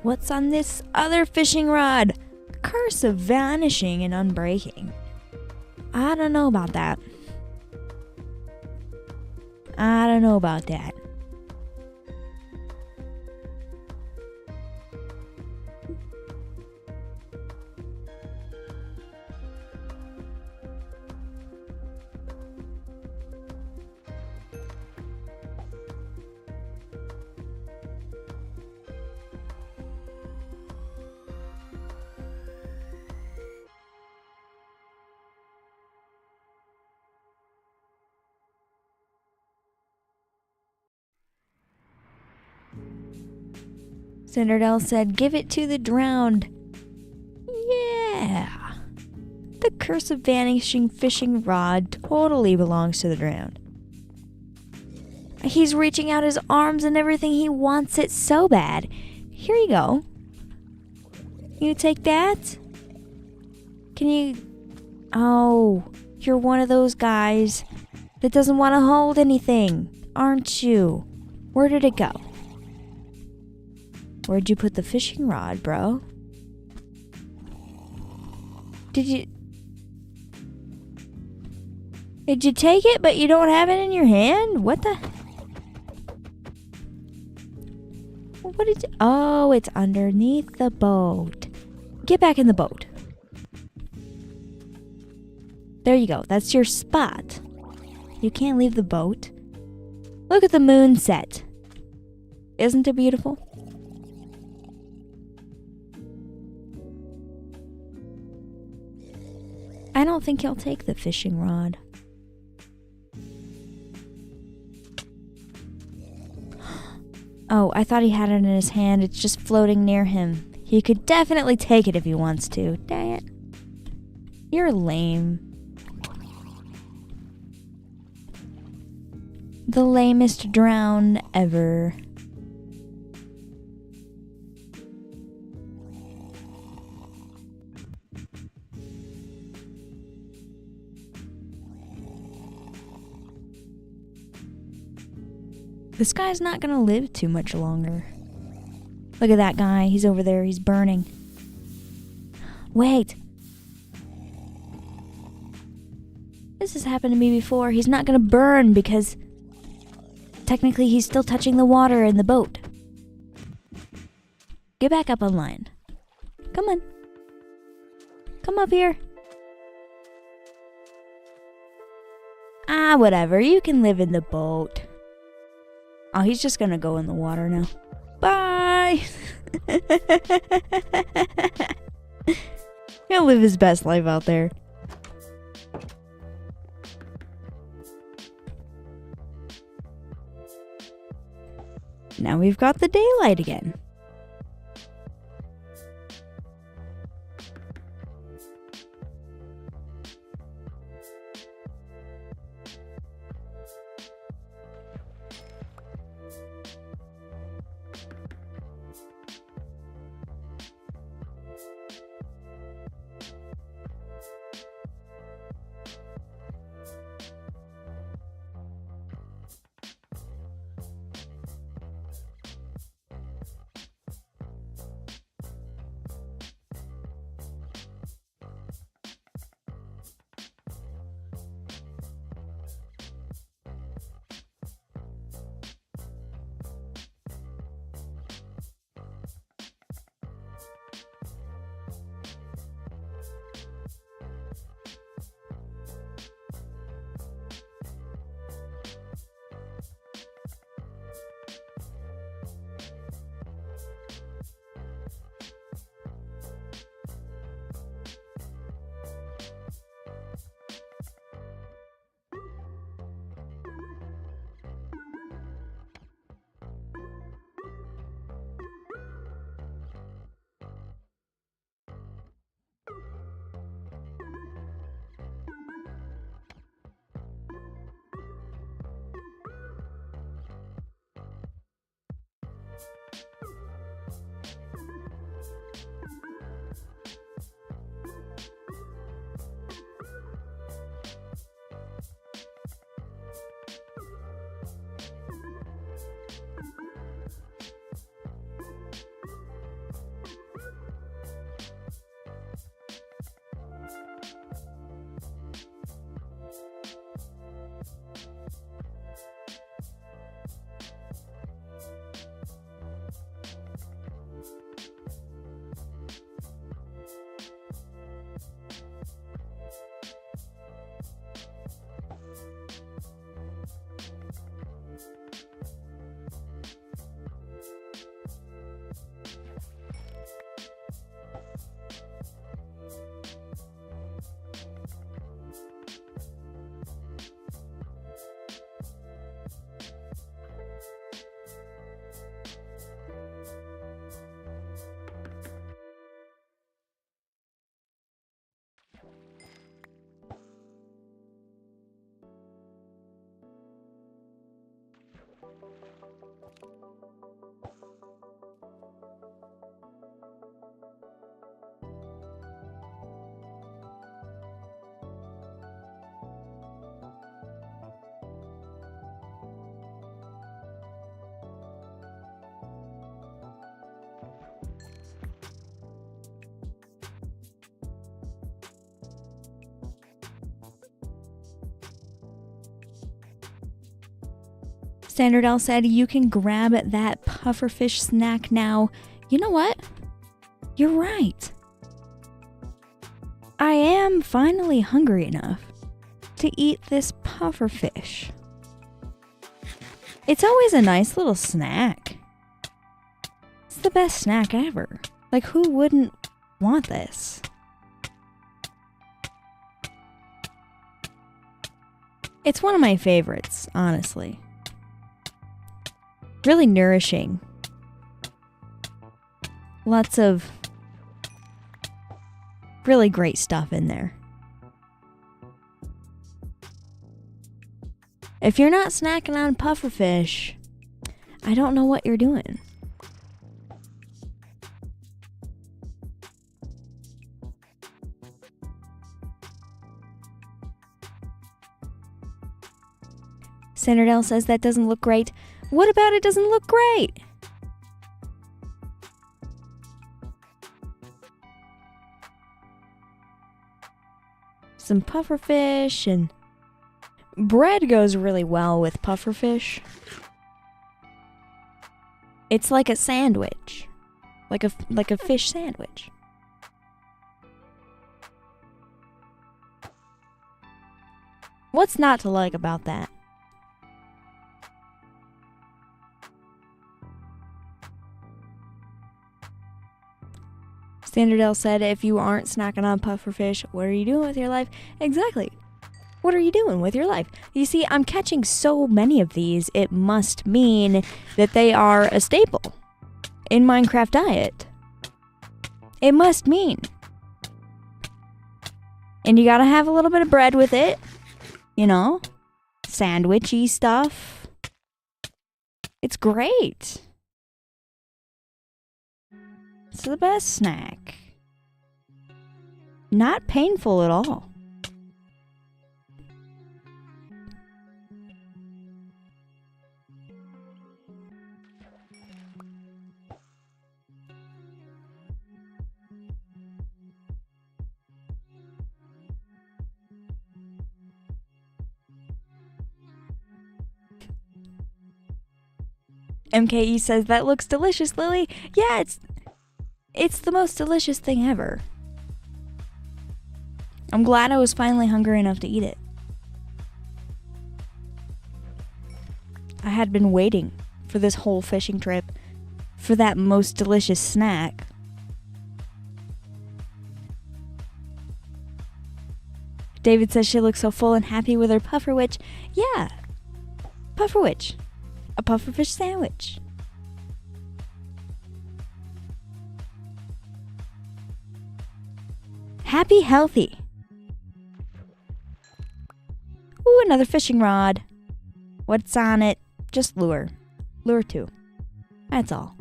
What's on this other fishing rod? Curse of vanishing and unbreaking. I don't know about that. I don't know about that. Cinderdell said, "Give it to the drowned." Yeah. The curse of vanishing fishing rod totally belongs to the drowned. He's reaching out his arms and everything. He wants it so bad. Here you go. You take that? Can you... Oh, You're one of those guys that doesn't want to hold anything, aren't you? Where did it go? Where'd you put the fishing rod, bro? Did you take it, but you don't have it in your hand? What the? What did you... Oh, it's underneath the boat. Get back in the boat. There you go. That's your spot. You can't leave the boat. Look at the moon set. Isn't it beautiful? I don't think he'll take the fishing rod. Oh, I thought he had it in his hand. It's just floating near him. He could definitely take it if he wants to. Dang it. You're lame. The lamest drown ever. This guy's not gonna live too much longer. Look at that guy. He's over there. He's burning. Wait. This has happened to me before. He's not gonna burn because technically he's still touching the water in the boat. Get back up on line. Come on. Come up here. Ah, whatever. You can live in the boat. Oh, he's just gonna go in the water now. Bye! He'll live his best life out there. Now we've got the daylight again. Standard L said, you can grab that pufferfish snack now. You know what? You're right. I am finally hungry enough to eat this pufferfish. It's always a nice little snack. It's the best snack ever. Like, who wouldn't want this? It's one of my favorites, honestly. Really nourishing. Lots of really great stuff in there. If you're not snacking on pufferfish, I don't know what you're doing. Standard L says that doesn't look great. What about it doesn't look great? Some pufferfish and bread goes really well with pufferfish. It's like a sandwich. Like a fish sandwich. What's not to like about that? Standard L said, if you aren't snacking on pufferfish, what are you doing with your life? Exactly. What are you doing with your life? You see, I'm catching so many of these, it must mean that they are a staple in Minecraft diet. It must mean. And you gotta have a little bit of bread with it. You know? Sandwichy stuff. It's great. It's the best snack. Not painful at all. MKE says, that looks delicious, Lily. Yeah, it's the most delicious thing ever. I'm glad I was finally hungry enough to eat it. I had been waiting for this whole fishing trip for that most delicious snack. David says she looks so full and happy with her pufferwitch. Yeah, pufferwitch. A pufferfish sandwich. Happy, healthy. Ooh, another fishing rod. What's on it? Just lure. Lure 2. That's all.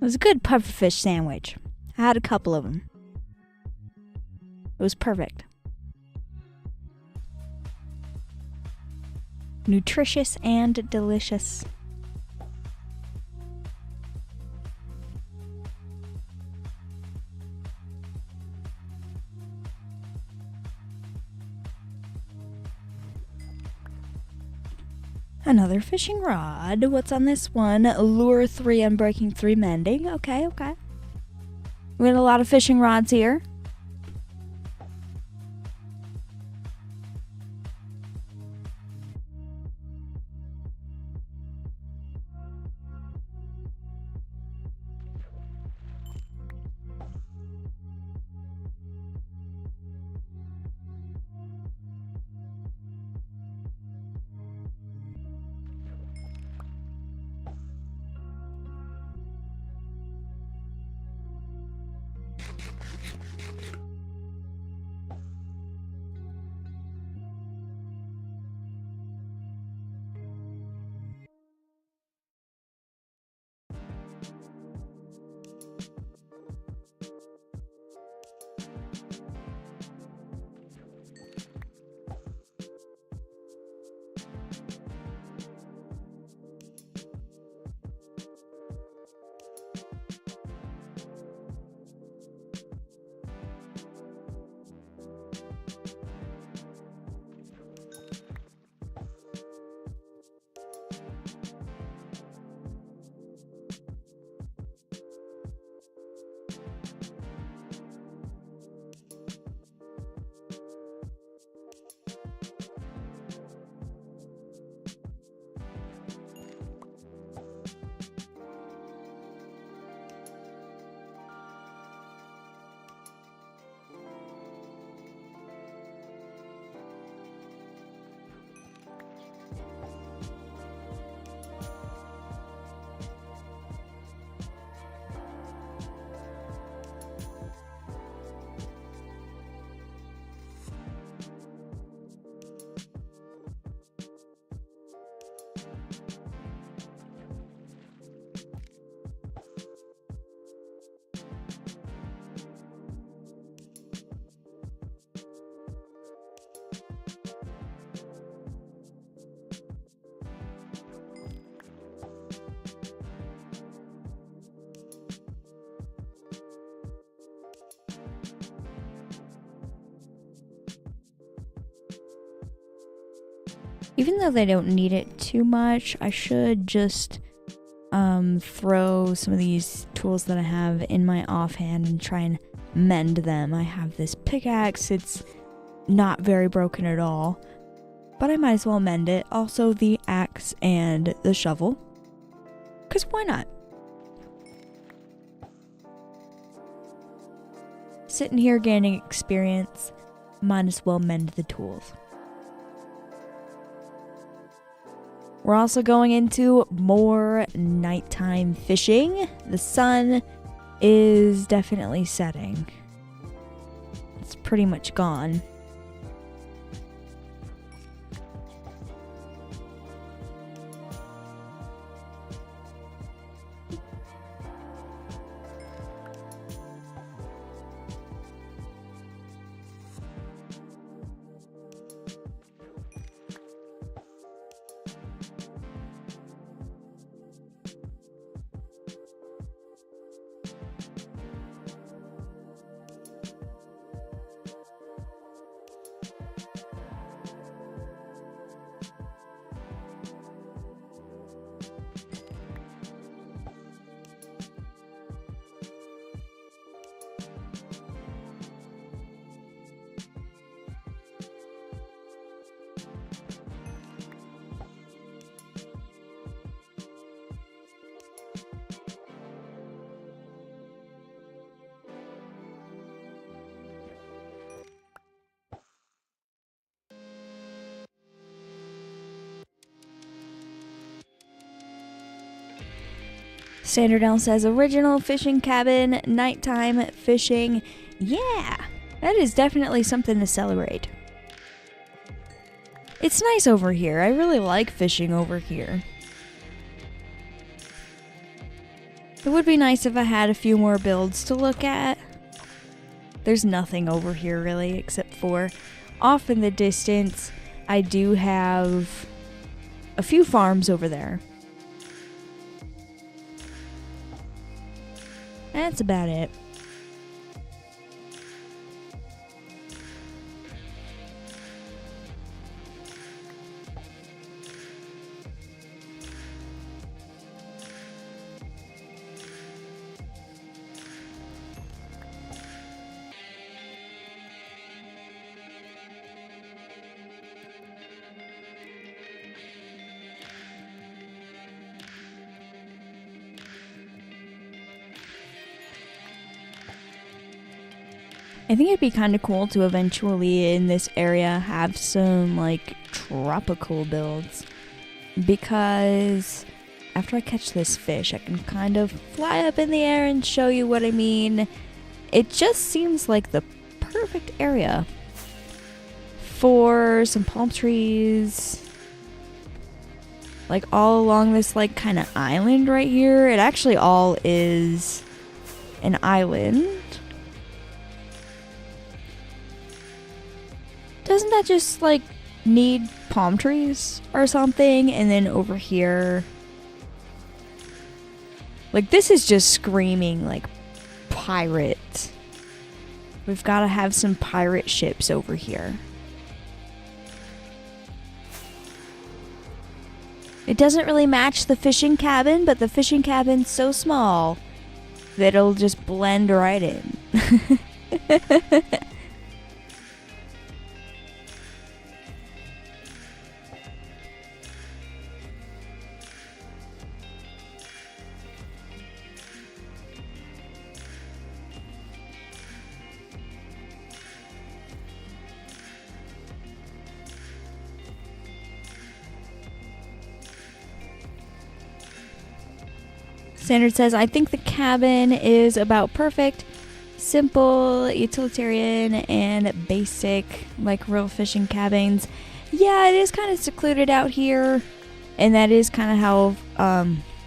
It was a good pufferfish sandwich. I had a couple of them. It was perfect. Nutritious and delicious. Another fishing rod. What's on this one? Lure 3 unbreaking 3 mending. Okay, okay. We got a lot of fishing rods here. Even though they don't need it too much, I should just throw some of these tools that I have in my offhand and try and mend them. I have this pickaxe, it's not very broken at all, but I might as well mend it. Also the axe and the shovel, because why not? Sitting here gaining experience, might as well mend the tools. We're also going into more nighttime fishing. The sun is definitely setting. It's pretty much gone. Sanderdale says original fishing cabin, nighttime fishing. Yeah, that is definitely something to celebrate. It's nice over here. I really like fishing over here. It would be nice if I had a few more builds to look at. There's nothing over here really, except for off in the distance, I do have a few farms over there. That's about it. I think it'd be kind of cool to eventually in this area have some like tropical builds, because after I catch this fish I can kind of fly up in the air and show you what I mean. It just seems like the perfect area for some palm trees, like all along this like kind of island right here. It actually all is an island. Doesn't that just like need palm trees or something? And then over here, like this is just screaming like pirate. We've got to have some pirate ships over here. It doesn't really match the fishing cabin, but the fishing cabin's so small that it'll just blend right in. Standard says, I think the cabin is about perfect, simple, utilitarian, and basic, like real fishing cabins. Yeah, it is kind of secluded out here, and that is kind of how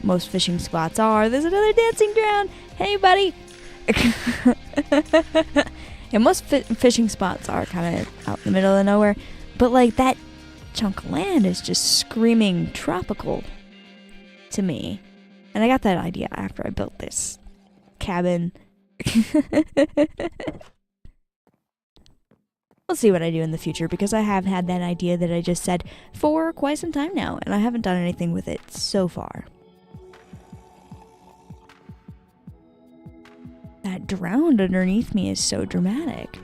most fishing spots are. There's another dancing drown. Hey, buddy. Yeah, most fishing spots are kind of out in the middle of nowhere, but like that chunk of land is just screaming tropical to me. And I got that idea after I built this cabin. We'll see what I do in the future, because I have had that idea that I just said for quite some time now, and I haven't done anything with it so far. That drowned underneath me is so dramatic.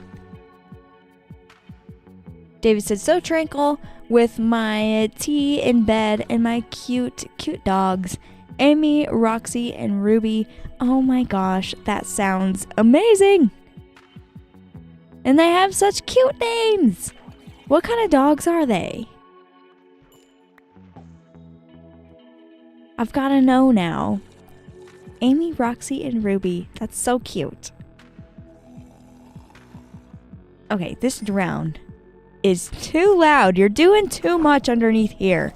David said, so tranquil with my tea in bed and my cute dogs, Amy, Roxy, and Ruby. Oh my gosh, that sounds amazing. And they have such cute names. What kind of dogs are they? I've got to know now. Amy, Roxy, and Ruby. That's so cute. Okay, this drown is too loud. You're doing too much underneath here.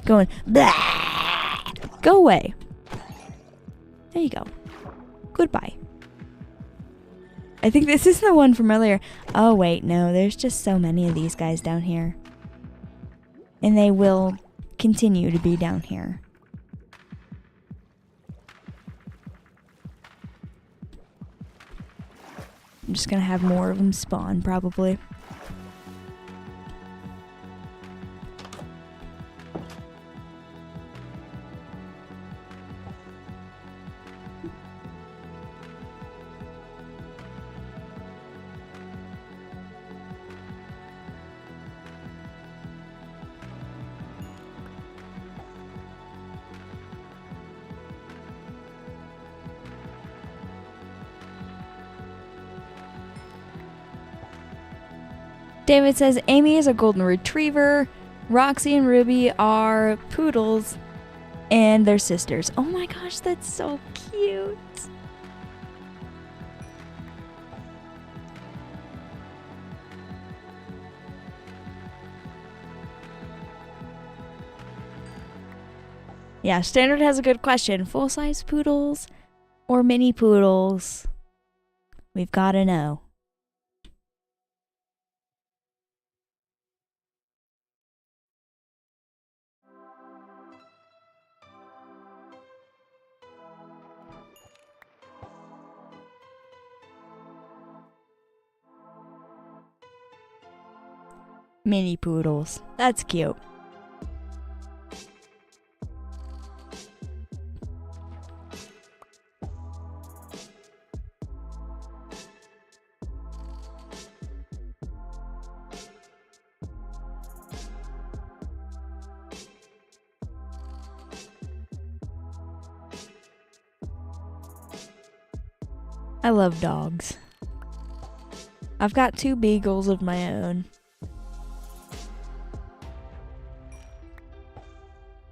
Going, blah! Go away. There you go. Goodbye. I think this is the one from earlier. Oh, wait, no. There's just so many of these guys down here. And they will continue to be down here. I'm just gonna have more of them spawn, probably. David says Amy is a golden retriever, Roxy and Ruby are poodles, and they're sisters. Oh my gosh, that's so cute. Yeah, Standard has a good question. Full-size poodles or mini poodles? We've got to know. Mini poodles. That's cute. I love dogs. I've got 2 beagles of my own.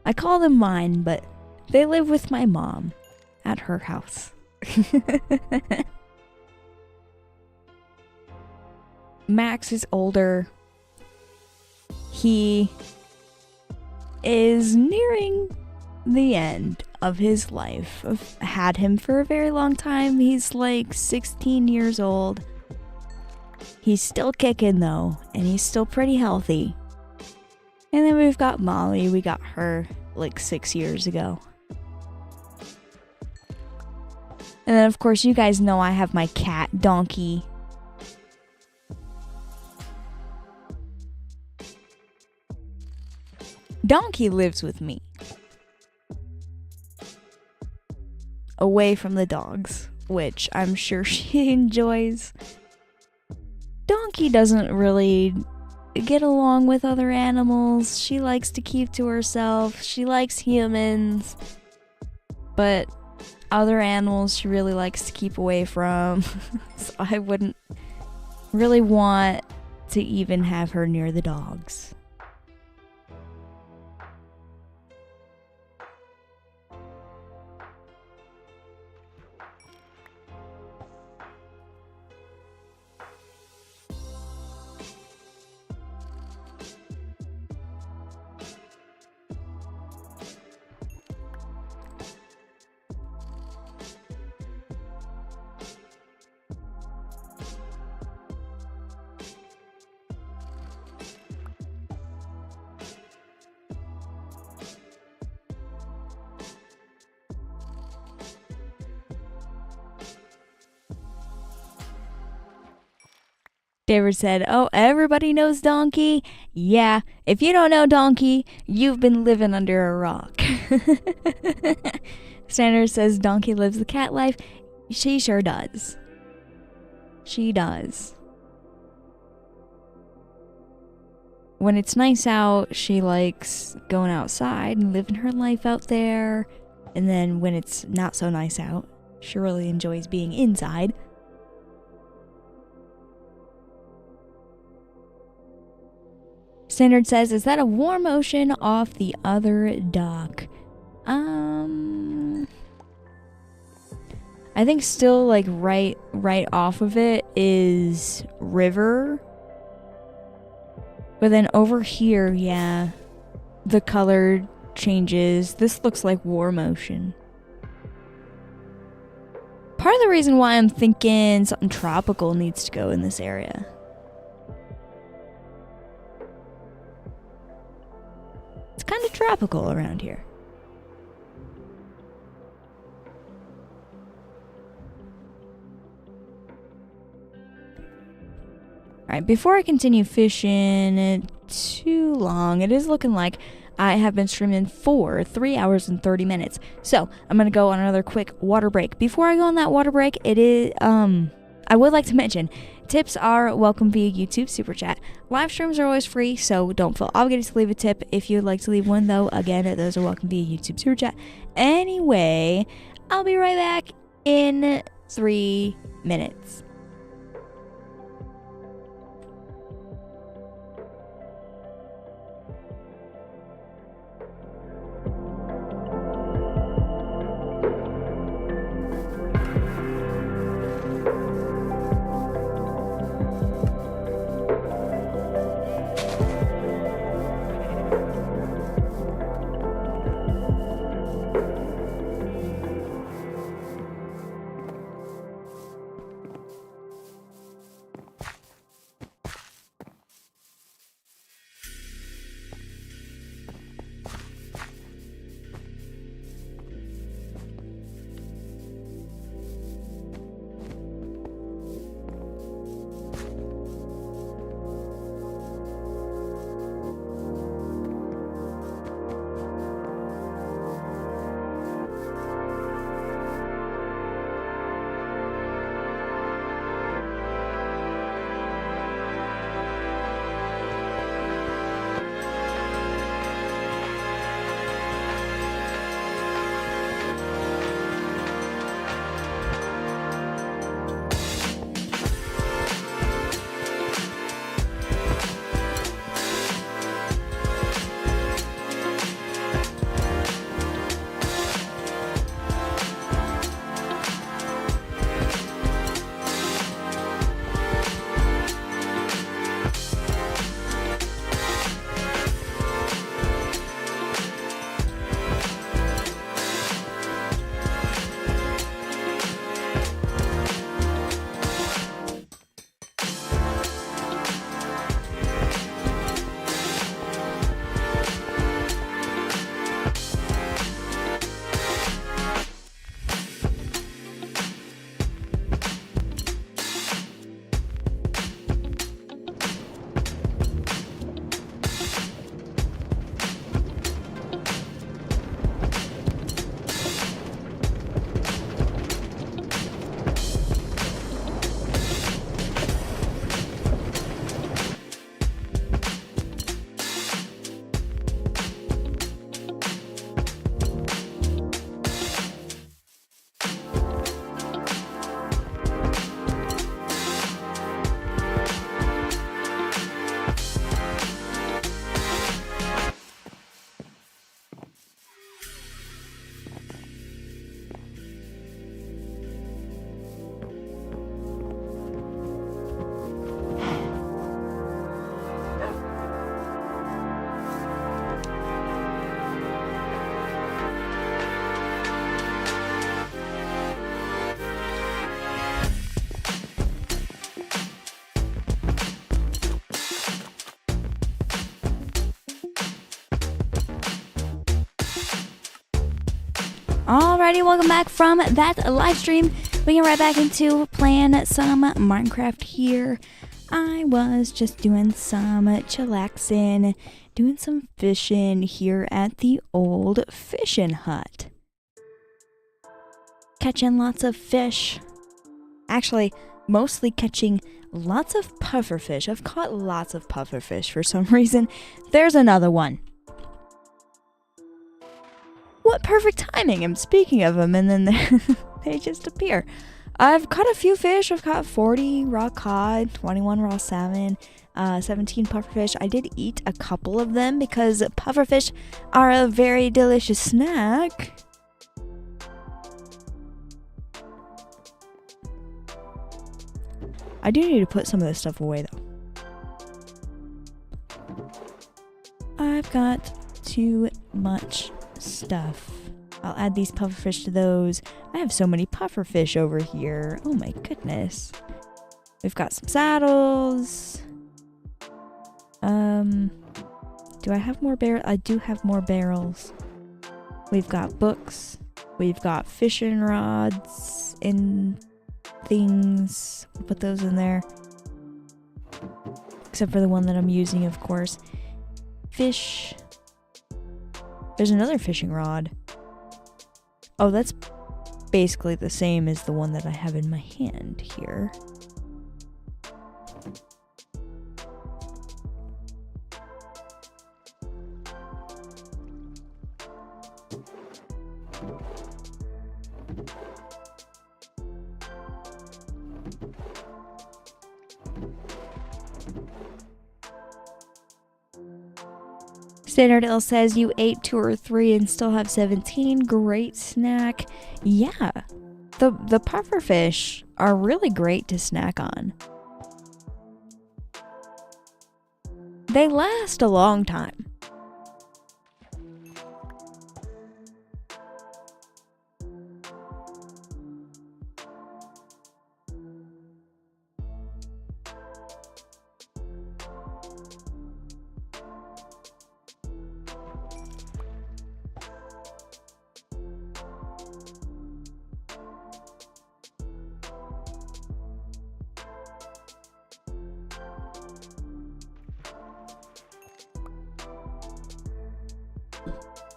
I call them mine, but they live with my mom at her house. Max is older. He is nearing the end of his life. I've had him for a very long time. He's like 16 years old. He's still kicking though, and he's still pretty healthy. And then we've got Molly. We got her like 6 years ago. And then of course you guys know I have my cat, Donkey. Donkey lives with me. Away from the dogs, which I'm sure she enjoys. Donkey doesn't really get along with other animals. She likes to keep to herself. She likes humans. But other animals she really likes to keep away from. So I wouldn't really want to even have her near the dogs. David said, "Oh, everybody knows Donkey? Yeah, if you don't know Donkey, you've been living under a rock." Sanders says Donkey lives the cat life. She sure does. She does. When it's nice out, she likes going outside and living her life out there. And then when it's not so nice out, she really enjoys being inside. Standard says, "Is that a warm ocean off the other dock?" I think still like right off of it is river. But then over here, yeah, the color changes. This looks like warm ocean. Part of the reason why I'm thinking something tropical needs to go in this area. It's kind of tropical around here. Alright, before I continue fishing too long, it is looking like I have been streaming for 3 hours and 30 minutes. So, I'm going to go on another quick water break. Before I go on that water break, it is, I would like to mention, tips are welcome via YouTube Super Chat. Live streams are always free, so don't feel obligated to leave a tip. If you would like to leave one, though, again, those are welcome via YouTube Super Chat. Anyway, I'll be right back in 3 minutes. Alrighty, welcome back from that live stream. We get right back into playing some Minecraft here. I was just doing some chillaxing, doing some fishing here at the old fishing hut. Catching lots of fish. Actually, mostly catching lots of pufferfish. I've caught lots of pufferfish for some reason. There's another one. What perfect timing! I'm speaking of them and then they just appear. I've caught a few fish. I've caught 40 raw cod, 21 raw salmon, 17 pufferfish. I did eat a couple of them because pufferfish are a very delicious snack. I do need to put some of this stuff away though. I've got too much stuff. I'll add these pufferfish to those. I have so many pufferfish over here. Oh my goodness. We've got some saddles. Do I have more barrels? I do have more barrels. We've got books. We've got fishing rods and things. We'll put those in there. Except for the one that I'm using, of course. Fish. There's another fishing rod. Oh, that's basically the same as the one that I have in my hand here. Standard L says you ate 2 or 3 and still have 17. Great snack. Yeah, the pufferfish are really great to snack on. They last a long time.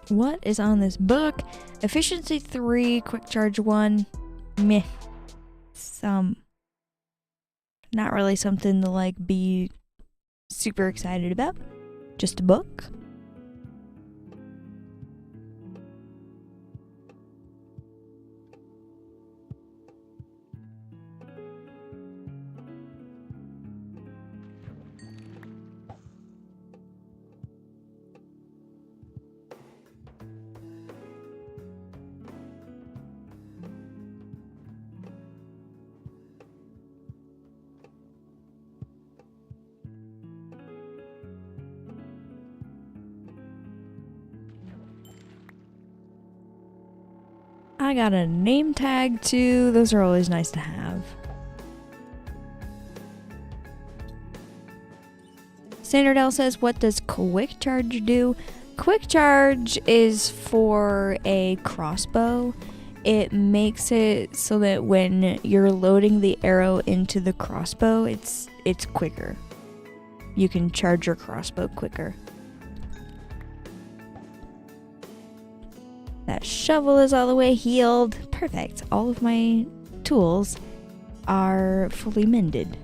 What is on this book? Efficiency 3, quick charge 1. Meh. Not really something to like be super excited about. Just a book. I got a name tag too. Those are always nice to have. Standard L says, what does quick charge do? Quick charge is for a crossbow. It makes it so that when you're loading the arrow into the crossbow, it's quicker. You can charge your crossbow quicker. That shovel is all the way healed. Perfect. All of my tools are fully mended.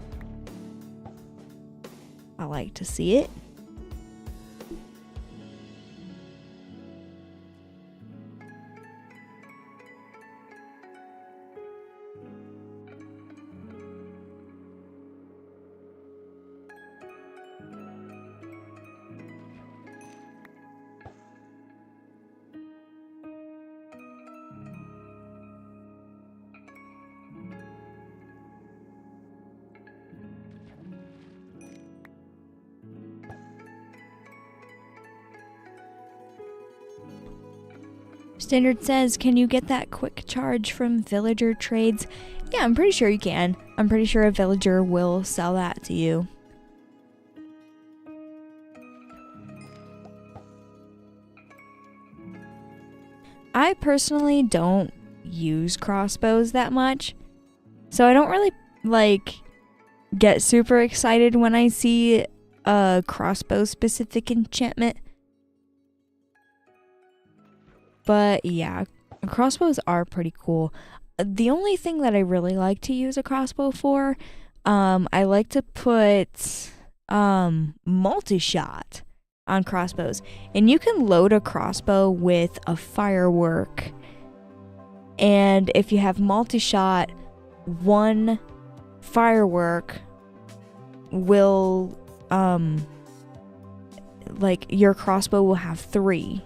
I like to see it. Standard says, can you get that quick charge from villager trades? Yeah, I'm pretty sure you can. I'm pretty sure a villager will sell that to you. I personally don't use crossbows that much, so I don't really, get super excited when I see a crossbow specific enchantment. But yeah, crossbows are pretty cool. The only thing that I really like to use a crossbow for, I like to put multi-shot on crossbows. And you can load a crossbow with a firework. And if you have multi-shot, one firework will, like, your crossbow will have 3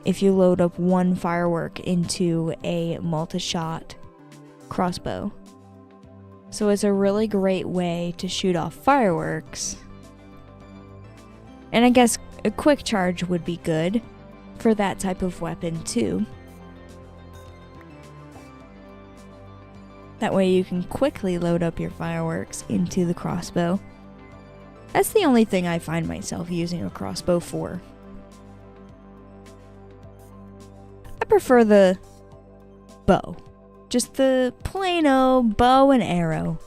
if you load up one firework into a multi-shot crossbow. So it's a really great way to shoot off fireworks. And I guess a quick charge would be good for that type of weapon too. That way you can quickly load up your fireworks into the crossbow. That's the only thing I find myself using a crossbow for. I prefer the bow. Just the plain old bow and arrow.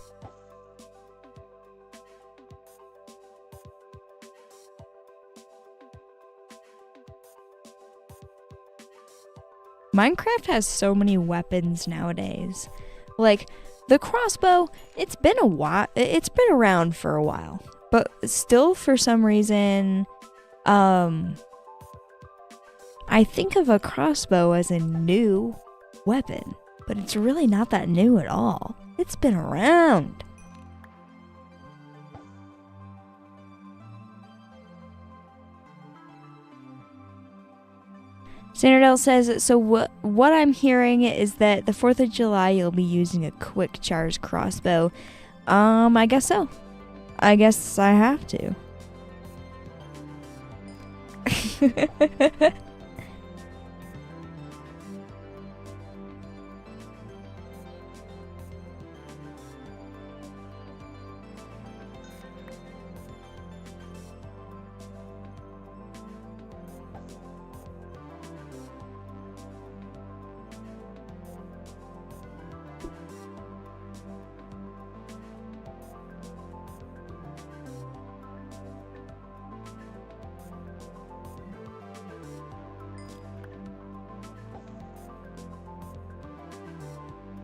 Minecraft has so many weapons nowadays. Like, the crossbow, it's been around for a while. But still, for some reason, I think of a crossbow as a new weapon, but it's really not that new at all. It's been around. Standardell says, so what I'm hearing is that the 4th of July you'll be using a quick charge crossbow. I guess so. I guess I have to.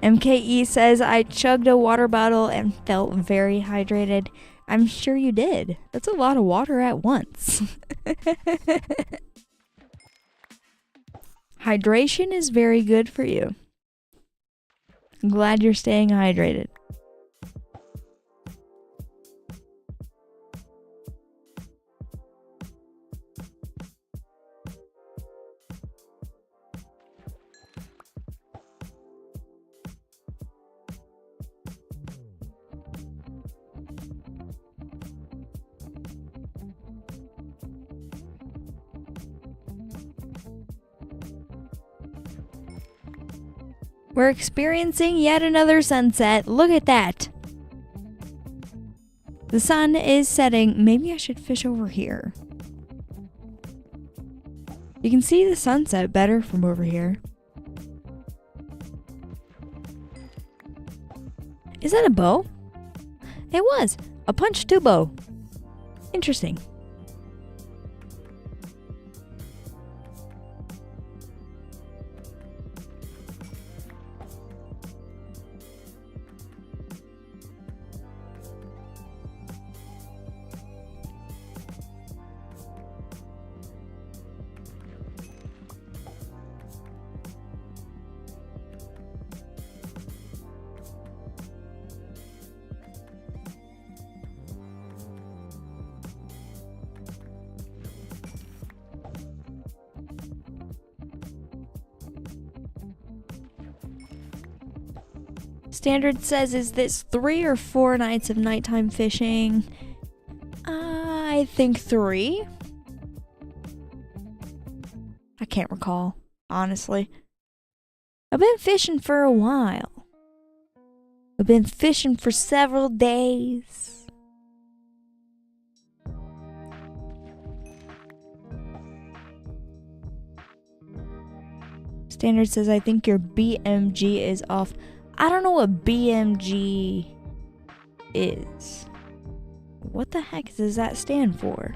MKE says, I chugged a water bottle and felt very hydrated. I'm sure you did. That's a lot of water at once. Hydration is very good for you. I'm glad you're staying hydrated. We're experiencing yet another sunset. Look at that. The sun is setting. Maybe I should fish over here. You can see the sunset better from over here. Is that a bow? It was. A punch 2 bow. Interesting. Standard says, is this 3 or 4 nights of nighttime fishing? I think 3. I can't recall, honestly. I've been fishing for a while. I've been fishing for several days. Standard says, I think your BMG is off. I don't know what BMG is. What the heck does that stand for?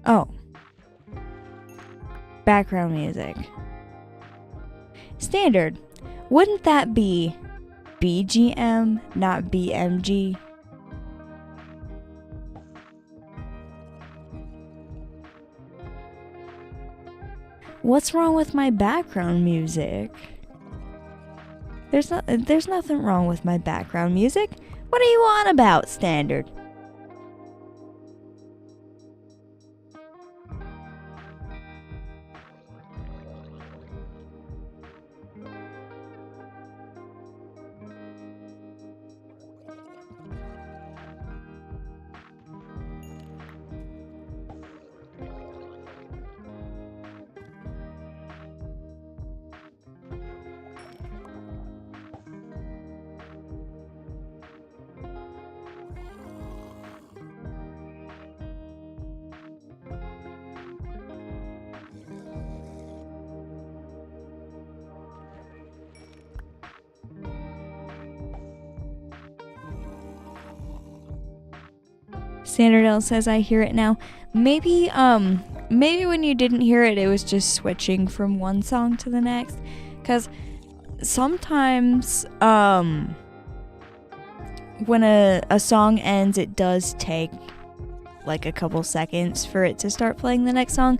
Oh. Background music. Standard. Wouldn't that be BGM, not BMG? What's wrong with my background music? There's nothing wrong with my background music. What are you on about, Standard? Standardell says I hear it now. Maybe when you didn't hear it, it was just switching from one song to the next. 'Cause sometimes when a song ends, it does take like a couple seconds for it to start playing the next song.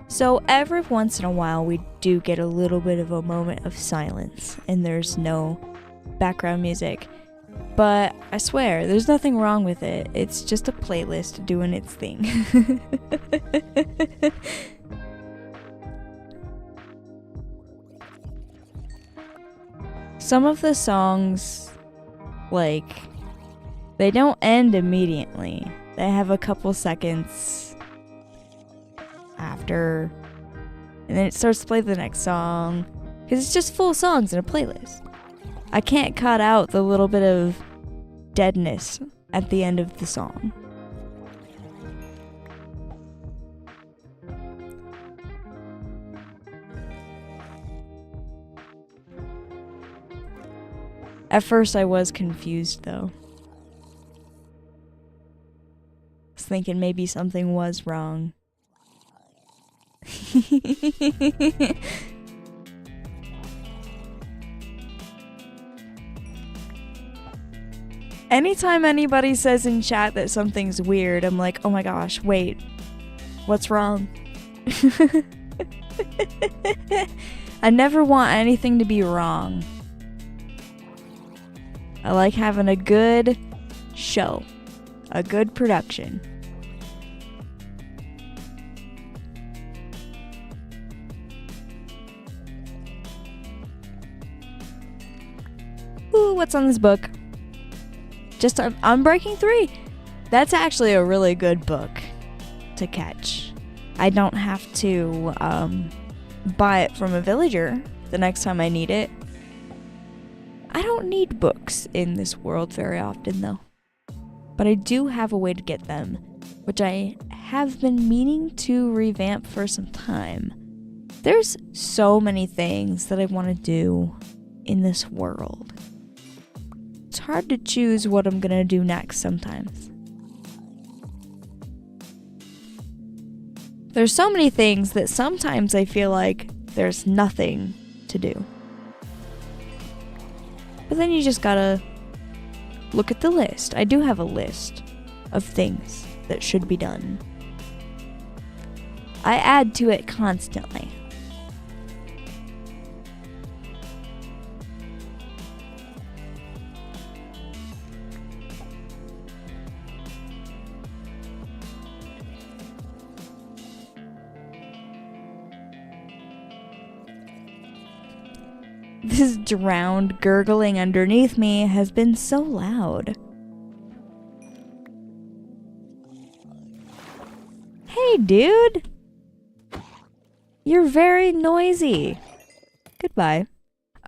So every once in a while, we do get a little bit of a moment of silence, and there's no background music. But I swear, there's nothing wrong with it. It's just a playlist doing its thing. Some of the songs, like, they don't end immediately. They have a couple seconds after, and then it starts to play the next song. Because it's just full songs in a playlist. I can't cut out the little bit of deadness at the end of the song. At first I was confused though. I was thinking maybe something was wrong. Anytime anybody says in chat that something's weird, I'm like, oh my gosh, wait, what's wrong? I never want anything to be wrong. I like having a good show, a good production. Ooh, what's on this book? Just Unbreaking 3. That's actually a really good book to catch. I don't have to buy it from a villager the next time I need it. I don't need books in this world very often though. But I do have a way to get them, which I have been meaning to revamp for some time. There's so many things that I want to do in this world. It's hard to choose what I'm gonna do next sometimes. There's so many things that sometimes I feel like there's nothing to do. But then you just gotta look at the list. I do have a list of things that should be done. I add to it constantly. This drowned gurgling underneath me has been so loud. Hey, dude! You're very noisy. Goodbye.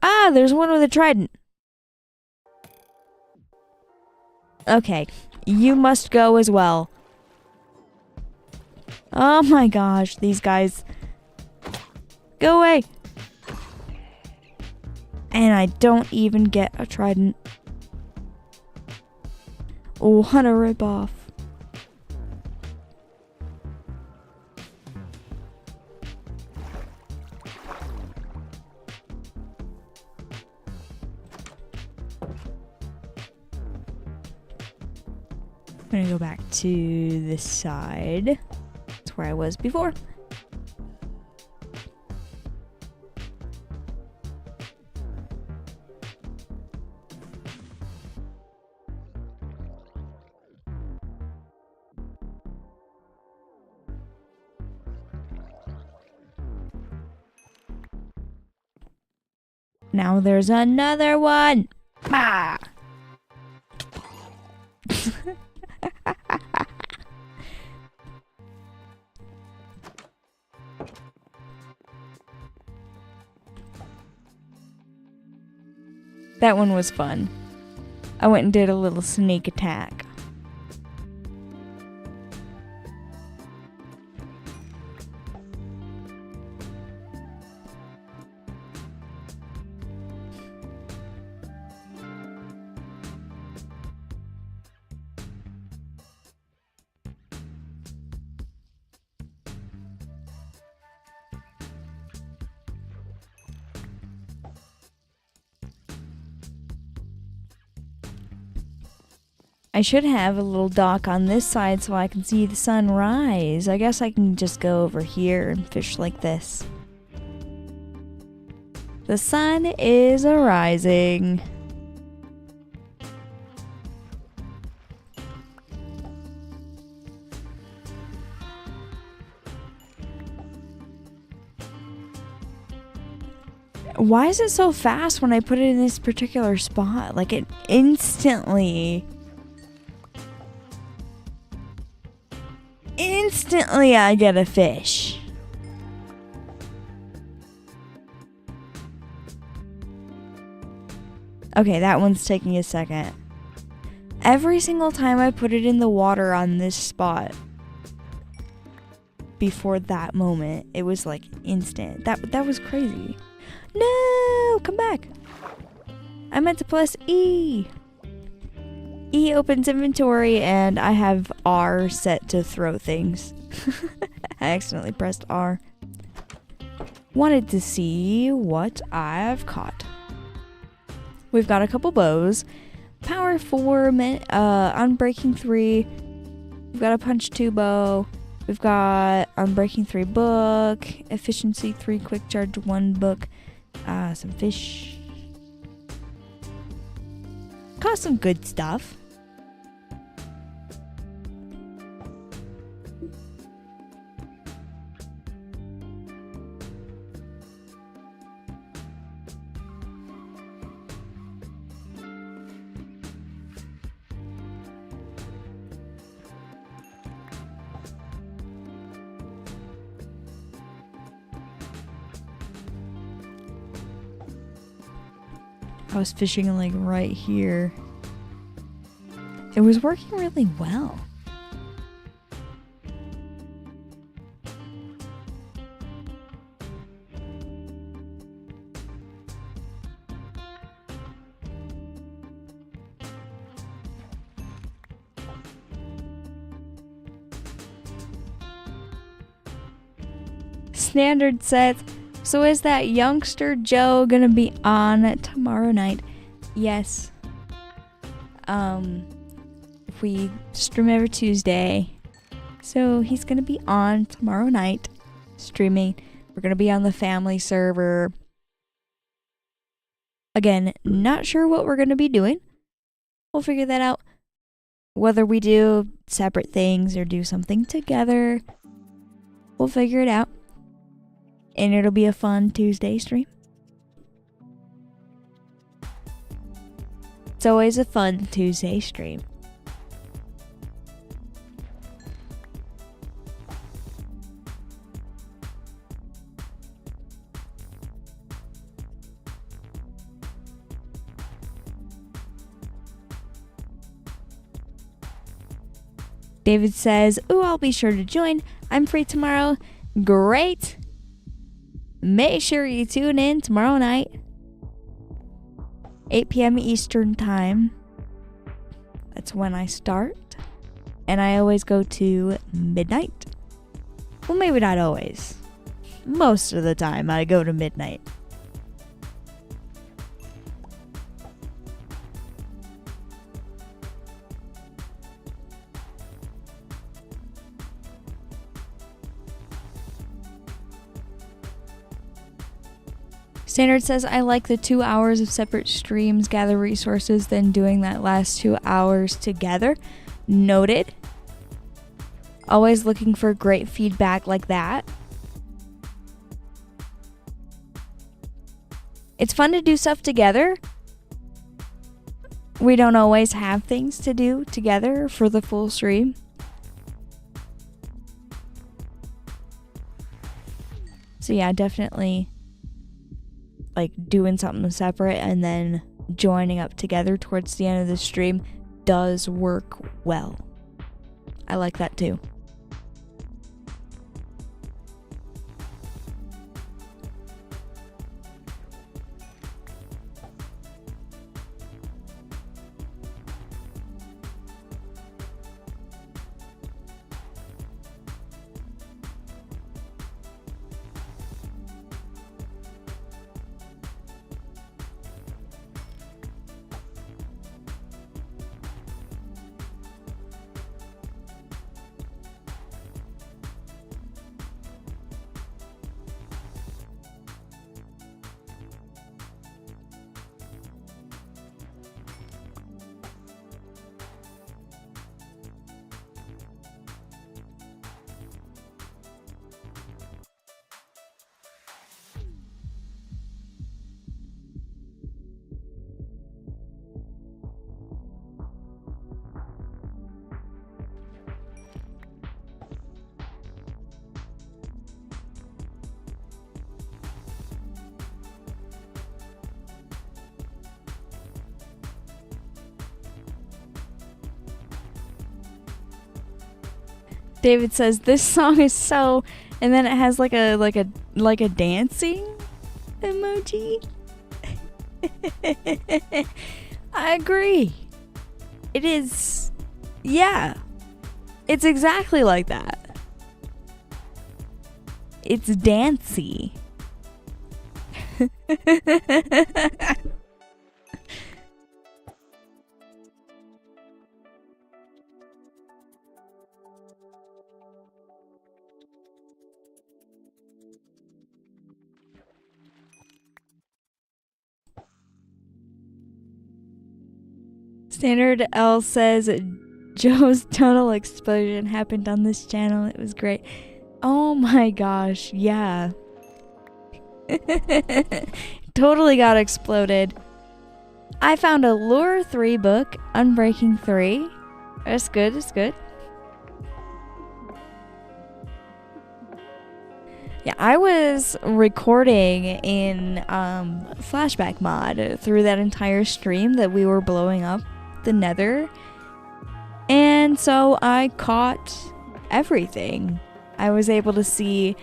Ah, there's one with a trident. Okay, you must go as well. Oh my gosh, these guys. Go away! And I don't even get a trident. What a ripoff. I'm gonna go back to this side. That's where I was before. Now there's another one. Ah! That one was fun. I went and did a little sneak attack. I should have a little dock on this side so I can see the sun rise. I guess I can just go over here and fish like this. The sun is a-rising. Why is it so fast when I put it in this particular spot? Like it instantly I get a fish. Okay, that one's taking a second. Every single time I put it in the water on this spot, before that moment, it was like instant. That was crazy. No, come back. I meant to press E. E opens inventory and I have R set to throw things. I accidentally pressed R. Wanted to see what I've caught. We've got a couple bows. Power 4, Unbreaking 3. We've got a Punch 2 bow. We've got Unbreaking 3 book. Efficiency 3, Quick Charge 1 book. Some fish. Caught some good stuff. I was fishing like right here. It was working really well. Standard sets. So is that youngster Joe gonna be on tomorrow night? Yes. We stream every Tuesday. So he's gonna be on tomorrow night streaming. We're gonna be on the family server. Again, not sure what we're gonna be doing. We'll figure that out. Whether we do separate things or do something together, we'll figure it out. And it'll be a fun Tuesday stream. It's always a fun Tuesday stream. David says, ooh, I'll be sure to join. I'm free tomorrow. Great. Make sure you tune in tomorrow night. 8 p.m. Eastern time. That's when I start. And I always go to midnight. Well, maybe not always. Most of the time I go to midnight. Standard says, I like the 2 hours of separate streams, gather resources, then doing that last 2 hours together. Noted. Always looking for great feedback like that. It's fun to do stuff together. We don't always have things to do together for the full stream. So yeah, definitely like doing something separate and then joining up together towards the end of the stream does work well. I like that too. David says this song is so, and then it has like a dancing emoji. I agree. It is, yeah. It's exactly like that. It's dancey. Standard L says Joe's tunnel explosion happened on this channel. It was great. Oh my gosh, yeah. Totally got exploded. I found a Lure 3 book, Unbreaking 3. It's good, it's good. Yeah, I was recording in Flashback mod through that entire stream that we were blowing up the Nether. And so I caught everything. I was able to see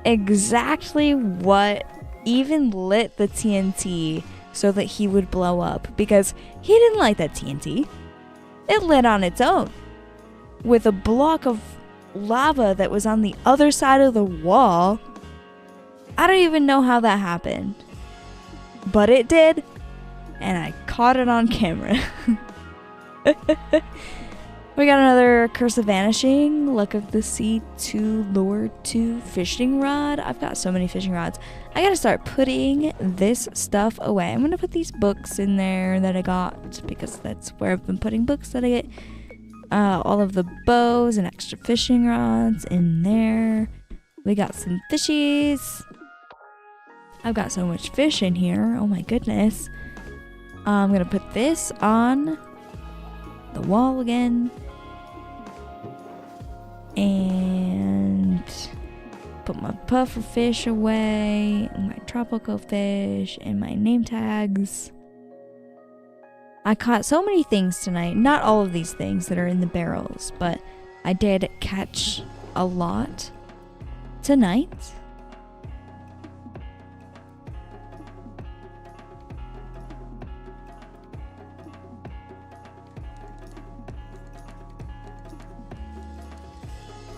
exactly what even lit the TNT so that he would blow up, because he didn't light that TNT. It lit on its own with a block of lava that was on the other side of the wall. I don't even know how that happened, but it did, and I caught it on camera. We got another Curse of Vanishing, Luck of the Sea 2, Lure 2, Fishing Rod. I've got so many fishing rods. I gotta start putting this stuff away. I'm gonna put these books in there that I got, because that's where I've been putting books that I get. All of the bows and extra fishing rods in there. We got some fishies. I've got so much fish in here. Oh my goodness. I'm gonna put this on the wall again. And put my puffer fish away, and my tropical fish, and my name tags. I caught so many things tonight. Not all of these things that are in the barrels, but I did catch a lot tonight.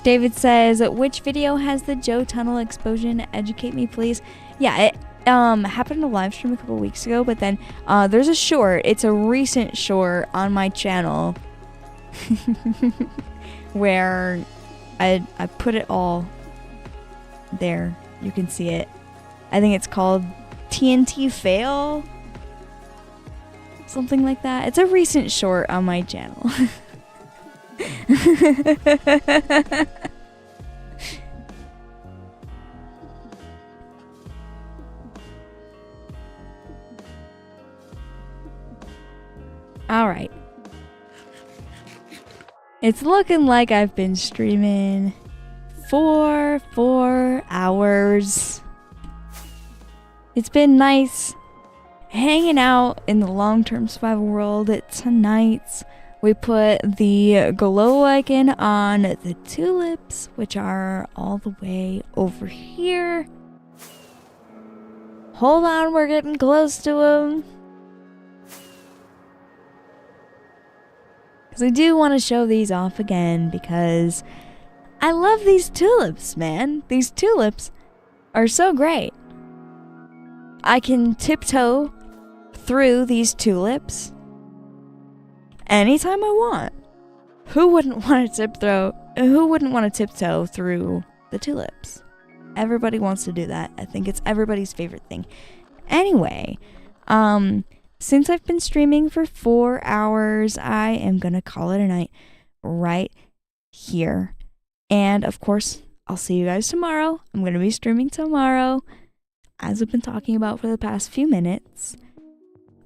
David says, which video has the Joe Tunnel explosion? Educate me, please. Yeah, it happened in a live stream a couple weeks ago, but then there's a short. It's a recent short on my channel where I put it all there. You can see it. I think it's called TNT Fail. Something like that. It's a recent short on my channel. All right. It's looking like I've been streaming for 4 hours. It's been nice hanging out in the long-term survival world. Tonight we put the glow lichen on the tulips, which are all the way over here. Hold on, we're getting close to them. Because I do want to show these off again because I love these tulips, man. These tulips are so great. I can tiptoe through these tulips anytime I want. Who wouldn't want to tiptoe through the tulips? Everybody wants to do that. I think it's everybody's favorite thing. Anyway, since I've been streaming for 4 hours, I am going to call it a night right here. And of course, I'll see you guys tomorrow. I'm going to be streaming tomorrow, as I've been talking about for the past few minutes.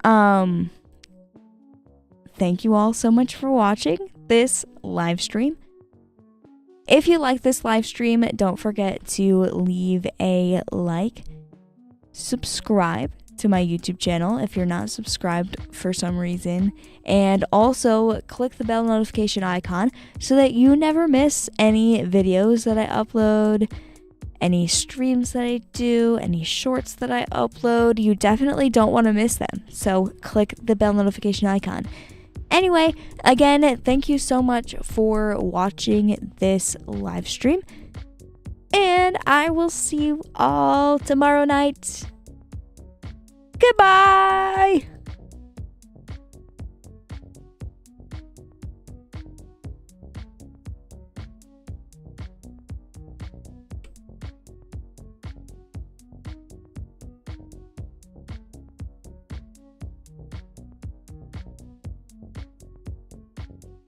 Thank you all so much for watching this live stream. If you like this live stream, don't forget to leave a like, subscribe to my YouTube channel if you're not subscribed for some reason, and also click the bell notification icon so that you never miss any videos that I upload, any streams that I do, any shorts that I upload. You definitely don't want to miss them, so click the bell notification icon. Anyway, again, thank you so much for watching this live stream, and I will see you all tomorrow night. Goodbye!